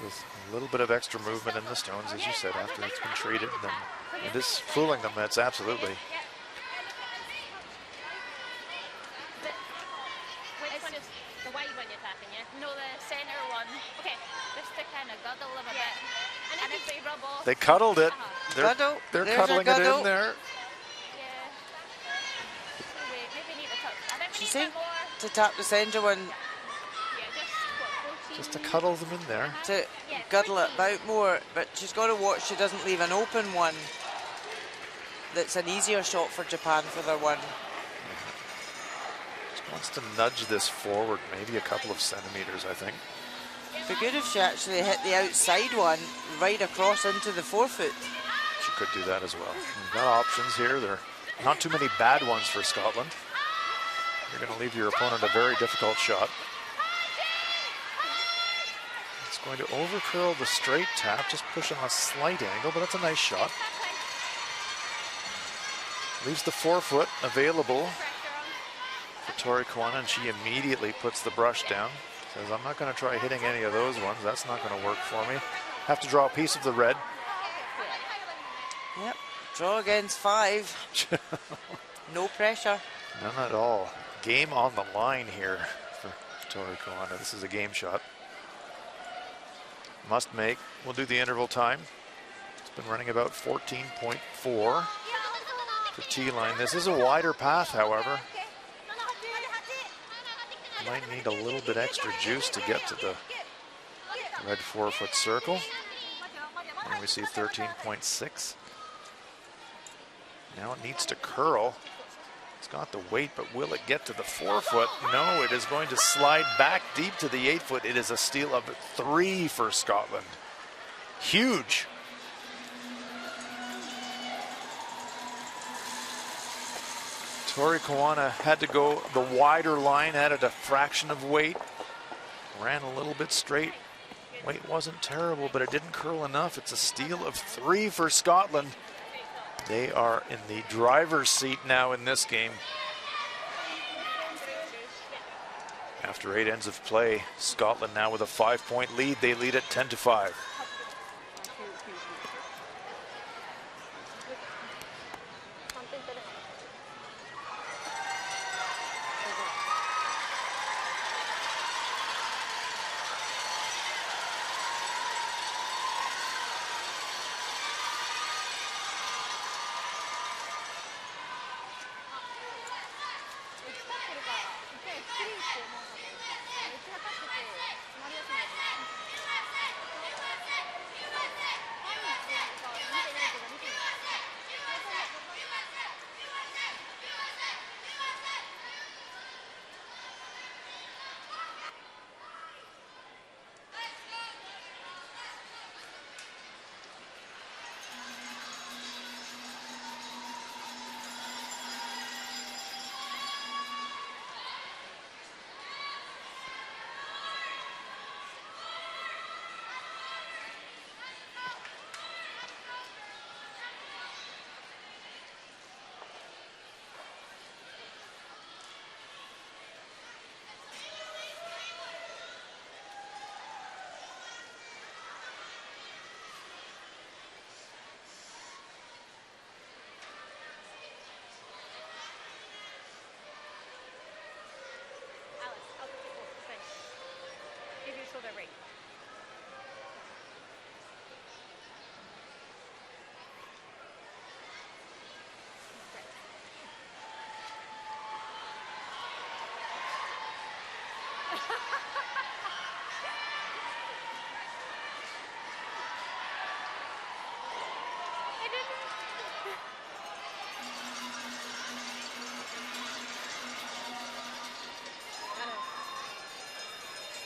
with a little bit of extra movement in the stones, as you said, after it's been treated, then it is fooling them. That's absolutely. Which one is the wide one you're tapping, yeah? No, the center one. Okay, just to kind of guddle them a bit. And if they rub off. They cuddled it. They're There's cuddling it in there. You see, to tap the centre one, just to cuddle them in there. to guddle it about more, but she's got to watch she doesn't leave an open one that's an easier shot for Japan for their one. Just wants to nudge this forward maybe a couple of centimeters, I think. It'd be good if she actually hit the outside one right across into the 4-foot. She could do that as well. We've got options here. There are not too many bad ones for Scotland. You're going to leave your opponent a very difficult shot. It's going to overcurl the straight tap, just pushing a slight angle, but that's a nice shot. Leaves the 4-foot available for Tori Koana, and she immediately puts the brush down. Says, I'm not going to try hitting any of those ones. That's not going to work for me. Have to draw a piece of the red. Yep, draw against 5. No pressure. None at all. Game on the line here for Tori Koana. This is a game shot. Must make. We'll do the interval time. It's been running about 14.4. The tee line. This is a wider path, however. Might need a little bit extra juice to get to the red 4-foot circle. And we see 13.6. Now it needs to curl. It's got the weight, but will it get to the 4-foot? No, it is going to slide back deep to the 8-foot. It is a steal of 3 for Scotland. Huge. Tori Kawana had to go the wider line, added a fraction of weight, ran a little bit straight. Weight wasn't terrible, but it didn't curl enough. It's a steal of 3 for Scotland. They are in the driver's seat now in this game. After 8 ends of play, Scotland now with a 5-point lead. They lead at 10-5. Shoulder rate.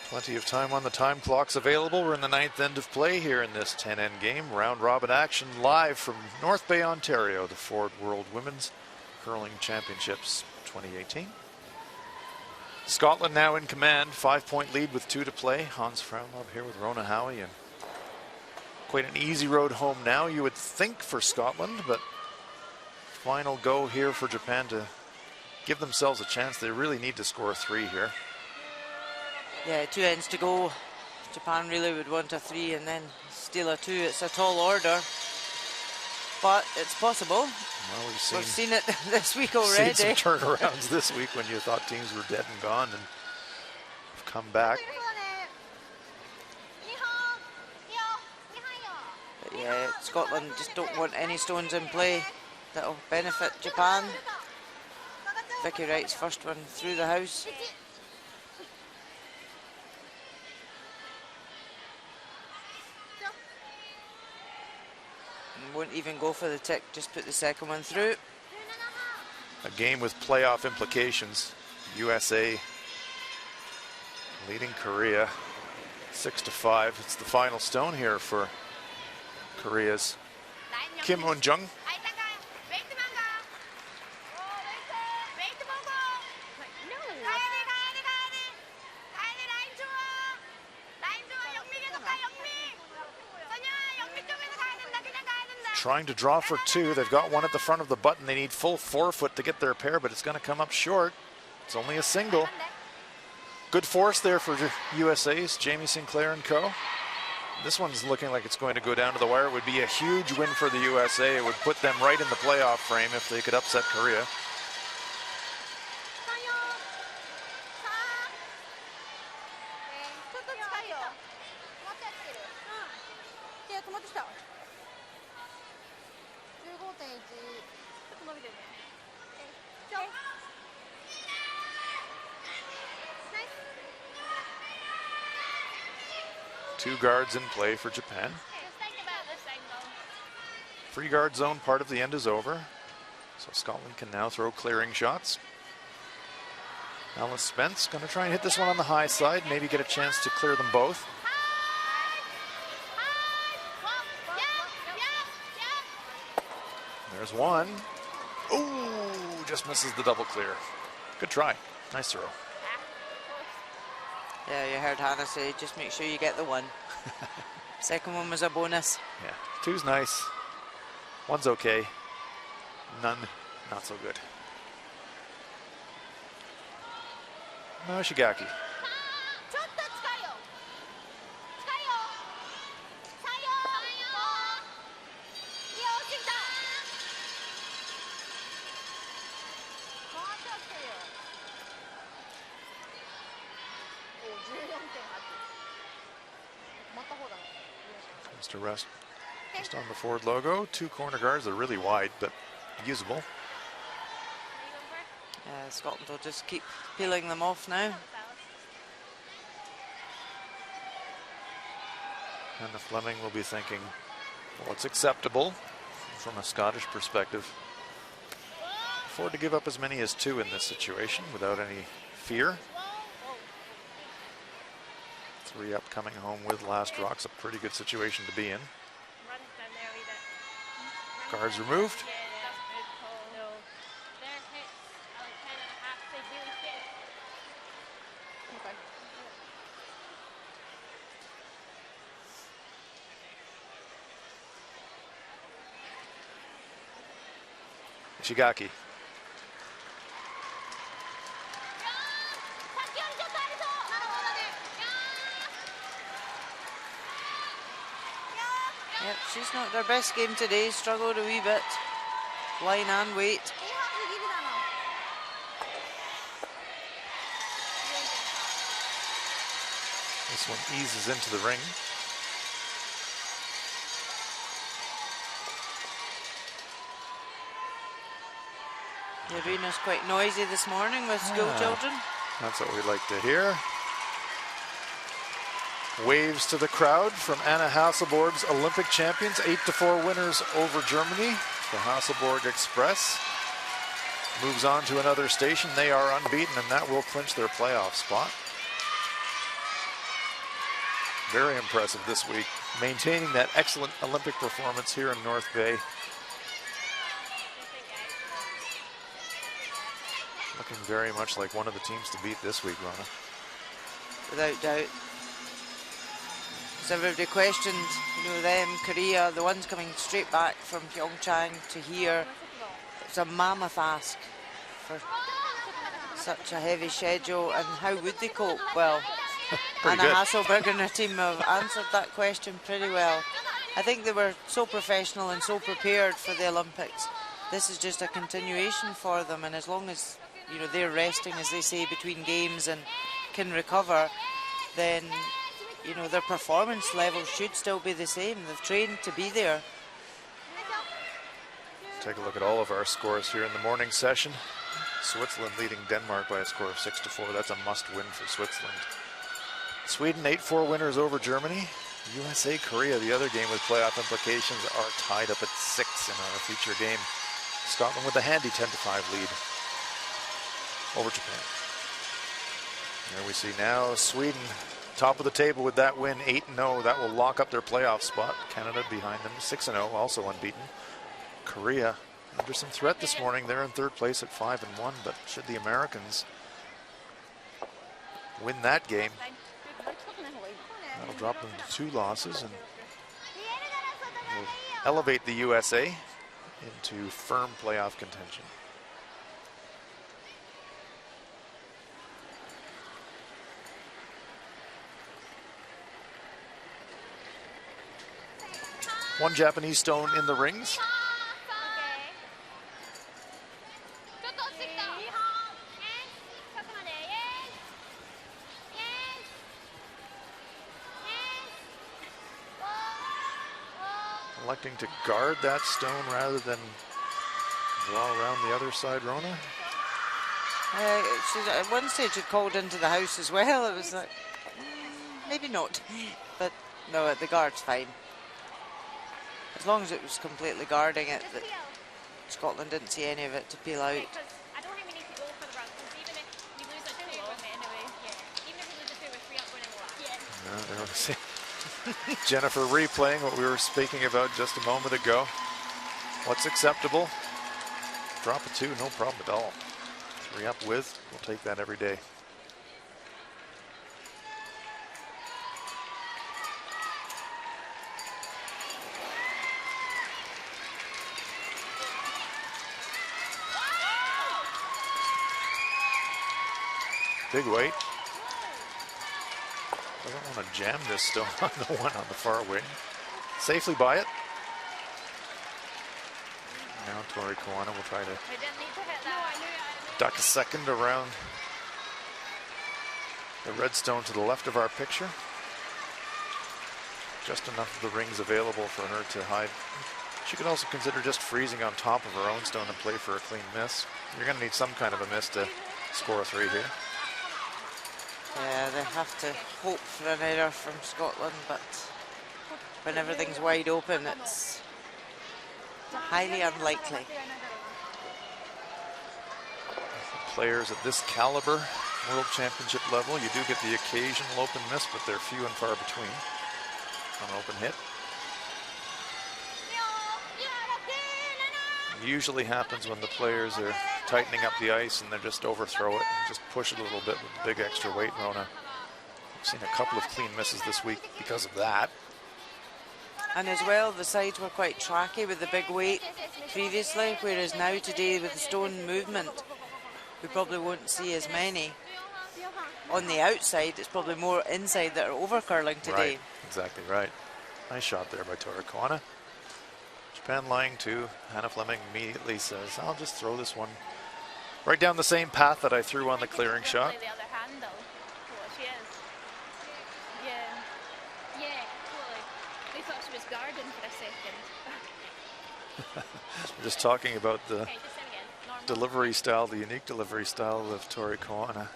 Plenty of time on the time clocks available. We're in the 9th end of play here in this 10-end game. Round robin action live from North Bay, Ontario, the Ford World Women's Curling Championships 2018. Scotland now in command, 5-point lead with 2 to play. Hans Frauenlob here with Rona Howie, and quite an easy road home now, you would think, for Scotland, but final go here for Japan to give themselves a chance. They really need to score 3 here. Yeah, 2 ends to go. Japan really would want a 3 and then steal a 2. It's a tall order, but it's possible. Well, we've seen it this week already. Seen some turnarounds this week when you thought teams were dead and gone, and have come back. But yeah, Scotland just don't want any stones in play that'll benefit Japan. Vicky Wright's first one through the house. Won't even go for the tick, just put the second one through. A game with playoff implications. USA leading Korea 6-5. It's the final stone here for Korea's Kim Eun-jung. Trying to draw for 2. They've got one at the front of the button. They need full 4-foot to get their pair, but it's going to come up short. It's only a single. Good force there for USA's Jamie Sinclair and co. This one's looking like it's going to go down to the wire. It would be a huge win for the USA. It would put them right in the playoff frame if they could upset Korea. 2 guards in play for Japan. Just think about this angle. Free guard zone part of the end is over. So Scotland can now throw clearing shots. Alice Spence going to try and hit this one on the high side, maybe get a chance to clear them both. There's one. Ooh, just misses the double clear. Good try. Nice throw. Yeah, you heard Hannah say, just make sure you get the one. Second one was a bonus. Yeah, 2's nice. 1's okay. None, not so good. No, Shigaki. Mr. Rest just on the Ford logo. 2 corner guards are really wide, but usable. Scotland will just keep peeling them off now. And the Fleming will be thinking, what's acceptable from a Scottish perspective? Afford to give up as many as 2 in this situation without any fear. 3 up coming home with last rock's a pretty good situation to be in. Guards removed. Shigaki. Yep, she's not their best game today, struggled a wee bit. Line and weight. This one eases into the ring. The arena's quite noisy this morning with school children. That's what we like to hear. Waves to the crowd from Anna Hasselborg's Olympic champions, 8-4 winners over Germany. The Hasselborg Express moves on to another station. They are unbeaten, and that will clinch their playoff spot. Very impressive this week, maintaining that excellent Olympic performance here in North Bay. Looking very much like one of the teams to beat this week, Rona. Without doubt. As everybody questioned, them, Korea, the ones coming straight back from Pyeongchang to here. It's a mammoth ask for such a heavy schedule, and how would they cope? Well, Anna Hasselborg and her team have answered that question pretty well. I think they were so professional and so prepared for the Olympics. This is just a continuation for them, and as long as they're resting, as they say, between games and can recover, then their performance level should still be the same. They've trained to be there. Take a look at all of our scores here in the morning session. Switzerland leading Denmark by a score of 6-4. That's a must-win for Switzerland. Sweden 8-4 winners over Germany. USA, Korea, the other game with playoff implications, are tied up at 6 in our feature game. Scotland with a handy 10-5 lead over Japan. There we see now Sweden top of the table with that win, 8-0. That will lock up their playoff spot. Canada behind them, 6-0, also unbeaten. Korea under some threat this morning. They're in 3rd place at 5-1, but should the Americans win that game, that'll drop them to 2 losses and will elevate the USA into firm playoff contention. One Japanese stone in the rings. Electing to guard that stone rather than draw around the other side, Rona. At one stage it called into the house as well. It was like, maybe not. But No, the guard's fine. As long as it was completely guarding it, that Scotland didn't see any of it to peel out. Because I don't think we need to go for the run, because even if we lose a 2, anyway, even if we lose a 2, we're 3 up winning the last. No, Jennifer replaying what we were speaking about just a moment ago. What's acceptable? Drop a 2, no problem at all. 3 up with, we'll take that every day. Big weight. Doesn't want to jam this still on the one on the far wing. Safely by it. Now Tori Koana will try to duck a second around the redstone to the left of our picture. Just enough of the rings available for her to hide. She could also consider just freezing on top of her own stone and play for a clean miss. You're going to need some kind of a miss to score a 3 here. Yeah, they have to hope for an error from Scotland, but when everything's wide open, it's highly unlikely. Players at this caliber, World Championship level, you do get the occasional open miss, but they're few and far between on an open hit. It usually happens when the players are tightening up the ice and they just overthrow it and just push it a little bit with the big extra weight, Rona. I've seen a couple of clean misses this week because of that. And as well, the sides were quite tracky with the big weight previously, whereas now today with the stone movement, we probably won't see as many. On the outside, it's probably more inside that are over-curling today. Right, exactly right. Nice shot there by Tori Koana. Japan lying to. Hannah Fleming immediately says, I'll just throw this one right down the same path that I threw on the clearing shot. The other hand, though, to what she is. Yeah, totally. We thought she was guarding for a second. We're just talking about the Okay, just same again. Normal. delivery style, the unique delivery style of Tori Koana.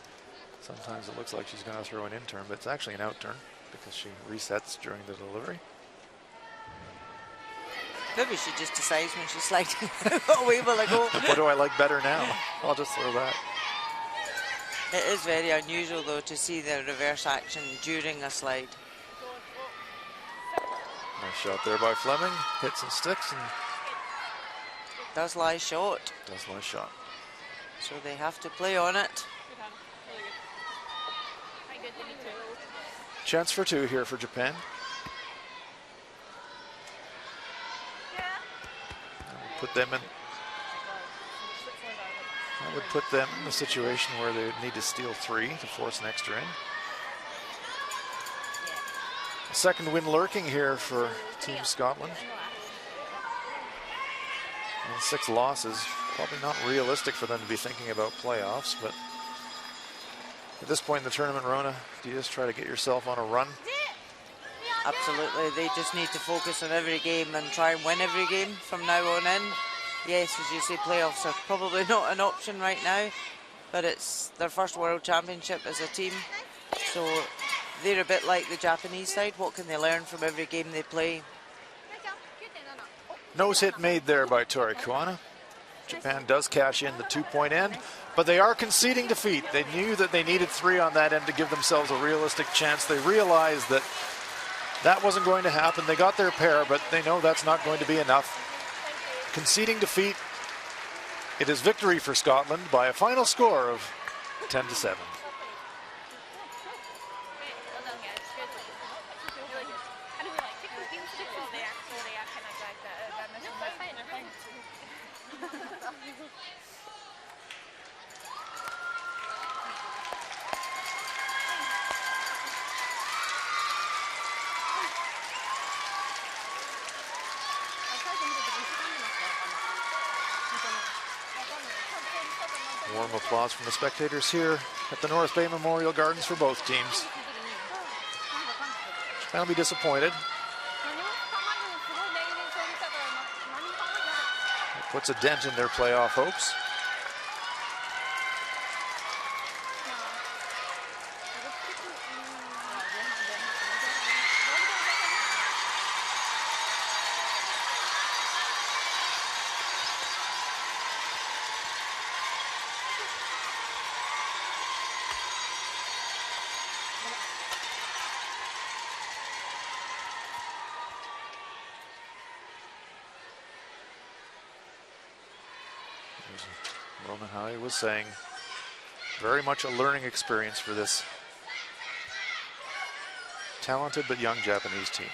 Sometimes it looks like she's going to throw an in turn, but it's actually an out turn because she resets during the delivery. Maybe she just decides when she's sliding away will I go. What do I like better now? I'll just throw that. It is very unusual though to see the reverse action during a slide. Nice shot there by Fleming. Hits and sticks and Does lie short, does nice shot. so they have to play on it. Good hand. Really good. Quite good, they need to. Chance for 2 here for Japan. Put them in. That would put them in a situation where they would need to steal 3 to force an extra in. A second win lurking here for Team Scotland. And 6 losses. Probably not realistic for them to be thinking about playoffs, but at this point in the tournament, Rona, do you just try to get yourself on a run? Absolutely, they just need to focus on every game and try and win every game from now on in. Yes, as you say, playoffs are probably not an option right now, but it's their first World Championship as a team. So they're a bit like the Japanese side. What can they learn from every game they play? Nose hit made there by Tori Koana. Japan does cash in the 2-point end, but they are conceding defeat. They knew that they needed 3 on that end to give themselves a realistic chance. They realized that that wasn't going to happen. They got their pair, but they know that's not going to be enough. Conceding defeat, it is victory for Scotland by a final score of 10-7. Warm applause from the spectators here at the North Bay Memorial Gardens for both teams. Japan will be disappointed. It puts a dent in their playoff hopes. Roman Howie was saying, very much a learning experience for this talented but young Japanese team.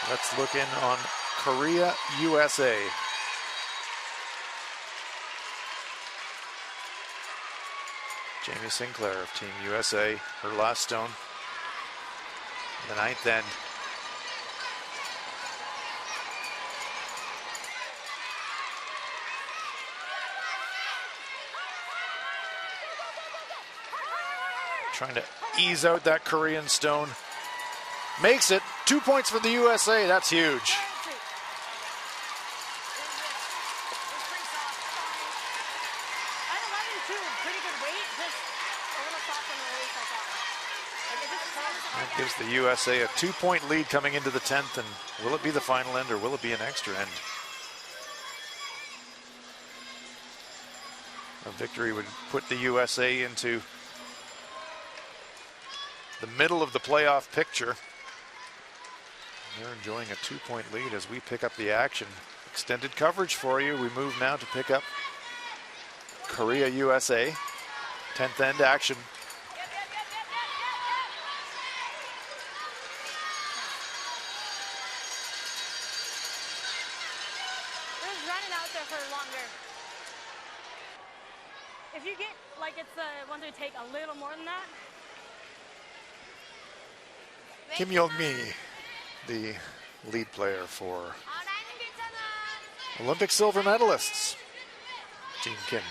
Let's look in on Korea, USA. Jamie Sinclair of Team USA, her last stone in the ninth end. Trying to ease out that Korean stone. Makes it. 2 points for the USA. That's huge. That gives the USA a 2-point lead coming into the 10th. And will it be the final end or will it be an extra end? A victory would put the USA into the middle of the playoff picture. They're enjoying a 2-point lead as we pick up the action. Extended coverage for you. We move now to pick up Korea, USA. 10th end action. Just running out there for longer. If you get like it's want to take a little more than that. Kim Yong-mi, the lead player for Olympic silver medalists. Jean Kim.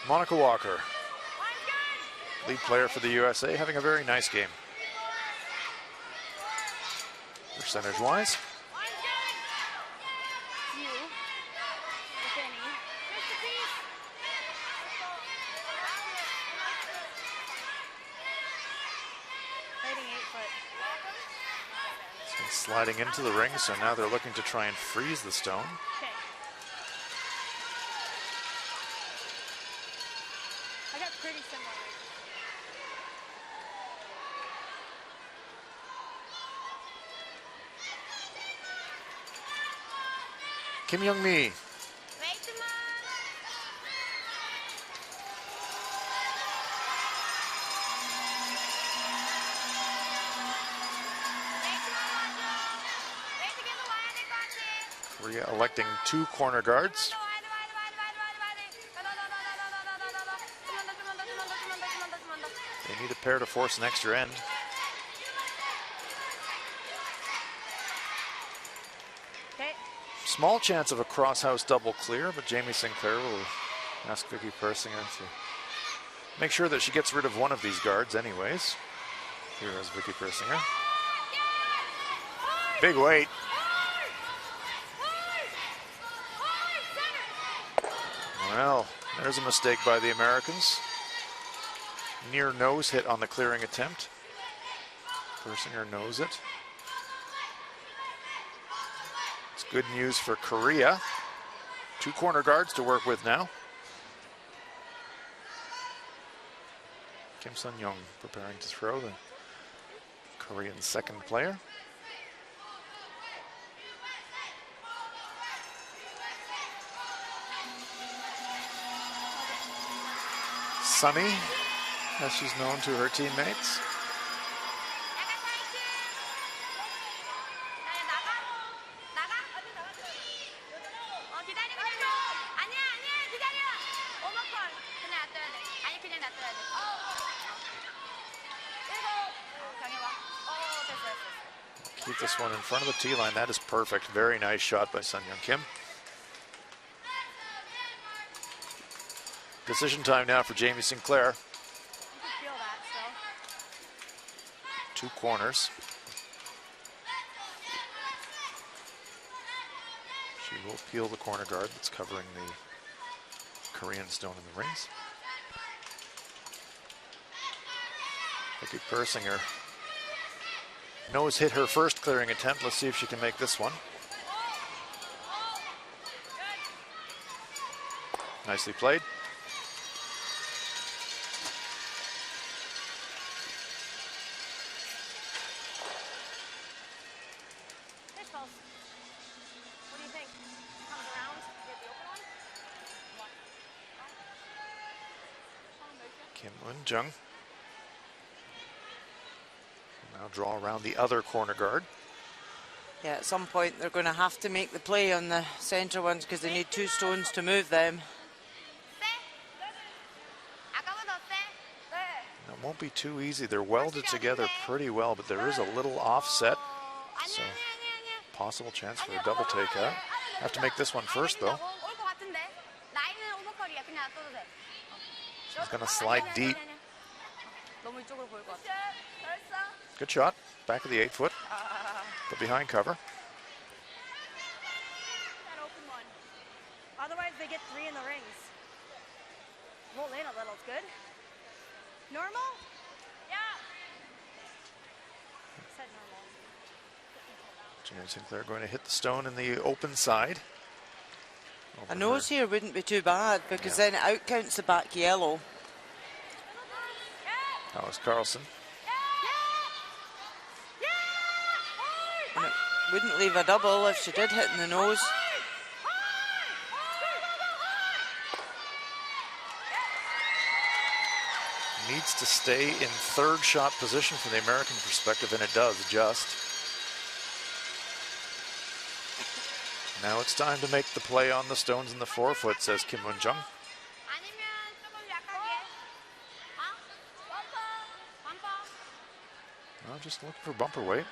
Monica Walker, lead player for the USA, having a very nice game. Percentage-wise. It's sliding into the ring, so now they're looking to try and freeze the stone. Kim Yong-mi. Korea electing 2 corner guards. They need a pair to force an extra end. Small chance of a cross-house double clear, but Jamie Sinclair will ask Vicky Persinger to make sure that she gets rid of one of these guards anyways. Here is Vicky Persinger. Big weight. Well, there's a mistake by the Americans. Near nose hit on the clearing attempt. Persinger knows it. Good news for Korea. 2 corner guards to work with now. Kim Sun-young preparing to throw, the Korean second player. Sunny, as she's known to her teammates. Keep this one in front of the tee line. That is perfect. Very nice shot by Sun-young Kim. Decision time now for Jamie Sinclair. 2 corners. She will peel the corner guard that's covering the Korean stone in the rings. Vicky Persinger. Nose hit her first clearing attempt. Let's see if she can make this one. Nicely played. What do you think? Comes around, get the open one? Kim Eun-jung. Now draw around the other corner guard. Yeah, at some point they're going to have to make the play on the centre ones because they need 2 stones to move them. It won't be too easy. They're welded together pretty well, but there is a little offset. So possible chance for a double takeout. Have to make this one first though. She's going to slide deep. Good shot. Back of the 8-foot. But behind cover. That open one. Otherwise they get 3 in the rings. Roll in a little, it's good. Normal? Yeah. Said normal. Jamie Sinclair going to hit the stone in the open side. A nose here wouldn't be too bad because then it outcounts the back yellow. That was Carlson. And it wouldn't leave a double if she did hit in the nose. Needs to stay in 3rd shot position from the American perspective, and it does just. Now it's time to make the play on the stones in the 4-foot, says Kim Eun-jung. Well, just looking for bumper weight.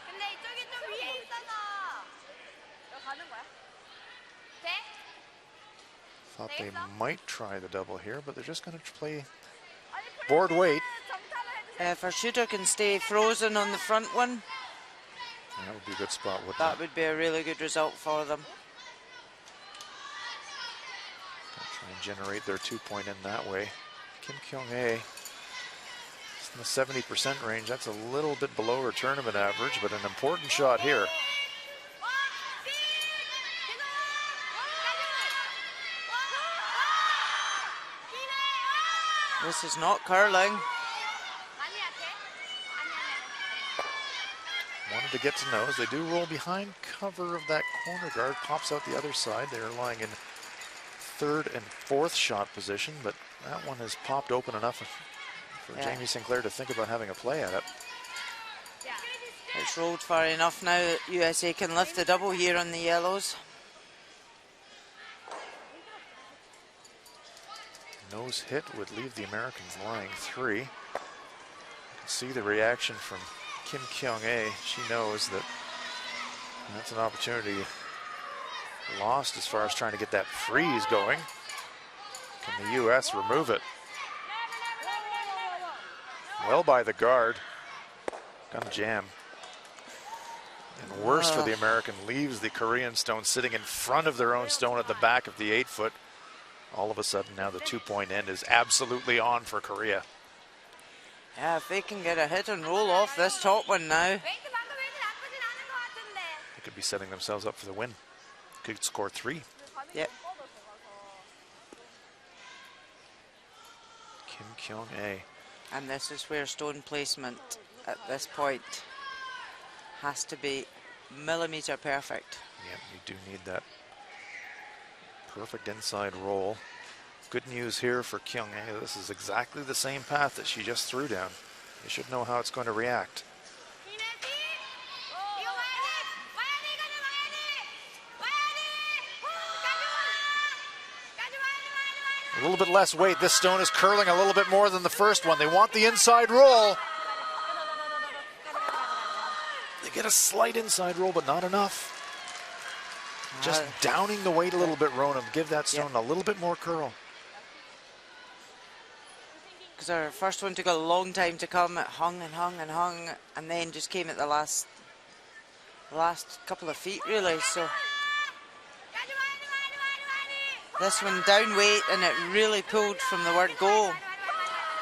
Thought they might try the double here, but they're just going to play board weight. If our shooter can stay frozen on the front one, that would be a good spot, wouldn't that it? would be a really good result for them. Try and generate their 2-point in that way. Kim Kyung-hae is in the 70% range. That's a little bit below her tournament average, but an important shot here. This is not curling. Wanted to get to nose. They do roll behind cover of that corner guard. Pops out the other side. They're lying in 3rd and 4th shot position, but that one has popped open enough for Jamie Sinclair to think about having a play at it. It's rolled far enough now that USA can lift the double here on the yellows. Nose hit would leave the Americans lying 3. You can see the reaction from Kim Kyung-hae. She knows that that's an opportunity lost as far as trying to get that freeze going. Can the U.S. remove it? Well by the guard. Gonna jam. And worse for the American, leaves the Korean stone sitting in front of their own stone at the back of the 8-foot. All of a sudden now the 2-point end is absolutely on for Korea. Yeah, if they can get a hit and roll off this top one now. They could be setting themselves up for the win. Could score 3. Yep. Kim Kyung-ae. And this is where stone placement at this point has to be millimeter perfect. Yeah, you do need that perfect inside roll. Good news here for Kyung-ae. This is exactly the same path that she just threw down. You should know how it's going to react. A little bit less weight. This stone is curling a little bit more than the first one. They want the inside roll. They get a slight inside roll, but not enough. Just downing the weight a little bit, Ronam. Give that stone a little bit more curl. Because our first one took a long time to come. It hung and hung and hung, and then just came at the last couple of feet, really. So this one down weight, and it really pulled from the word go.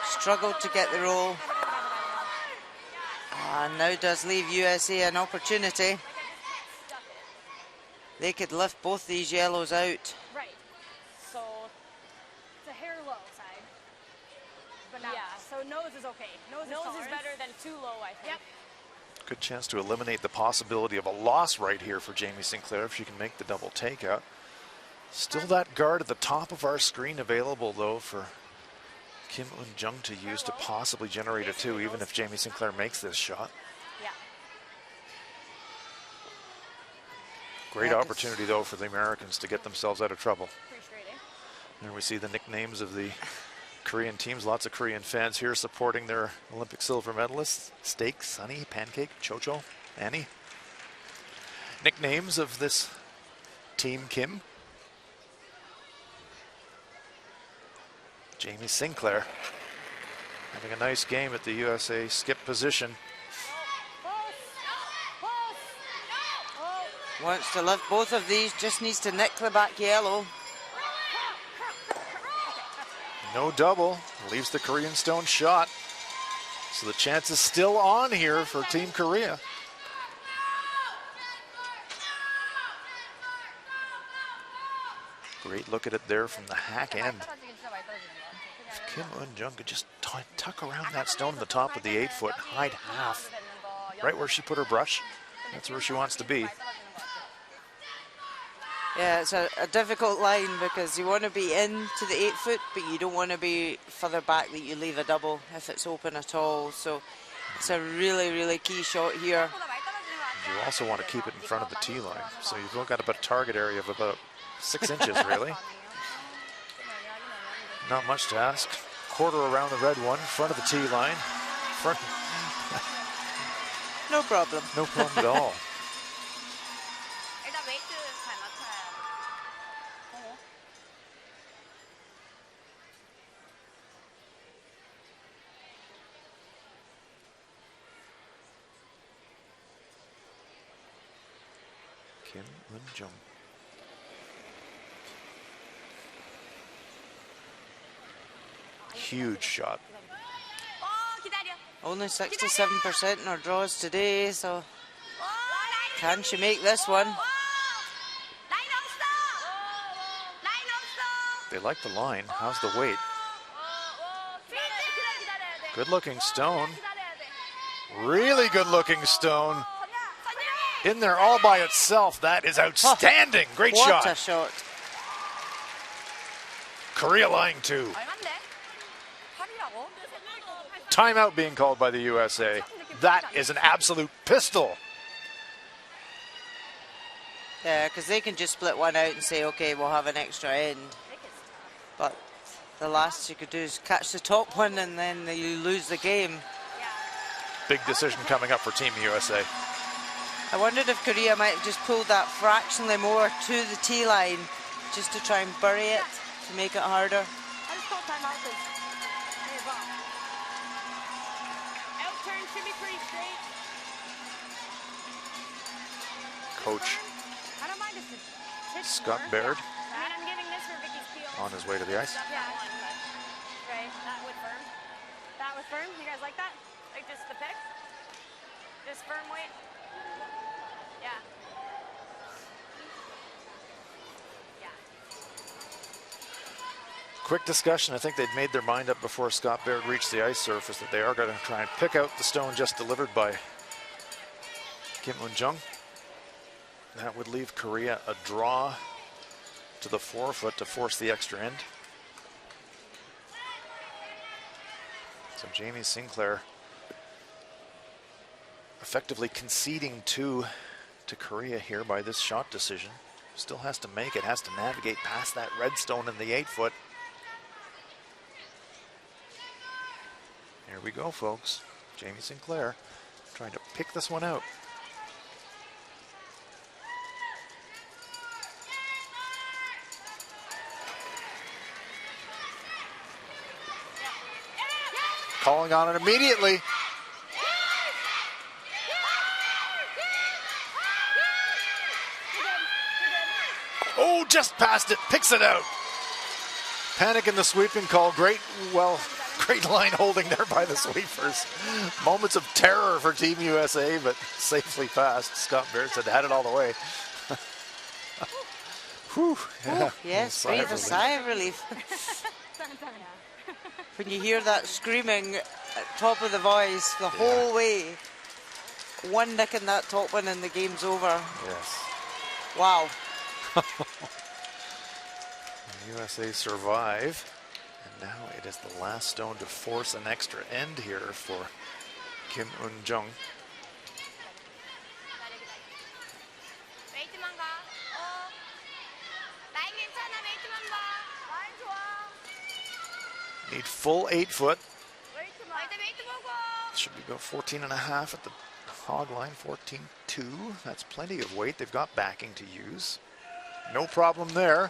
Struggled to get the roll. And now does leave USA an opportunity. They could lift both these yellows out. Right. So it's a hair low side. But not so nose is okay. Nose is better than too low, I think. Yep. Good chance to eliminate the possibility of a loss right here for Jamie Sinclair if she can make the double takeout. Still that guard at the top of our screen available, though, for Kim Eun-jung to use to possibly generate a 2, even if Jamie Sinclair makes this shot. Yeah. Great opportunity, though, for the Americans to get themselves out of trouble. Pretty straight, eh? There we see the nicknames of the Korean teams. Lots of Korean fans here supporting their Olympic silver medalists. Steak, Sunny, Pancake, Chocho, Annie. Nicknames of this Team Kim. Jamie Sinclair having a nice game at the USA skip position. Wants to lift both of these, just needs to nick the back yellow. No double, leaves the Korean stone shot. So the chance is still on here for Team Korea. Great look at it there from the hack end. If Kim Eun-jung could just tuck around that stone at the top of the 8-foot, hide half, right where she put her brush, that's where she wants to be. Yeah, it's a difficult line because you want to be into the 8-foot, but you don't want to be further back that you leave a double if it's open at all. So it's a really, really key shot here. You also want to keep it in front of the tee line. So you've got about a target area of about 6 inches, really. Not much to ask. Quarter around the red one, front of the tee line. No problem. No problem at all. Kim Eun-jung. Huge shot. Only 67% in our draws today, so can she make this one? They like the line. How's the weight? Good looking stone. Really good looking stone. In there all by itself. That is outstanding. Great shot. What a shot. Korea lying 2. Timeout being called by the USA. That is an absolute pistol. Yeah, because they can just split one out and say, okay, we'll have an extra end. But the last you could do is catch the top one and then you lose the game. Big decision coming up for Team USA. I wondered if Korea might have just pulled that fractionally more to the tee line just to try and bury it to make it harder. Coach Scott Baird on his way to the ice. Yeah. Right, that would firm. That was firm. You guys like that? Like just the pick? Just firm weight? Yeah. quick discussion. I think they'd made their mind up before Scott Baird reached the ice surface that they are going to try and pick out the stone just delivered by Kim Un-jung. That would leave Korea a draw to the forefoot to force the extra end. So Jamie Sinclair effectively conceding two to Korea here by this shot decision. Still has to make it, has to navigate past that red stone in the 8-foot. Here we go, folks. Jamie Sinclair trying to pick this one out. Calling on it immediately. Oh, just past it, picks it out. Panic in the sweeping call. Great line holding there by the sweepers. Moments of terror for Team USA, but safely passed. Scott Baird said had it all the way. Whew. Yeah. Yes, breathe a sigh of relief. When you hear that screaming at top of the voice the whole way, one nick in that top one and the game's over. Yes. Wow. USA survive, and now it is the last stone to force an extra end here for Kim Un-jung. Need full 8-foot. Should be about 14.5 at the hog line, 14.2. That's plenty of weight. They've got backing to use. No problem there.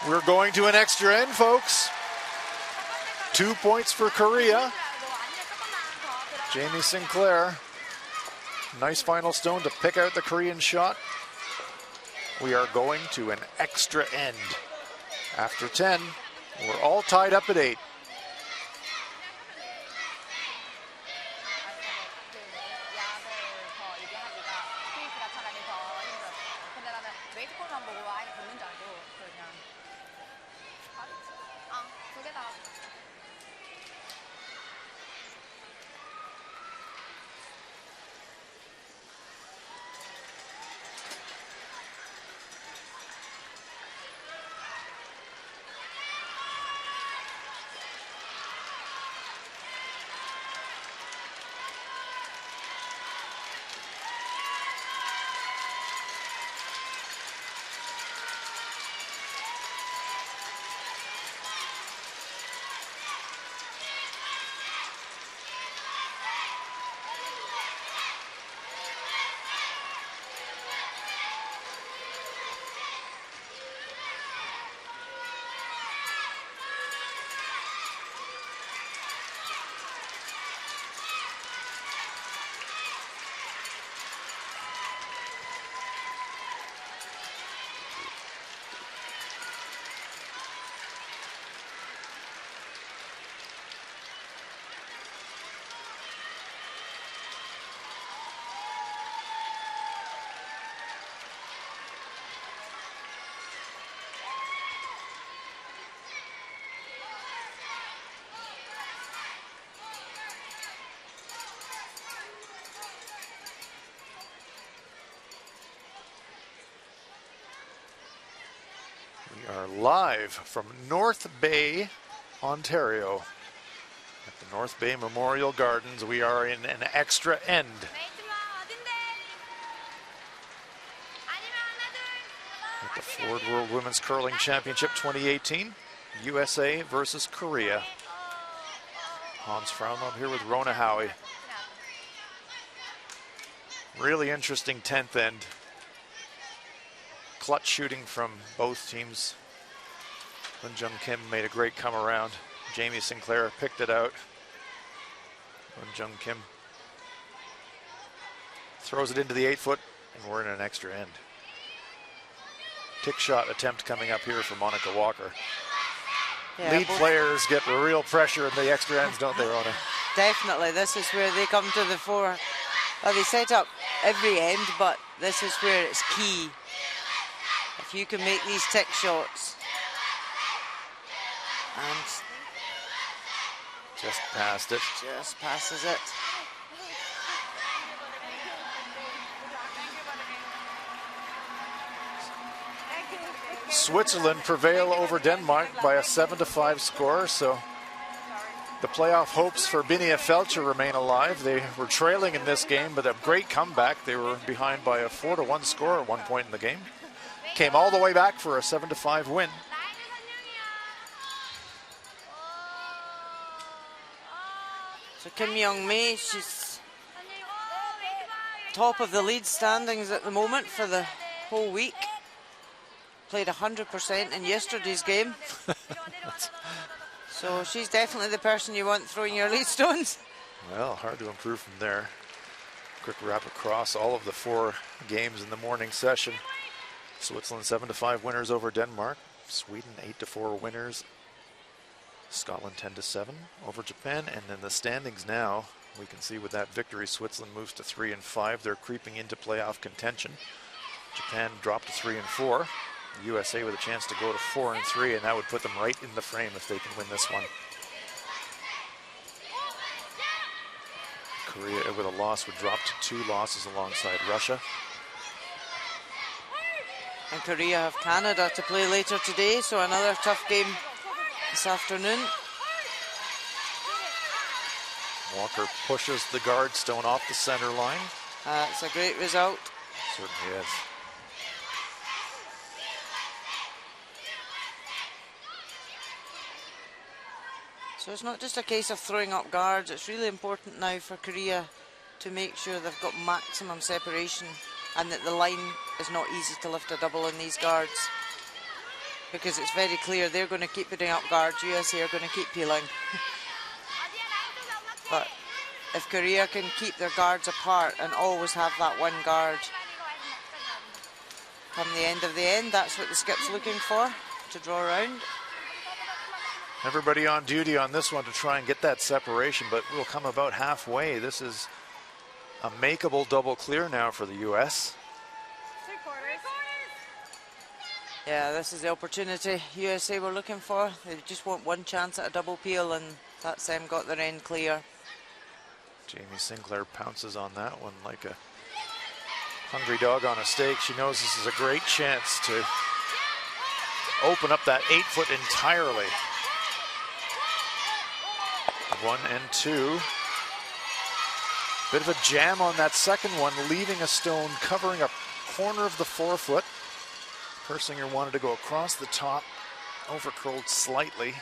We're going to an extra end, folks. 2 points for Korea. Jamie Sinclair. Nice final stone to pick out the Korean shot. We are going to an extra end. After 10, we're all tied up at 8. We are live from North Bay, Ontario. At the North Bay Memorial Gardens, we are in an extra end. At the Ford World Women's Curling Championship 2018, USA versus Korea. Hans Frauenlob here with Rona Howie. Really interesting 10th end. Clutch shooting from both teams. Un-jung Kim made a great come around. Jamie Sinclair picked it out. Un-jung Kim throws it into the 8-foot, and we're in an extra end. Tick shot attempt coming up here for Monica Walker. Yeah, lead players get real pressure in the extra ends, don't they, Rona? Definitely. This is where they come to the fore. Well, they set up every end, but this is where it's key. If you can make these tick shots, And just passed it. just passes it. Switzerland prevail over Denmark by a 7-5 score, so the playoff hopes for Binia Felcher remain alive. They were trailing in this game, but a great comeback. They were behind by a 4-1 score at one point in the game. Came all the way back for a 7-5 win. So Kim Young-mi, she's top of the lead standings at the moment for the whole week. Played 100% in yesterday's game. So she's definitely the person you want throwing your lead stones. Well, hard to improve from there. Quick wrap across all of the 4 games in the morning session. Switzerland 7-5 winners over Denmark. Sweden 8-4 winners. Scotland 10-7 over Japan. And then the standings now, we can see with that victory, Switzerland moves to 3-5. They're creeping into playoff contention. Japan dropped to 3-4. The USA with a chance to go to 4-3, and that would put them right in the frame if they can win this one. Korea with a loss would drop to 2 losses alongside Russia. And Korea have Canada to play later today, so another tough game this afternoon. Walker pushes the guard stone off the center line. It's a great result. Certainly is. So it's not just a case of throwing up guards, it's really important now for Korea to make sure they've got maximum separation and that the line is not easy to lift a double in these guards. Because it's very clear they're going to keep putting up guards, USA are going to keep peeling. But if Korea can keep their guards apart and always have that one guard come the end of the end, that's what the skip's looking for, to draw around. Everybody on duty on this one to try and get that separation, but we'll come about halfway. This is a makeable double clear now for the US. Yeah, this is the opportunity USA were looking for. They just want one chance at a double peel, and that's them got their end clear. Jamie Sinclair pounces on that one like a hungry dog on a steak. She knows this is a great chance to open up that 8-foot entirely. 1 and 2. Bit of a jam on that second one, leaving a stone covering a corner of the 4-foot. Persinger wanted to go across the top, overcurled slightly.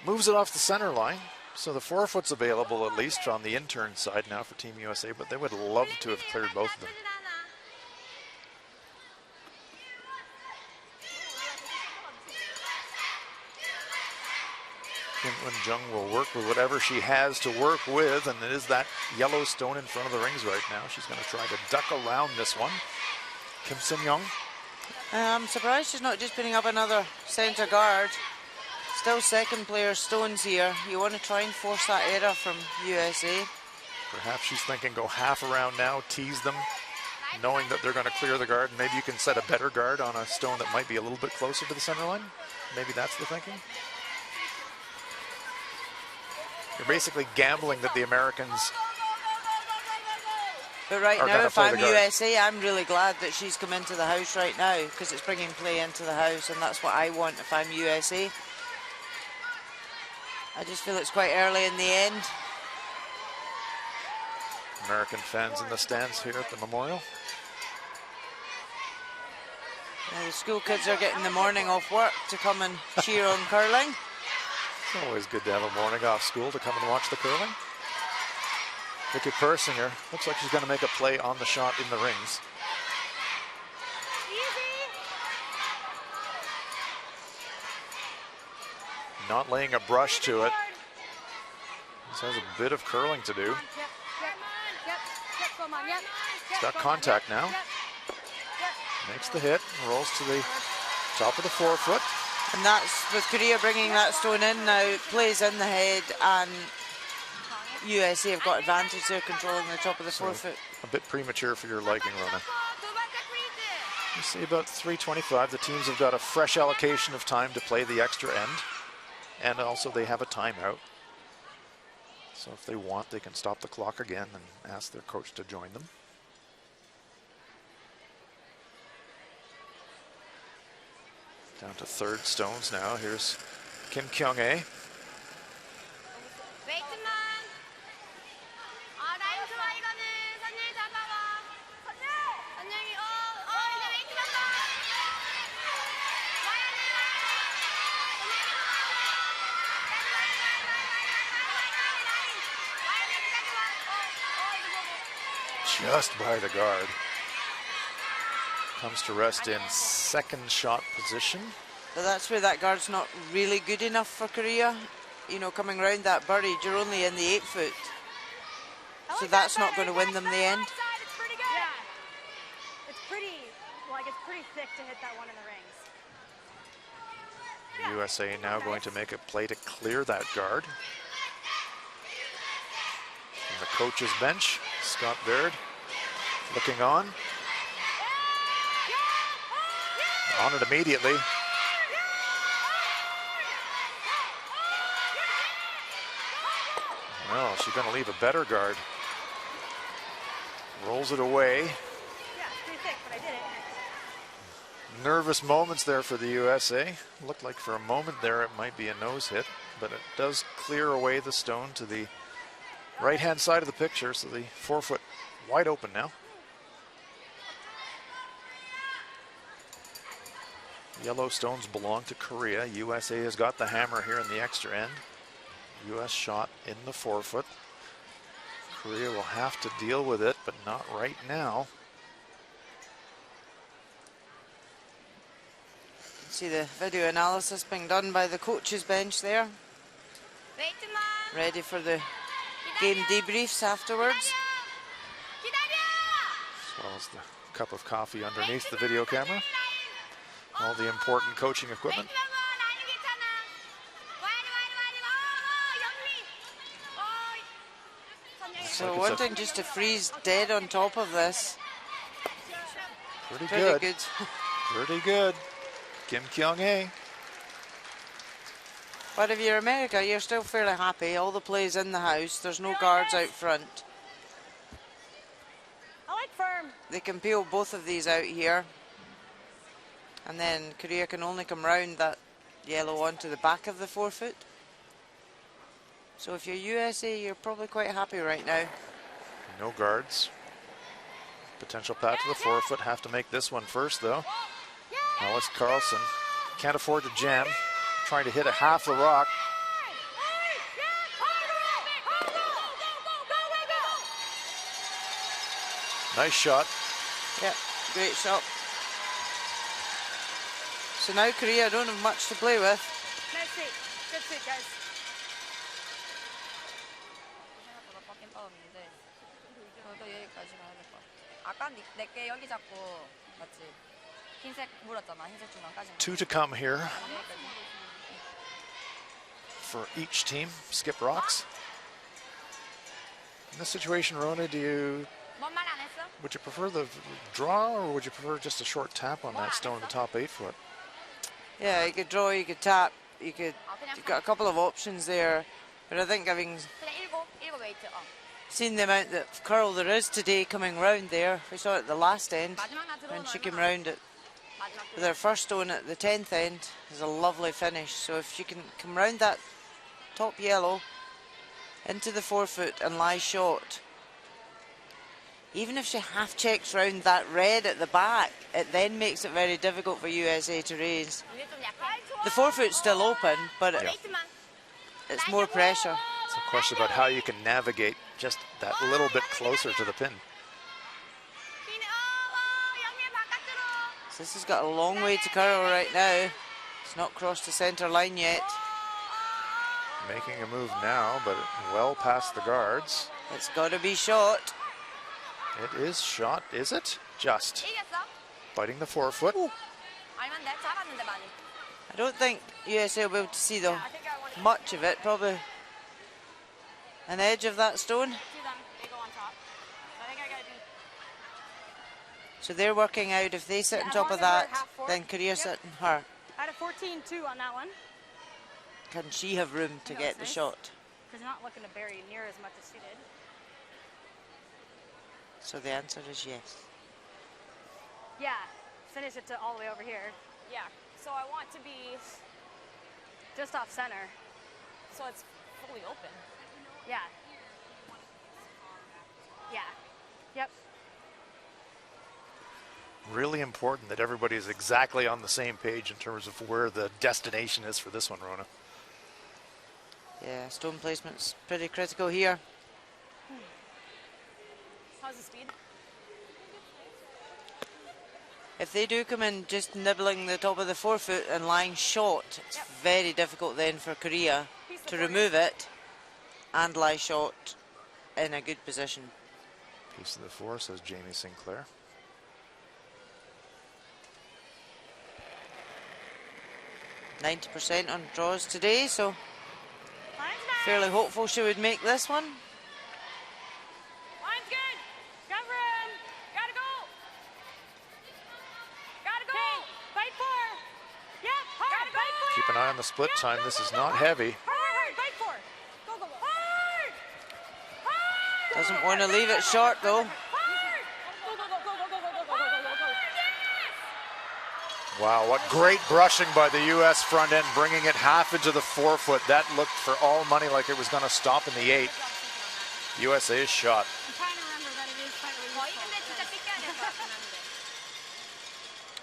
Moves it off the center line. So the 4-foot's available at least on the intern side now for Team USA, but they would love to have cleared both of them. Kim Eun-jung will work with whatever she has to work with, and it is that yellow stone in front of the rings right now. She's going to try to duck around this one. Kim Sin-young. I'm surprised she's not just putting up another centre guard. Still second player stones here. You want to try and force that error from USA. Perhaps she's thinking go half around now, tease them, knowing that they're going to clear the guard. Maybe you can set a better guard on a stone that might be a little bit closer to the center line. Maybe that's the thinking. You're basically gambling that the Americans. But right now, if I'm USA, I'm really glad that she's come into the house right now, because it's bringing play into the house, and that's what I want if I'm USA. I just feel it's quite early in the end. American fans in the stands here at the Memorial. Now the school kids are getting the morning off work to come and cheer on curling. It's always good to have a morning off school to come and watch the curling. Vicky Persinger looks like she's going to make a play on the shot in the rings. Not laying a brush to it. This has a bit of curling to do. It's got contact now. Makes the hit, rolls to the top of the 4-foot. And that's with Korea bringing that stone in now. It plays in the head, and USA have got advantage there, controlling the top of the 4-foot. A bit premature for your liking, Rona. You see about 3:25. The teams have got a fresh allocation of time to play the extra end. And also they have a timeout. So if they want, they can stop the clock again and ask their coach to join them. Down to third stones now. Here's Kim Kyung-ae. Just by the guard. Comes to rest in second shot position. But that's where that guard's not really good enough for Korea. You know, coming round that buried, you're only in the 8 foot. So that's not going to win them the end. It's pretty good. Yeah. It's pretty thick to hit that one in the rings. USA now going to make a play to clear that guard. From the coach's bench, Scott Baird looking on. On it immediately. Well, she's going to leave a better guard. Rolls it away. Yeah, it's pretty thick, but I did it. Nervous moments there for the USA. Looked like for a moment there it might be a nose hit, but it does clear away the stone to the right-hand side of the picture, so the 4 foot wide open now. Yellow stones belong to Korea. USA has got the hammer here in the extra end. US shot in the 4 foot. Korea will have to deal with it, but not right now. See the video analysis being done by the coach's bench there. Ready for the game debriefs afterwards. As well as the cup of coffee underneath the video camera. All the important coaching equipment. So wanting just to freeze dead on top of this. Pretty good. Pretty good. Kim Kyung-ae. But if you're America, you're still fairly happy. All the play's in the house. There's no guards out front. I like firm. They can peel both of these out here. And then Korea can only come round that yellow onto the back of the 4 foot. So if you're USA, you're probably quite happy right now. No guards. Potential path to the 4 foot. Have to make this one first, though. Alex Carlson can't afford to jam. Trying to hit a half the rock. Nice shot. Yeah, great shot. So now Korea don't have much to play with. Nice seat. Good seat, guys. Two to come here for each team. Skip rocks. In this situation, Rona, would you prefer the draw or would you prefer just a short tap on that stone in the top 8 foot? Yeah, you could draw, you could tap, you've got a couple of options there. But I think having seen the amount of curl there is today coming round there, we saw it at the last end, when she came round it with her first stone at the 10th end, is a lovely finish. So if she can come round that top yellow into the 4 foot and lie short, even if she half checks round that red at the back, it then makes it very difficult for USA to raise. The 4 foot's still open, but it's more pressure. It's a question about how you can navigate just that little bit closer to the pin. So this has got a long way to curl right now. It's not crossed the centre line yet. Making a move now, but well past the guards. It's got to be shot. It is shot, is it? Just. Biting the 4 foot. Ooh. I don't think USA will be able to see much of it. Probably an edge of that stone. So they're working out if they sit on top of that, then Korea sit on her. I had a 14-2 on that one. can she have room to get the shot? Because you're not looking to bury near as much as she did. So the answer is yes. Yeah, finish it to all the way over here. Yeah. So I want to be Just off center. so it's fully open. Yeah. Yeah. Yep. Really important that everybody is exactly on the same page in terms of where the destination is for this one, Rona. Yeah, stone placement's pretty critical here. How's the speed? If they do come in just nibbling the top of the forefoot and lying short, it's very difficult then for Korea to remove it and lie short in a good position. Piece of the four, says Jamie Sinclair. %90 on draws today, so fairly hopeful she would make this one. Line's good. Got room. Gotta go. Gotta go. Fight for. Yep. Hard. Fight for. Keep an eye on the split time. This is not heavy. Hard. Fight for. Go, go, go. Hard. Hard. Doesn't want to leave it short though. Hard. Go, go, go, go, go, go, go, go, go, go, go. Wow, what great brushing by the U.S. front end, bringing it half into the forefoot. That looked for all money like it was going to stop in the 8th. USA's shot. I'm trying to remember that it is quite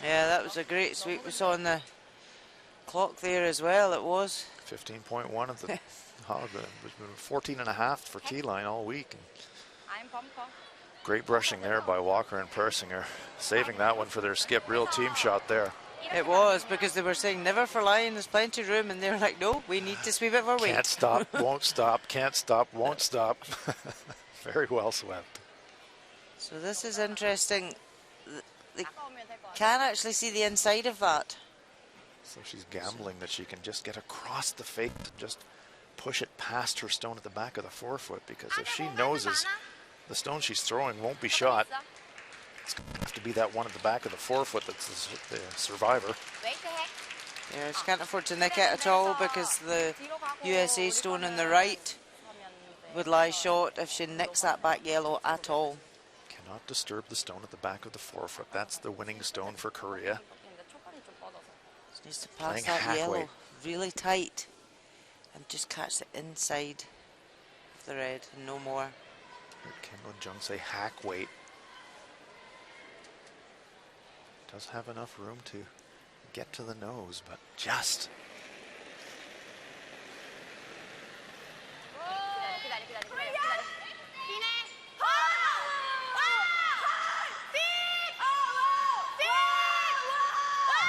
a Yeah, that was a great sweep we saw on the clock there as well. It was 15.1 of the hog. It was 14.5 for T-line all week. Great brushing there by Walker and Persinger, saving that one for their skip. Real team shot there. It was, because they were saying never for lying, there's plenty of room, and they were like, no, we need to sweep it for weight. Can't stop, won't stop, can't stop, won't stop. Very well swept. So this is interesting. They can actually see the inside of that. So she's gambling that she can just get across the fake to just push it past her stone at the back of the forefoot, because if she noses the stone she's throwing won't be shot, it's going to have to be that one at the back of the forefoot that's the survivor. Yeah, she can't afford to nick it at all, because the USA stone on the right would lie short if she nicks that back yellow at all. Cannot disturb the stone at the back of the forefoot. That's the winning stone for Korea. She needs to pass Playing that halfway. yellow really tight and just catch the inside of the red and no more. Heard Kim Eun-jung say hack weight. Does have enough room to get to the nose, but just.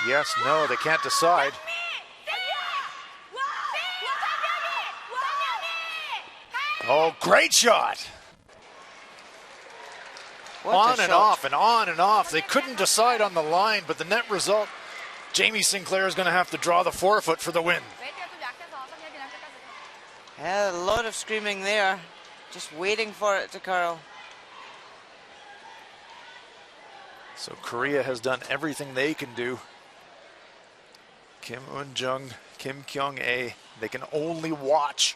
Yes, no, they can't decide. Oh, great shot! What a On and shot. off and on and off. They couldn't decide on the line, but the net result, Jamie Sinclair is going to have to draw the forefoot for the win. Yeah, a lot of screaming there, just waiting for it to curl. So Korea has done everything they can do. Kim Eun-jung, Kim Kyung-ae, they can only watch.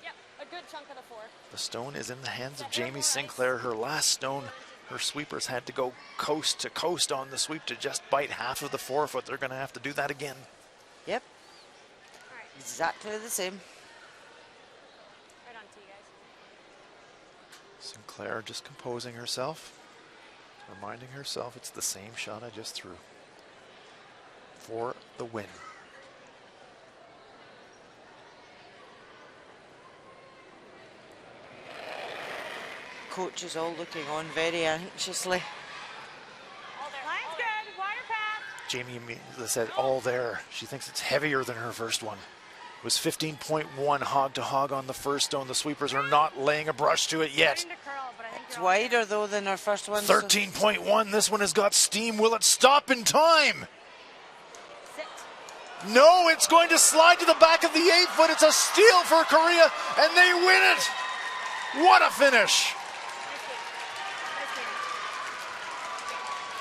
Yep, a good chunk of the four. The stone is in the hands of Jamie Sinclair. Her last stone, her sweepers had to go coast to coast on the sweep to just bite half of the forefoot. They're going to have to do that again. Yep, exactly the same. Right on to you guys. Sinclair just composing herself, reminding herself it's the same shot I just threw for the win. Coach is all looking on very anxiously. Line's good. Wider path. Jamie said all there. She thinks it's heavier than her first one. It was 15.1 hog to hog on the first stone. The sweepers are not laying a brush to it yet. Starting to curl, but I think It's they're all good. wider though than our first one. so- 13.1. This one has got steam. Will it stop in time? Sit. No, it's going to slide to the back of the 8-foot. It's a steal for Korea, and they win it. What a finish.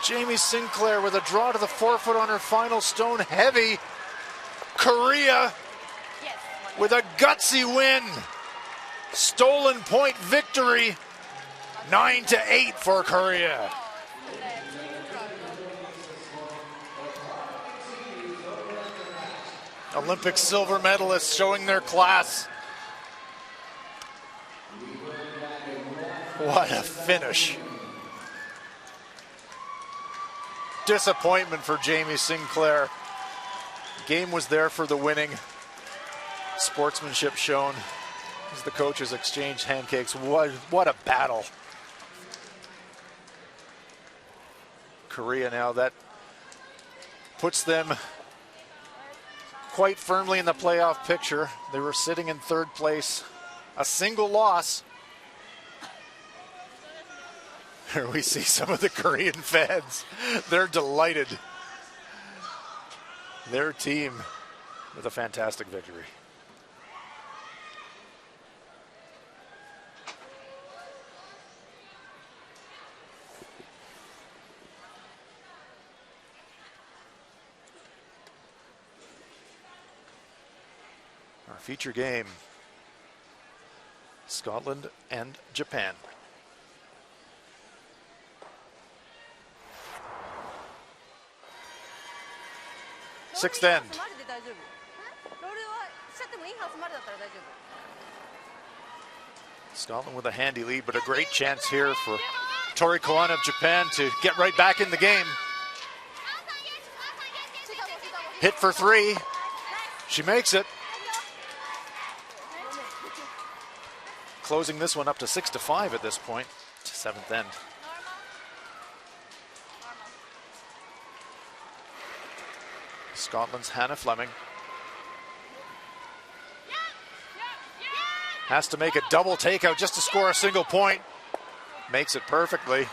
Jamie Sinclair with a draw to the forefoot on her final stone. Heavy. Korea with a gutsy win. Stolen point victory, 9-8 for Korea. Olympic silver medalists showing their class. What a finish. Disappointment for Jamie Sinclair. Game was there for the winning. Sportsmanship shown as the coaches exchanged handcakes. What a battle. Korea now, that puts them quite firmly in the playoff picture. They were sitting in third place. A single loss. Here we see some of the Korean fans. They're delighted. Their team with a fantastic victory. Our feature game, Scotland and Japan. Sixth end. Scotland with a handy lead, but a great chance here for Tori Koana of Japan to get right back in the game. Hit for three. She makes it. Closing this one up to 6-5 at this point, to seventh end. Scotland's Hannah Fleming has to make a double takeout just to score a single point. Makes it perfectly.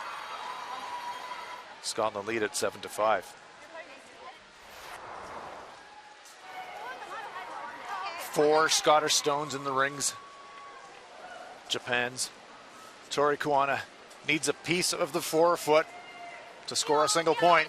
Scotland lead at 7-5. Four Scottish stones in the rings. Japan's Tori Koana needs a piece of the forefoot to score a single point.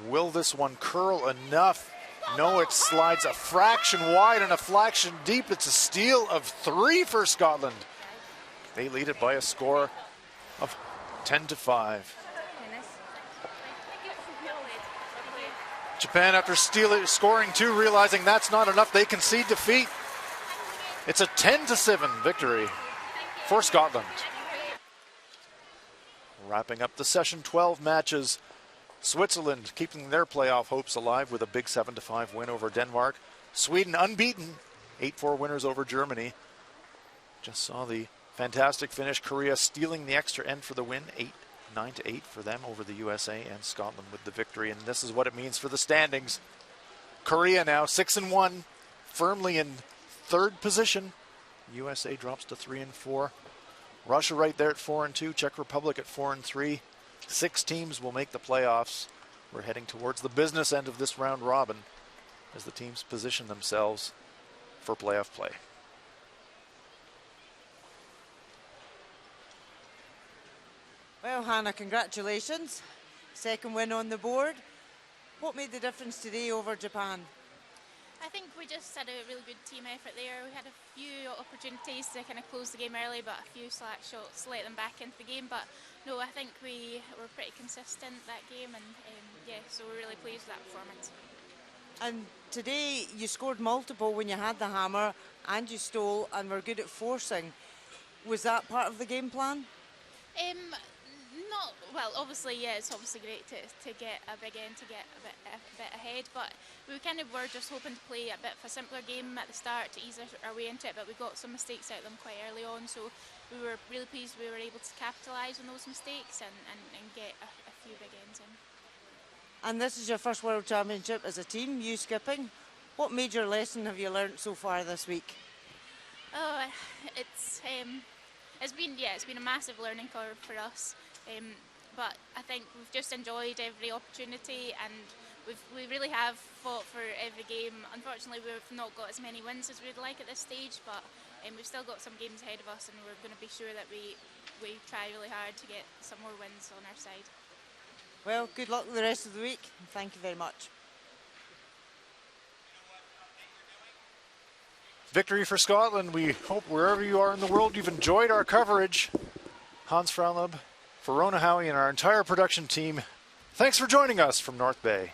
Will this one curl enough? No, it slides a fraction wide and a fraction deep. It's a steal of three for Scotland. They lead it by a score of 10-5. Japan, after scoring two, realizing that's not enough, they concede defeat. It's a 10-7 victory for Scotland. Wrapping up the session, 12 matches. Switzerland keeping their playoff hopes alive with a big 7-5 win over Denmark. Sweden unbeaten, 8-4 winners over Germany. Just saw the fantastic finish. Korea stealing the extra end for the win, 9-8 for them over the USA, and Scotland with the victory. And this is what it means for the standings. Korea now 6-1, firmly in third position. USA drops to 3-4. Russia right there at 4-2. Czech Republic at 4-3. 6 teams will make the playoffs. We're heading towards the business end of this round robin as the teams position themselves for playoff play. Well, Hannah, congratulations. Second win on the board. What made the difference today over Japan? I think we just had a really good team effort there. We had a few opportunities to kind of close the game early, but a few slack shots let them back into the game. But no, I think we were pretty consistent that game, and yeah, so we're really pleased with that performance. And today you scored multiple when you had the hammer, and you stole, and were good at forcing. Was that part of the game plan? Not well. Obviously, yeah, it's obviously great to get a big end, to get a bit ahead. But we kind of were just hoping to play a bit of a simpler game at the start to ease our way into it. But we got some mistakes out of them quite early on, so we were really pleased we were able to capitalise on those mistakes and get a few big ends in. And this is your first World Championship as a team, you skipping. What major lesson have you learnt so far this week? Oh, it's been a massive learning curve for us. But I think we've just enjoyed every opportunity, and we really have fought for every game. Unfortunately, we've not got as many wins as we'd like at this stage, but we've still got some games ahead of us, and we're going to be sure that we try really hard to get some more wins on our side. Well, good luck with the rest of the week. And thank you very much. Victory for Scotland. We hope wherever you are in the world you've enjoyed our coverage. Hans Frauenleb, Verona Howie, and our entire production team, thanks for joining us from North Bay.